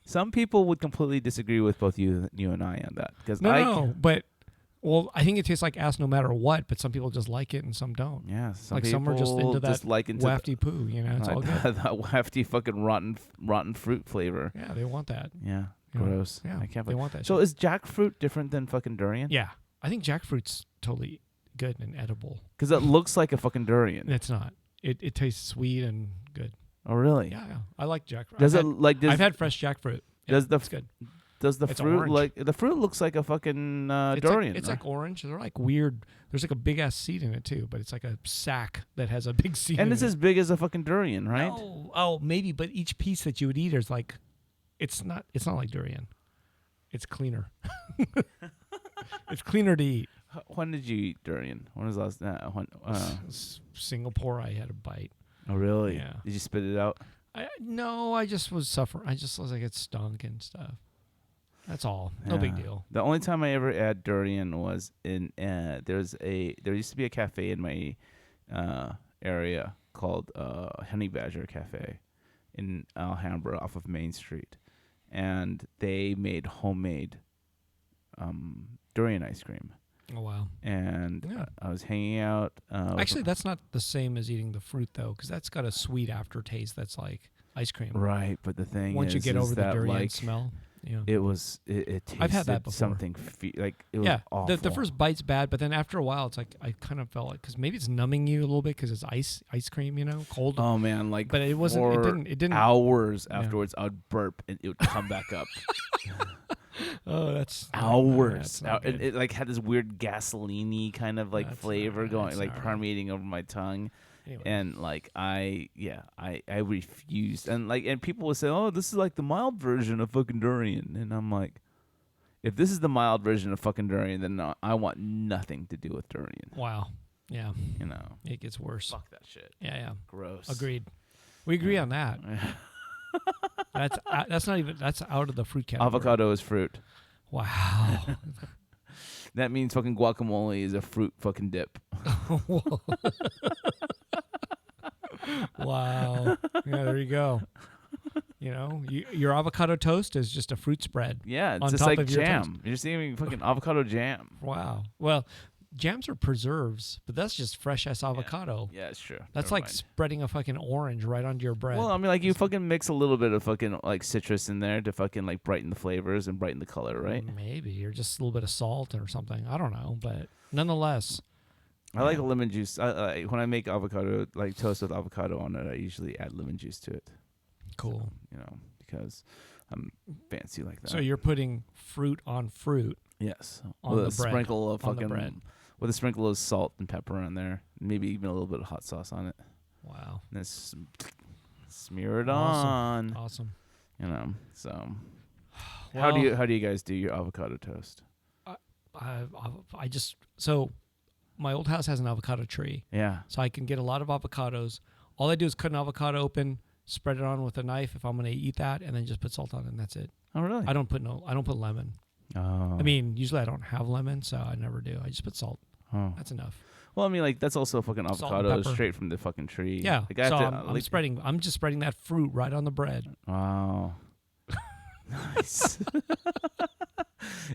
Some people would completely disagree with both you and I on that, because I think it tastes like ass no matter what, but some people just like it and some don't. Yeah, Some are just into that wafty poo, it's all good. that wafty fucking rotten fruit flavor. Yeah, they want that. Yeah, You know, gross. Yeah, I can't. they want that So shit. is jackfruit different than fucking durian? Yeah, I think jackfruit's totally good and edible. Because it looks like a fucking durian. It's not. It tastes sweet and good. Oh really? Yeah. I like jackfruit. I've had fresh jackfruit. Yeah, does the it's good. Does the It's fruit orange. the fruit looks like a fucking It's durian? It's like orange. They're like weird. There's like a big ass seed in it too, but it's like a sack that has a big seed. and in it's it. as big as a fucking durian, right? Oh, maybe, but each piece that you would eat is like, it's not like durian. It's cleaner. It's cleaner to eat. When did you eat durian? When was the last? Singapore, I had a bite. Oh really? Yeah. Did you spit it out? No, I just was suffering. I just was like, it stunk and stuff. That's all. No big Yeah. deal. The only time I ever had durian was in there used to be a cafe in my area called Honey Badger Cafe in Alhambra off of Main Street, and they made homemade durian ice cream. Oh wow. And Yeah. I was hanging out. Actually, that's not the same as eating the fruit though, because that's got a sweet aftertaste. That's like ice cream. right, but the thing Once you get is over the that, durian like, smell. Yeah. it tasted I've had that before. something like it was Yeah, awful. the first bite's bad, but then after a while, it's like I kind of felt like, because maybe it's numbing you a little bit because it's ice cream, cold. Oh man, like but it wasn't. It didn't. hours Yeah. afterwards, I'd burp and it would come back up. Oh, that's Hours. that's not It, good. it like had this weird gasoline-y kind of like That's flavor not- going, that's like not right. permeating over my tongue. Anyway. And like I refused, and people would say, "Oh, this is like the mild version of fucking durian," and I'm like, if this is the mild version of fucking durian, then no, I want nothing to do with durian. Wow. Yeah, it gets worse. Fuck that shit. Yeah. Gross. Agreed. We agree on that. That's not even. That's out of the fruit category. Avocado is fruit. Wow. That means fucking guacamole is a fruit fucking dip. Wow. Yeah, there you go. You know, your avocado toast is just a fruit spread. Yeah, it's On just top like of your jam. You're just eating fucking avocado jam. Wow. Well, jams are preserves, but that's just fresh ass avocado. Yeah, it's true. That's Never like mind. spreading a fucking orange right onto your bread. Well, I mean, like you fucking mix a little bit of fucking like citrus in there to fucking like brighten the flavors and brighten the color, right? Maybe, or just a little bit of salt or something. I don't know, but nonetheless. I like a lemon juice. When I make avocado, like toast with avocado on it, I usually add lemon juice to it. Cool. So, you know, because I'm fancy like that. So you're putting fruit on fruit. Yes, on with the a bread, sprinkle of on the fucking bread. with a sprinkle of salt and pepper on there, maybe even a little bit of hot sauce on it. Wow. And then smear it Awesome. on. Awesome. You know, so Well, how do you guys do your avocado toast? I just so my old house has an avocado tree, Yeah. so I can get a lot of avocados. All I do is cut an avocado open, spread it on with a knife if I'm gonna eat that, and then just put salt on it, and that's it. Oh really? I don't put lemon. Oh. I mean, usually I don't have lemon, so I never do. I just put salt. Oh. That's enough. Well, I mean, like that's also fucking Salt and avocado pepper. straight from the fucking tree. Yeah. Like, I So have to, I'm like, spreading. I'm just spreading that fruit right on the bread. Wow. Nice.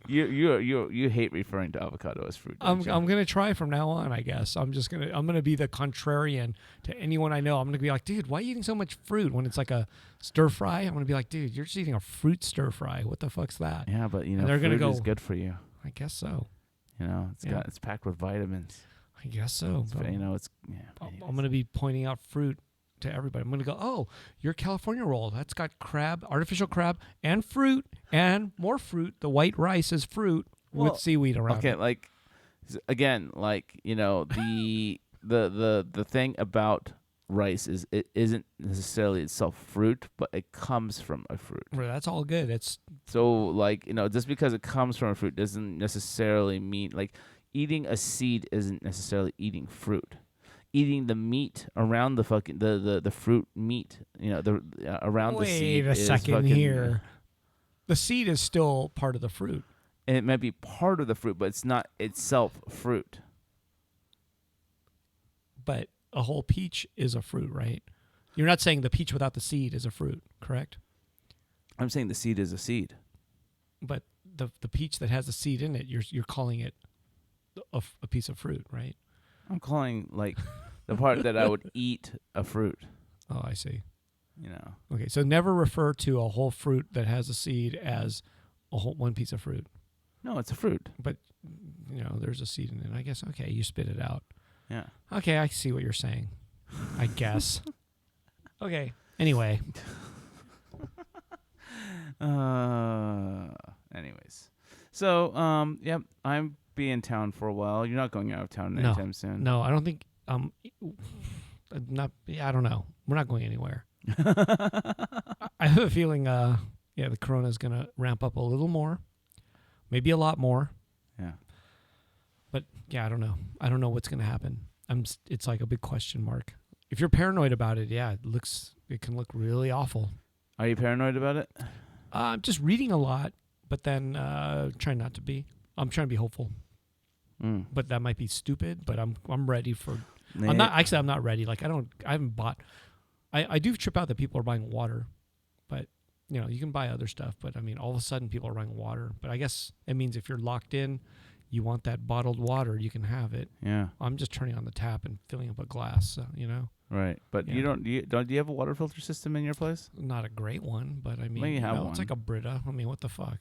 You hate referring to avocado as fruit. I'm don't you? I'm gonna try from now on. I guess I'm gonna be the contrarian to anyone I know. I'm gonna be like, dude, why are you eating so much fruit when it's like a stir fry? I'm gonna be like, dude, you're just eating a fruit stir fry. What the fuck's that? Yeah, but you know, And they're gonna fruit is go- good for you. I guess so. You know, Yeah. it's packed with vitamins. I guess so. It's, but you know, it's yeah. I'm anyways. gonna be pointing out fruit to everybody. I'm gonna go, oh, your California roll. That's got crab, artificial crab, and fruit, and more fruit. The white rice is fruit Well, with seaweed around Okay, it. like again, like you know, the thing about rice is it isn't necessarily itself fruit, but it comes from a fruit. Well, that's all good. It's So like, you know, just because it comes from a fruit doesn't necessarily mean like eating a seed isn't necessarily eating fruit. Eating the meat around the fucking the fruit meat, you know, the around the seed. wait a is second fucking, here. The seed is still part of the fruit. And it might be part of the fruit, but it's not itself fruit. But a whole peach is a fruit, right? You're not saying the peach without the seed is a fruit, correct? I'm saying the seed is a seed. But the peach that has the seed in it, you're calling it a piece of fruit, right? I'm calling like the part that I would eat a fruit. Oh, I see. You know. Okay, so never refer to a whole fruit that has a seed as one piece of fruit. No, it's a fruit. But you know, there's a seed in it. I guess okay, you spit it out. Yeah. Okay, I see what you're saying. I guess. Okay. Anyway, Anyways. So, yep, I'm be in town for a while. You're not going out of town No. anytime soon. no, I don't think not yeah, I don't know. We're not going anywhere. I have a feeling the corona is going to ramp up a little more. Maybe a lot more. Yeah. But yeah, I don't know. I don't know what's going to happen. It's like a big question mark. If you're paranoid about it, yeah, it can look really awful. Are you paranoid about it? I'm just reading a lot, but then trying not to be. I'm trying to be hopeful, but that might be stupid. But I'm ready for. I'm not ready. Like I haven't bought. I do trip out that people are buying water, but you know you can buy other stuff. But I mean, all of a sudden people are buying water. But I guess it means if you're locked in, you want that bottled water, you can have it. Yeah. I'm just turning on the tap and filling up a glass. So, you know, Right. But Yeah. you don't. Do you have a water filter system in your place? not a great one, but I mean, Well, you have it's like a Brita. I mean, what the fuck?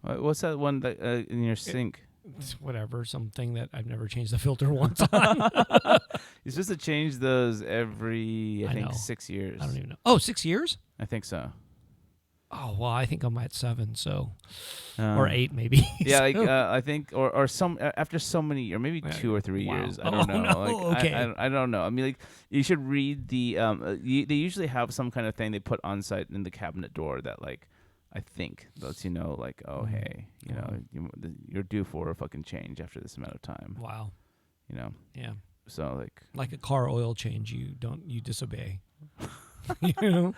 What's that one that in your sink? It's whatever, something that I've never changed the filter once on. You're supposed to change those every, I I think, know. 6 years. I don't even know. Oh, 6 years? I think so. Oh, well, I think I'm at 7, so Um, or 8 maybe. Yeah, like So- I think, or some after so many, or maybe Yeah. 2 or 3 Wow. years. I don't Oh, know. no, Like, okay. I don't know. I mean, like you should read the. They usually have some kind of thing they put on site in the cabinet door that like, I think lets you know like, oh Mhm. hey, you know, you're due for a fucking change after this amount of time. Wow. You know, Yeah. so Like a car oil change, you disobey. You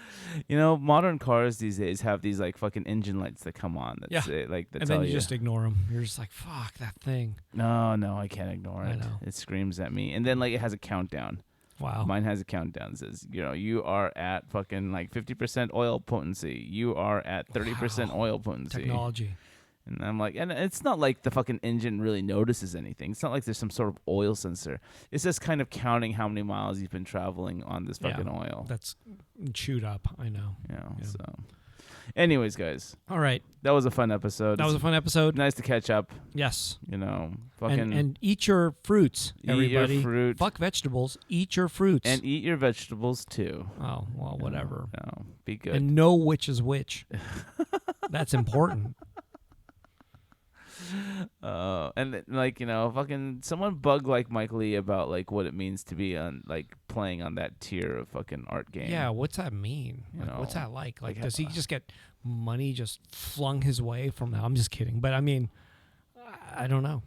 know? modern cars these days have these like fucking engine lights that come on. That Yeah. say, like that And tell then you just ignore them. You're just like, fuck that thing. no, I can't ignore I it. know. It screams at me, and then like it has a countdown. Wow. Mine has a countdown. It says, you are at fucking like 50% oil potency. You are at 30% Wow. oil potency. Technology. And I'm like, and it's not like the fucking engine really notices anything. It's not like there's some sort of oil sensor. It's just kind of counting how many miles you've been traveling on this fucking oil. That's chewed up. I know. Yeah. So. Anyways, guys. All right. That was a fun episode. That was a fun episode. Nice to catch up. Yes. Fucking and eat your fruits, everybody. Eat your fruit. Fuck vegetables. Eat your fruits. And eat your vegetables too. Oh, well, whatever. No, be good. And know which is which. That's important. And like fucking someone bug like Mike Lee about like what it means to be on like playing on that tier of fucking art game. Yeah, what's that mean? What's that like? Like, does he just get money just flung his way from that? I'm just kidding, but I mean, I don't know.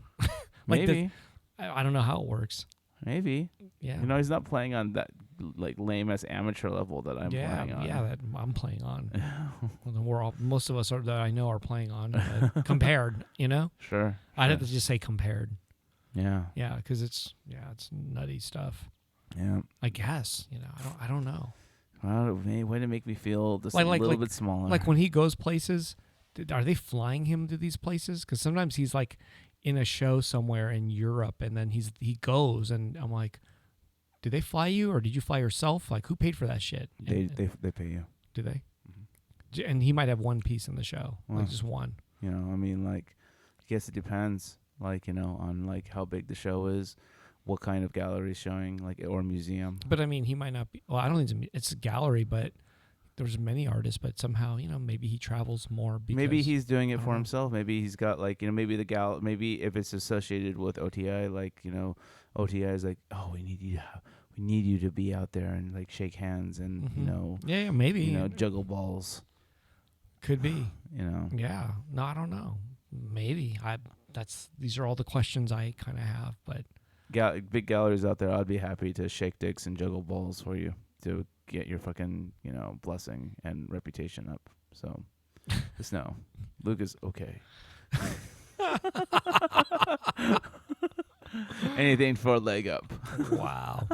Like maybe I don't know how it works. Maybe. Yeah. He's not playing on that like lame ass amateur level that I'm playing on. Yeah, that I'm playing on. Most of us that I know are playing on compared. Sure. I'd have to just say compared. Yeah. Yeah, because it's nutty stuff. Yeah. I guess I don't know. Well, way to make me feel just a little bit smaller. Like when he goes places, are they flying him to these places? Because sometimes he's like in a show somewhere in Europe, and then he goes, and I'm like, did they fly you, or did you fly yourself? Like, who paid for that shit? They pay you. Do they? Mm-hmm. And he might have one piece in the show, like just one. I mean, like, I guess it depends, like, on like how big the show is, what kind of gallery is showing, like, or museum. But I mean, he might not be. Well, I don't think it's a gallery, but there's many artists. But somehow, maybe he travels more. Because maybe he's doing it for himself. Maybe he's got like, maybe maybe if it's associated with OTI, like, OTI is like, oh, we need you to be out there and like shake hands and yeah, maybe juggle balls. Could be. Yeah. No, I don't know. Maybe these are all the questions I kind of have, but big galleries out there, I'd be happy to shake dicks and juggle balls for you to get your fucking blessing and reputation up. So just know Luke is okay. Anything for a leg up. Wow.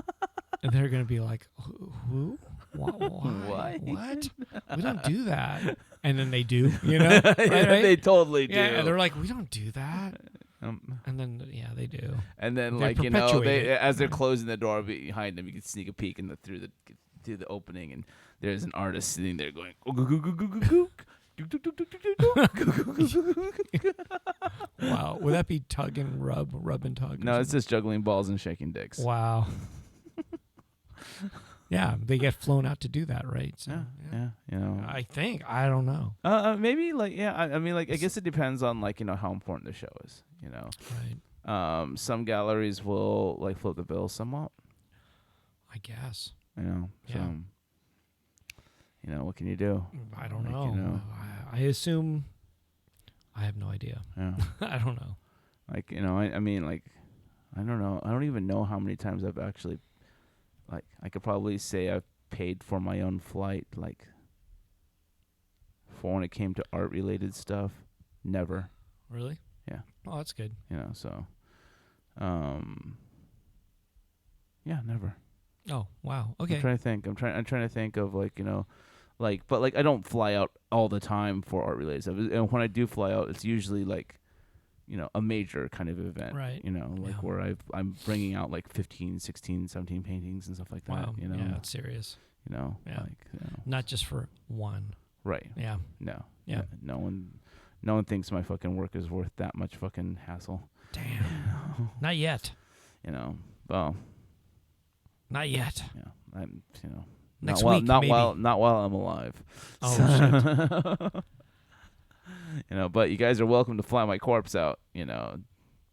And they're gonna be like, who? Why? What? We don't do that. And then they do, right? They totally do. Yeah, they're like, we don't do that. And then they do. And then they as they're closing the door behind them, you can sneak a peek through the opening, and there's an artist sitting there going, wow. Would that be tug and rub and tug? No, it's just juggling balls and shaking dicks. Wow. Yeah, they get flown out to do that, right? So, yeah. I think. I don't know. Maybe I mean, like, I guess it depends on like how important the show is. Right. Some galleries will like float the bill somewhat. I guess. So what can you do? I don't know. I assume. I have no idea. Yeah. I don't know. Like I mean, like, I don't know. I don't even know how many times I've actually. Like, I could probably say I've paid for my own flight, like, for when it came to art-related stuff. Never. Really? Yeah. Oh, that's good. So, yeah, never. Oh, wow. Okay. I'm trying to think. I'm trying to think of, like, but, like, I don't fly out all the time for art-related stuff. And when I do fly out, it's usually, like, a major kind of event, right? Where I'm bringing out like 15, 16, 17 paintings and stuff like that. Wow. Yeah, it's serious. Yeah. Not just for one. Right. Yeah. No. Yeah. No one thinks my fucking work is worth that much fucking hassle. Damn. Not yet. Well. Not yet. Yeah. I'm. Next week. Not maybe. while I'm alive. Oh shit. But you guys are welcome to fly my corpse out,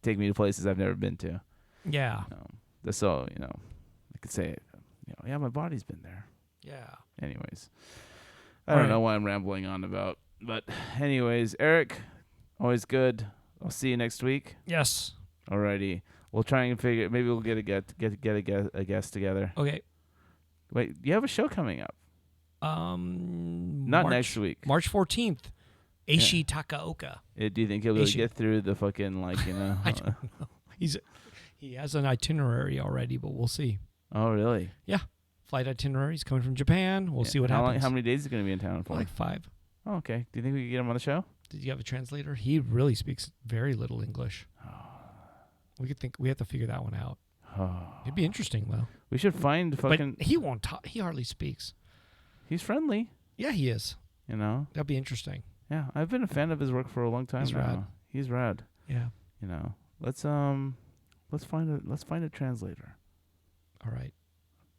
take me to places I've never been to. Yeah. So, I could say, yeah, my body's been there. Yeah. Anyways, I don't know what I'm rambling on about, but anyways, Eric, always good. I'll see you next week. Yes. Alrighty. We'll try and maybe we'll get a guest together. Okay. Wait, you have a show coming up? Not next week. March 14th. Eishi Takaoka. Do you think he'll be able to get through the fucking, like, I don't know. He has an itinerary already, but we'll see. Oh, really? Flight itineraries coming from Japan. We'll see what happens. How many days is he going to be in town for? Like 5. Oh, okay. Do you think we could get him on the show? Did you have a translator? He really speaks very little English. We have to figure that one out. It'd be interesting though. We should find fucking. But he won't talk. He hardly speaks. He's friendly. Yeah, he is. You know. That'd be interesting. Yeah, I've been a fan of his work for a long time He's now. rad. He's rad. Yeah. You know. Let's find a translator. All right.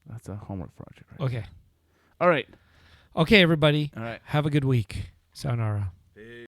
That's a homework project, right? Okay. All right. Okay, everybody. All right. Have a good week. Sayonara.